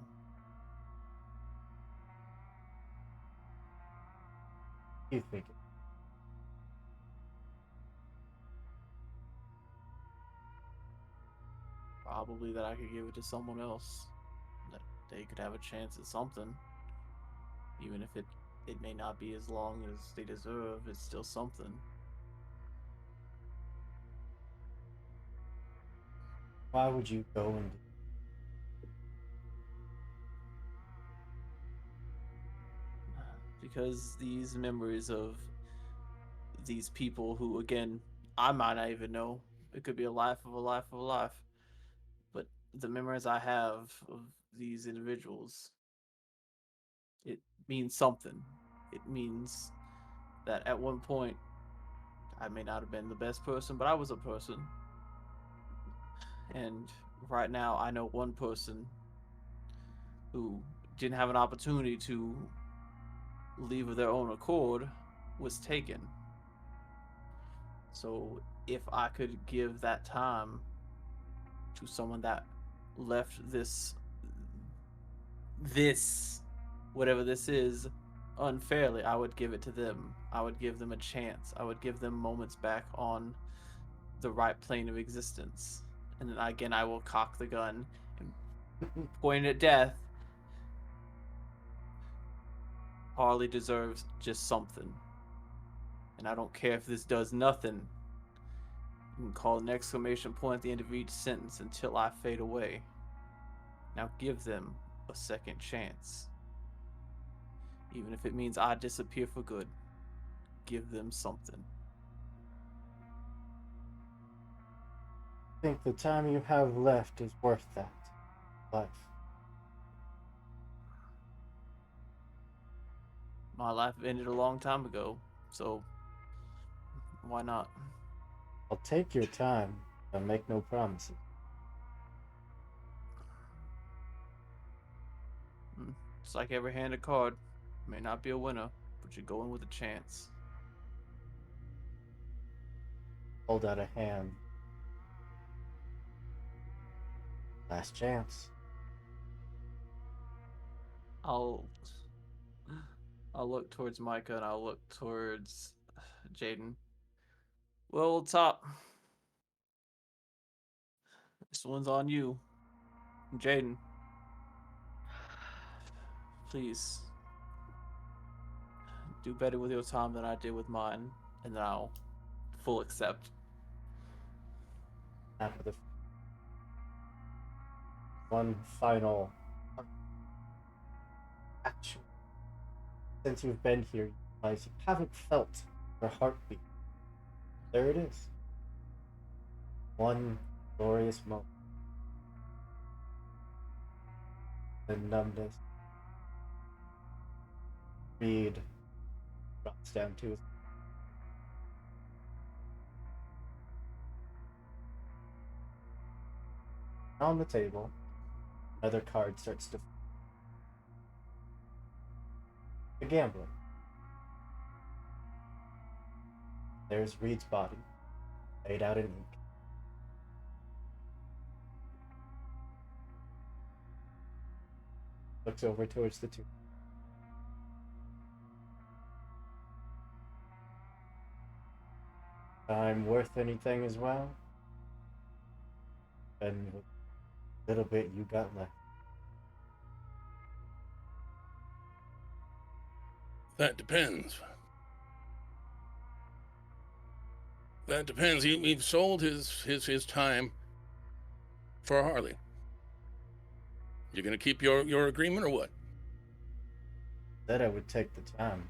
You think it? Probably that I could give it to someone else. That they could have a chance at something. Even if it may not be as long as they deserve, it's still something. Why would you go and do? Because these memories of these people who, again, I might not even know. It could be a life of a life of a life. But the memories I have of these individuals, it means something. It means that at one point, I may not have been the best person, but I was a person. And right now, I know one person who didn't have an opportunity to leave of their own accord was taken. So if I could give that time to someone that left this whatever this is unfairly, I would give it to them. I would give them a chance. I would give them moments back on the right plane of existence. And then again, I will cock the gun and point it at death. Harley deserves just something. And I don't care if this does nothing. You can call an exclamation point at the end of each sentence until I fade away. Now give them a second chance. Even if it means I disappear for good, give them something. I think the time you have left is worth that. Life. My life ended a long time ago, so why not? I'll take your time, but make no promises. It's like every hand a card. May not be a winner, but you're going with a chance. Hold out a hand. Last chance. I'll look towards Micah and I'll look towards Jaden. Well, Top, this one's on you. Jaden, please do better with your time than I did with mine, and then I'll full accept. After the one final action. Since you've been here, you realize you haven't felt your heartbeat. There it is. One glorious moment. The numbness. Reed drops down to his. On the table, another card starts to. The gambler. There's Reed's body, laid out in ink. Looks over towards the two. Time worth anything as well? And what little bit you got left. That depends. That depends. We've sold his time for Harley. You gonna keep your agreement or what? Said I would take the time.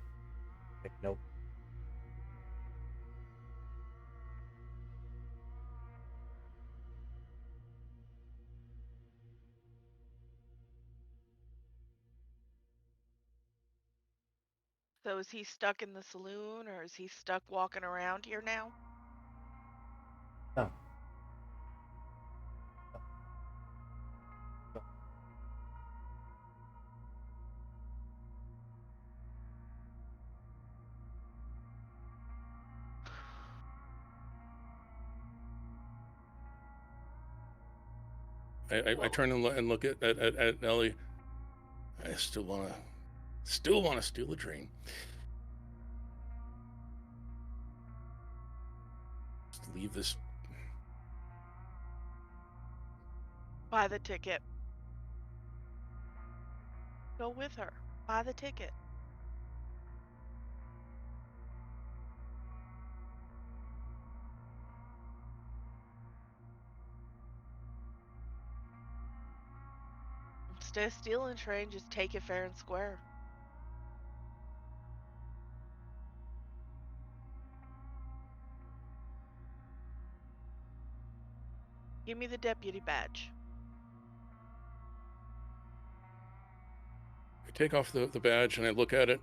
Take nope. So is he stuck in the saloon or is he stuck walking around here now? No. I turn and look at Ellie. I still wanna steal a train. Just leave this. Buy the ticket. Go with her. Buy the ticket. Instead of stealing a train, just take it fair and square. Give me the deputy badge. I take off the badge and I look at it.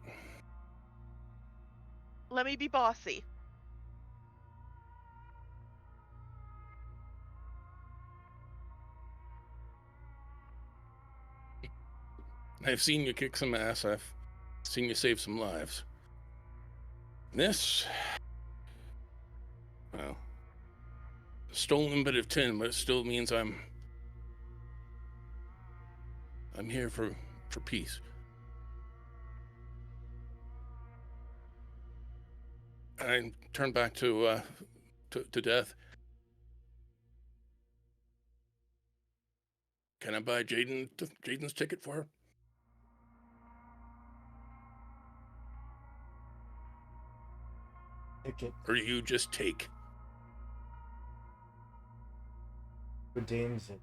Let me be bossy. I've seen you kick some ass. Seen you save some lives. This, well, a stolen bit of tin, but it still means I'm here for peace. I turn back to Death. Can I buy Jaden's ticket for her? Ticket Or do you just take? redeems it.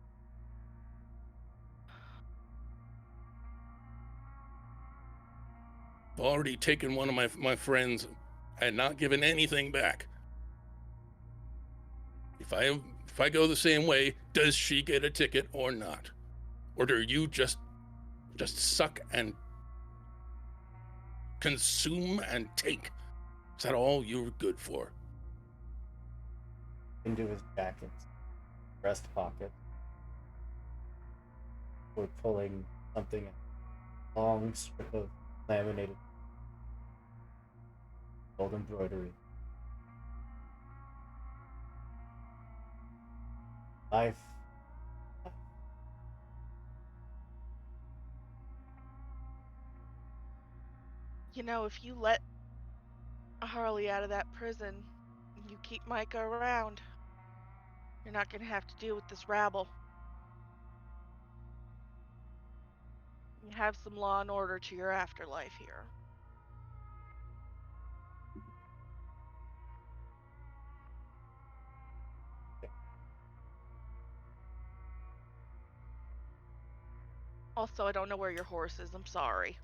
I've already taken one of my friends and not given anything back. If I go the same way, does she get a ticket or not? Or do you just suck and consume and take? Is that all you're good for? Into his jacket's breast pocket. We're pulling something, a long strip of laminated gold embroidery. Life. You know, if you let Harley out of that prison, and you keep Micah around, you're not gonna have to deal with this rabble. You have some law and order to your afterlife here. Also, I don't know where your horse is. I'm sorry.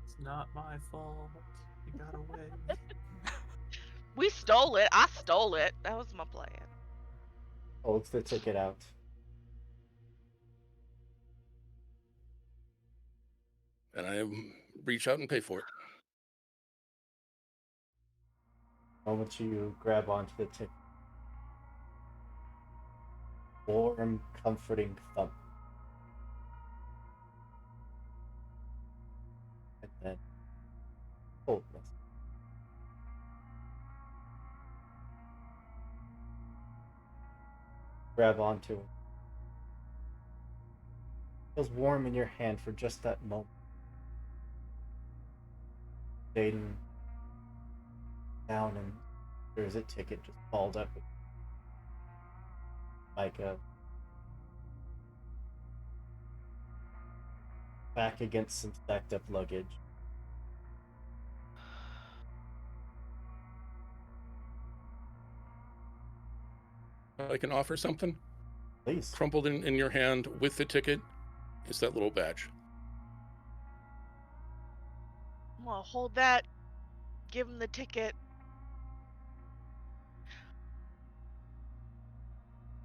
It's not my fault. You got away. We stole it. I stole it. That was my plan. Holds the ticket out. And I reach out and pay for it. The moment you grab onto the ticket, warm, comforting thump. And then coldness. Grab onto it. Feels warm in your hand for just that moment. Jaden down, and there's a ticket just balled up. Micah back against some stacked up luggage. I can offer something. Please. Crumpled in your hand with the ticket is that little badge. Well, hold that. Give him the ticket.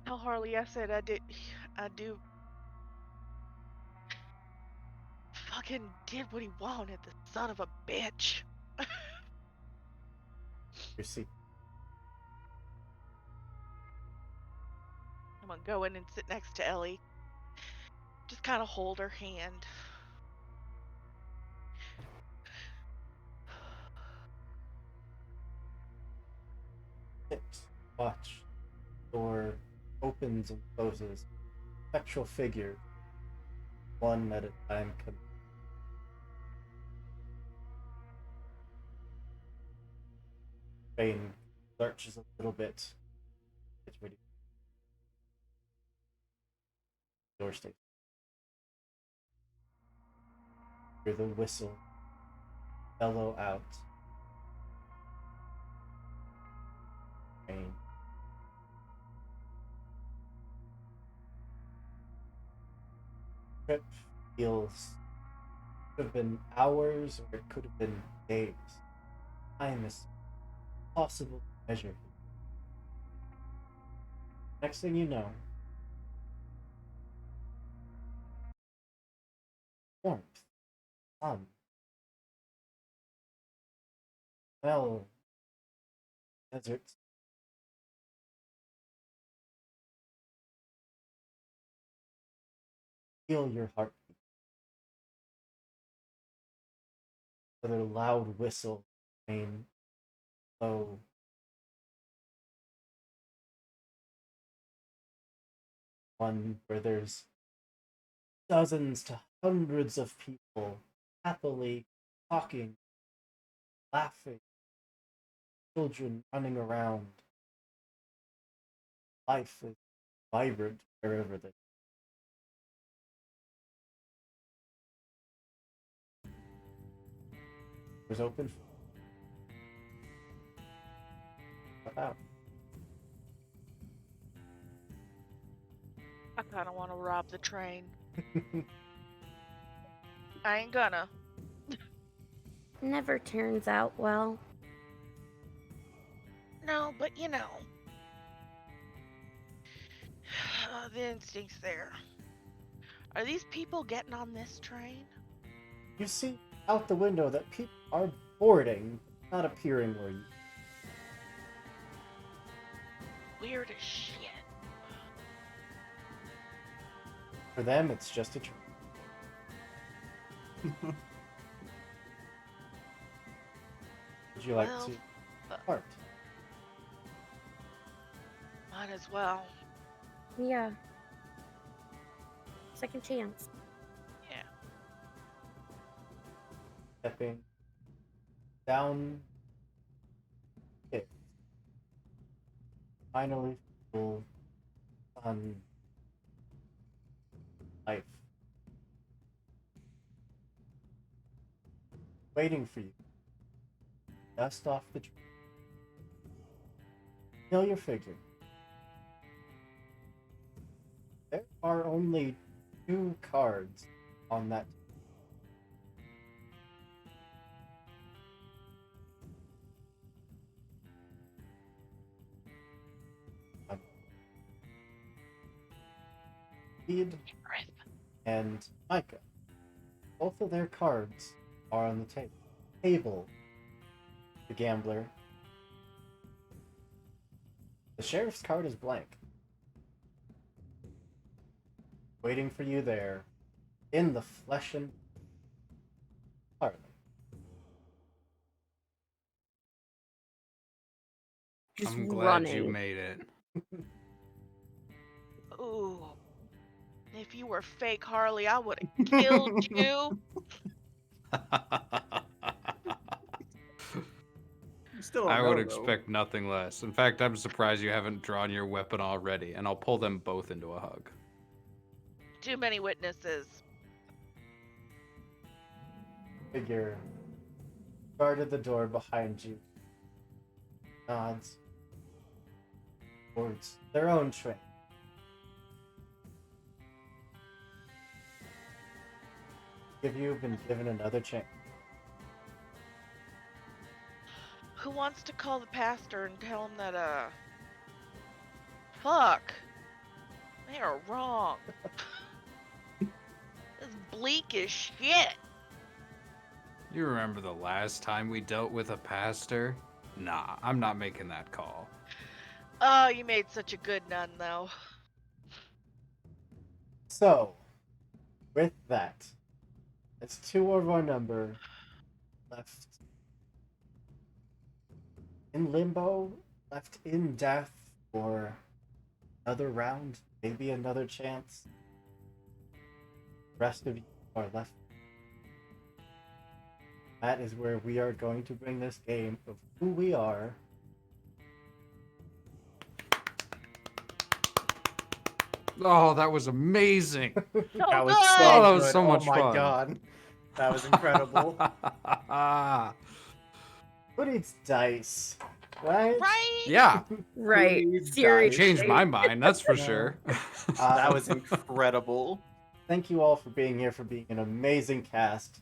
Tell Harley I said I do. Fucking did what he wanted, the son of a bitch. Your seat. I'm gonna go in and sit next to Ellie. Just kind of hold her hand. Sit. Watch. Door opens and closes. Spectral figure. One at a time. Bane lurches a little bit. Gets ready. Door stays. Hear the whistle bellow out. Bane. Trip feels could have been hours or it could have been days. Time is impossible to measure. Next thing you know, warmth, sun, smell, deserts, feel your heartbeat. Another loud whistle, rain, low. One where there's dozens to hundreds of people happily talking, laughing, children running around. Life is vibrant wherever they was open. Out. I kind of want to rob the train. I ain't gonna. Never turns out well. No, but you know. The instinct's there. Are these people getting on this train? You see out the window that people are boarding, not appearing where you. Weird as shit. For them, it's just a train. Would you like Well, to part? Might as well. Yeah. Second chance. Yeah. Stepping down it. Finally full on life. Waiting for you. Dust off the tree. Feel your figure. There are only 2 cards on that. Speed and Micah. Both of their cards are on the table. Table, the gambler. The sheriff's card is blank. Waiting for you there, in the flesh and parlor. Just I'm glad running. you made it. Ooh. If you were fake Harley, I would have killed you. You still don't I would know, though. expect nothing less. In fact, I'm surprised you haven't drawn your weapon already, and I'll pull them both into a hug. Too many witnesses. Figure guarded the door behind you. Nods towards their own train. You've been given another chance. Who wants to call the pastor and tell him that, fuck. They are wrong. It's bleak as shit. You remember the last time we dealt with a pastor? Nah, I'm not making that call. Oh, you made such a good nun, though. So, with that, it's 2 of our number left in limbo, left in death for another round, maybe another chance. The rest of you are left. That is where we are going to bring this game of who we are. Oh, that was amazing. That was good! so Oh, that was good. so much Oh my fun. god. That was incredible. Who needs dice? Right? Right? Yeah, Right. Please, Seriously. changed my mind, that's for No. sure. That was incredible. Thank you all for being here, for being an amazing cast.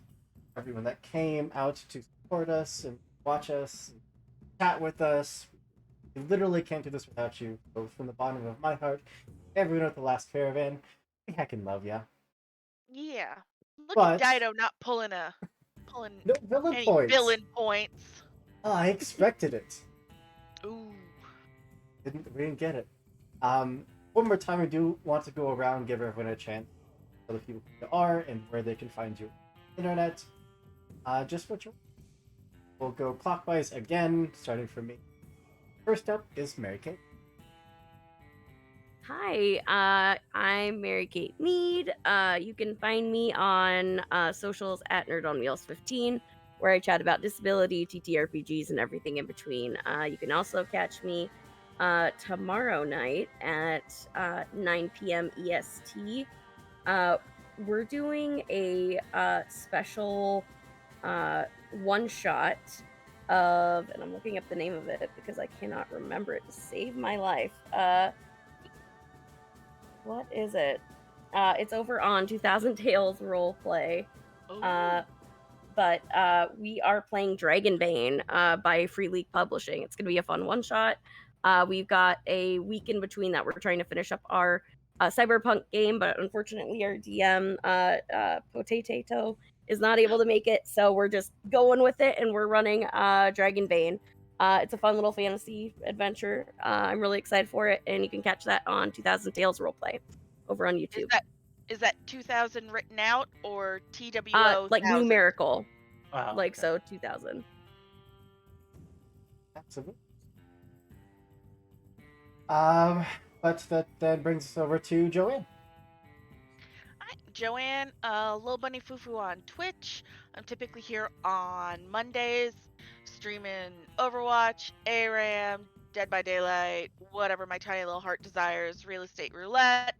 Everyone that came out to support us and watch us, and chat with us. We literally can't do this without you. So from the bottom of my heart, everyone at the Last Caravan, we heckin' love ya. Yeah. Look But- at Dido not pulling No villain any points. villain points. I expected it. Ooh. We didn't get it. One more time, I do want to go around and give everyone a chance. tell the people who you are and where they can find you on the internet. Just what you. We'll go clockwise again, starting from me. First up is Mary Kate. Hi, I'm Mary Kate Mead. You can find me on socials at Nerd on Wheels 15, where I chat about disability, TTRPGs, and everything in between. You can also catch me tomorrow night at 9 p.m. EST. We're doing a special one shot of, and I'm looking up the name of it because I cannot remember it to save my life. What is it? It's over on 2000 Tales Roleplay. Oh. But we are playing Dragonbane by Free League Publishing. It's going to be a fun one shot. We've got a week in between that we're trying to finish up our Cyberpunk game, but unfortunately our DM, Potato, is not able to make it, so we're just going with it and we're running Dragonbane. It's a fun little fantasy adventure. I'm really excited for it, and you can catch that on 2000 Tales Roleplay over on YouTube. Is that 2000 written out or TWO? Like 1000? numerical, Wow. like so 2000. Absolutely. But that then brings us over to Joanne. Hi, Joanne, Lil Bunny Fufu on Twitch. I'm typically here on Mondays, streaming Overwatch, ARAM, Dead by Daylight, whatever my tiny little heart desires, real estate roulette.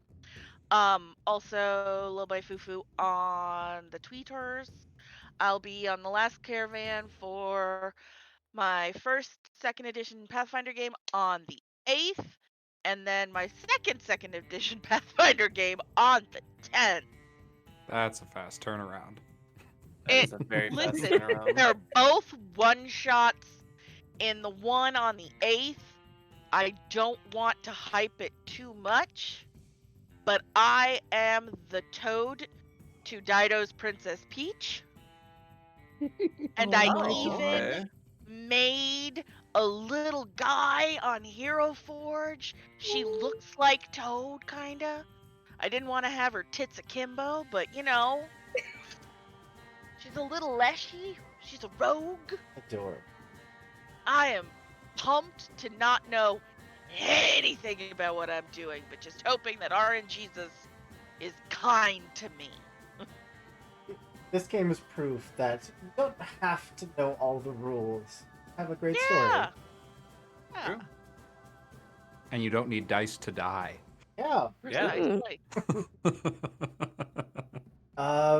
Also Lil Bunny Fufu on the Tweeters. I'll be on the Last Caravan for my first second edition Pathfinder game on the 8th, and then my second edition Pathfinder game on the 10th. That's a fast turnaround. That is a very fast Listen, turnaround. they're both one shots. In the one on the 8th, I don't want to hype it too much, but I am the Toad to Dido's Princess Peach. And I Oh, even okay. made a little guy on Hero Forge. She looks like Toad, kinda. I didn't want to have her tits akimbo, but you know, she's a little leshy. She's a rogue. Adore. I am pumped to not know anything about what I'm doing, but just hoping that RNGesus is kind to me. This game is proof that you don't have to know all the rules. Have a great Yeah. story. Yeah. True. And you don't need dice to die. Yeah. Yeah. Precisely.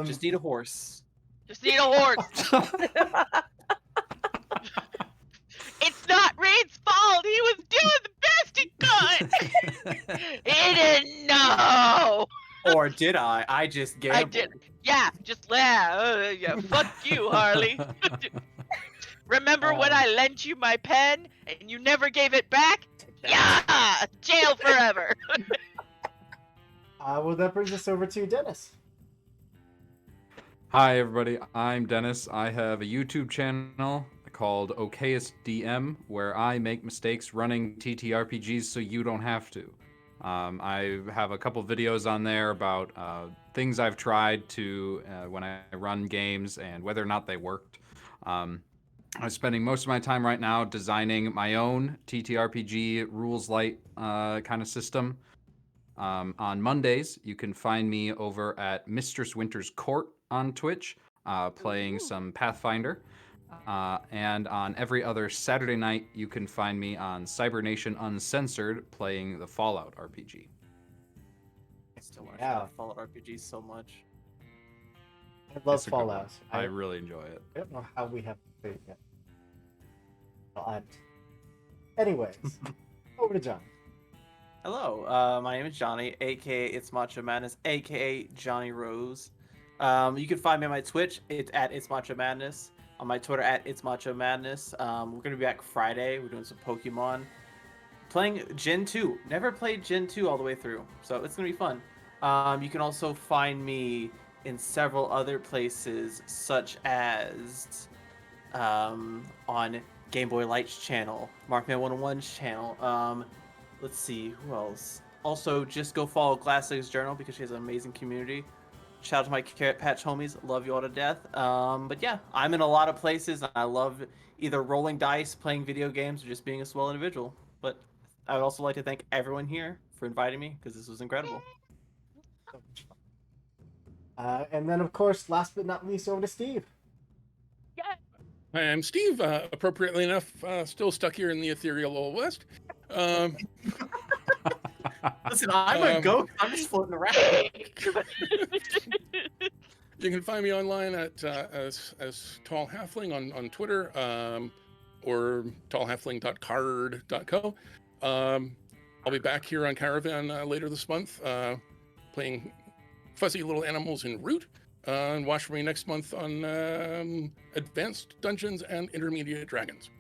Just need a horse. Just need a horse. It's not Raid's fault. He was doing the best he could. He didn't know. Or did I? I just gambled. I did. Yeah, just yeah. Fuck you, Harley. Remember when I lent you my pen and you never gave it back? Yeah, jail forever. Well, that brings us over to Dennis. Hi, everybody. I'm Dennis. I have a YouTube channel called Okayest DM, where I make mistakes running TTRPGs so you don't have to. I have a couple videos on there about things I've tried to when I run games and whether or not they worked. I'm spending most of my time right now designing my own TTRPG rules light kind of system. On Mondays, you can find me over at Mistress Winter's Court on Twitch, playing some Pathfinder. And on every other Saturday night, you can find me on Cybernation Uncensored playing the Fallout RPG. I still want to Yeah. try Fallout RPG so much. I love It's a good one. Fallout. I really enjoy it. I don't know how we haven't played it yet. Well, anyways, over to John. Hello, my name is Johnny, aka It's Macho Madness, aka Johnny Rose. You can find me on my Twitch. It's at It's Macho Madness. On my Twitter at It's Macho Madness. We're gonna be back Friday. We're doing some Pokemon. Playing Gen 2. Never played Gen 2 all the way through, so it's gonna be fun. You can also find me in several other places, such as on Game Boy Light's channel, Markman 101's channel. Let's see, who else? Also, just go follow Classics Journal because she has an amazing community. Shout out to my Carrot Patch homies. Love you all to death. But yeah, I'm in a lot of places. And I love either rolling dice, playing video games, or just being a swell individual. But I would also like to thank everyone here for inviting me because this was incredible. So much fun. And then, of course, last but not least, over to Steve. Hi, I'm Steve. Appropriately enough, still stuck here in the ethereal Old West. Um, Listen, I'm a ghost. I'm just floating around. You can find me online at as Tall Halfling on Twitter, or tallhalfling.card.co. I'll be back here on Caravan later this month, playing fuzzy little animals in Root. And watch for me next month on Advanced Dungeons and Intermediate Dragons,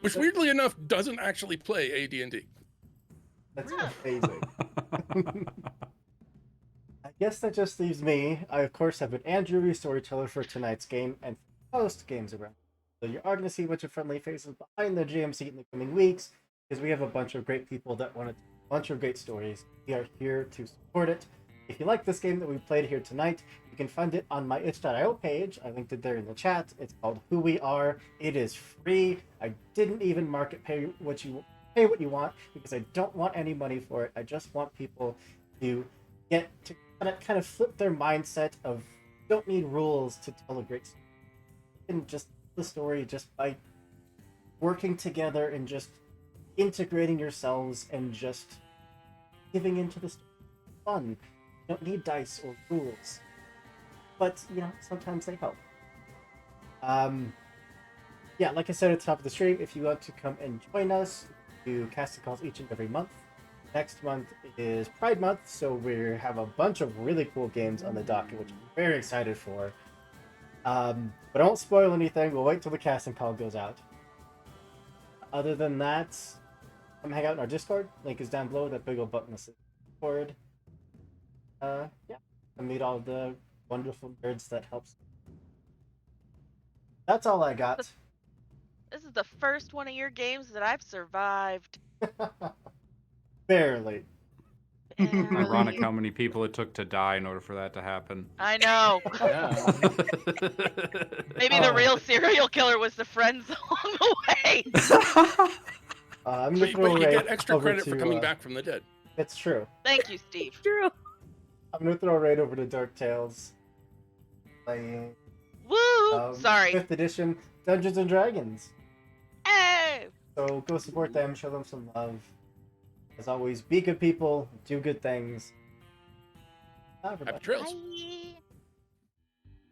which weirdly enough doesn't actually play AD&D. That's amazing. I guess that just leaves me. I, of course, have been Andrew, your storyteller for tonight's game and for most games around. So you are going to see a bunch of friendly faces behind the GM seat in the coming weeks, because we have a bunch of great people that want a bunch of great stories. We are here to support it. If you like this game that we played here tonight, you can find it on my itch.io page. I linked it there in the chat. It's called Who We Are. It is free. I didn't even mark it pay what you want, because I don't want any money for it. I just want people to get to kind of flip their mindset of don't need rules to tell a great story. And just the story just by working together and just integrating yourselves and just giving into the story. Fun. You don't need dice or rules, but sometimes they help. Yeah, like I said at the top of the stream, if you want to come and join us, do casting calls each and every month. Next month is Pride Month, so we have a bunch of really cool games on the docket, which I'm very excited for. But I won't spoil anything. We'll wait till the casting call goes out. Other than that, come hang out in our Discord. Link is down below. That big old button that says Discord. Yeah, and meet all the wonderful nerds that helps. That's all I got. This is the first one of your games that I've survived. Barely. Ironic how many people it took to die in order for that to happen. I know. Maybe the real serial killer was the friends along the way. I'm But gonna you throw get extra over credit for to, coming back from the dead. It's true. Thank you, Steve. True. I'm gonna throw right over to Dark Tales, playing Woo! Sorry. 5th edition Dungeons and Dragons. Hey! So go support them, show them some love. As always, be good people, do good things. Bye, everybody. Happy trails. Bye.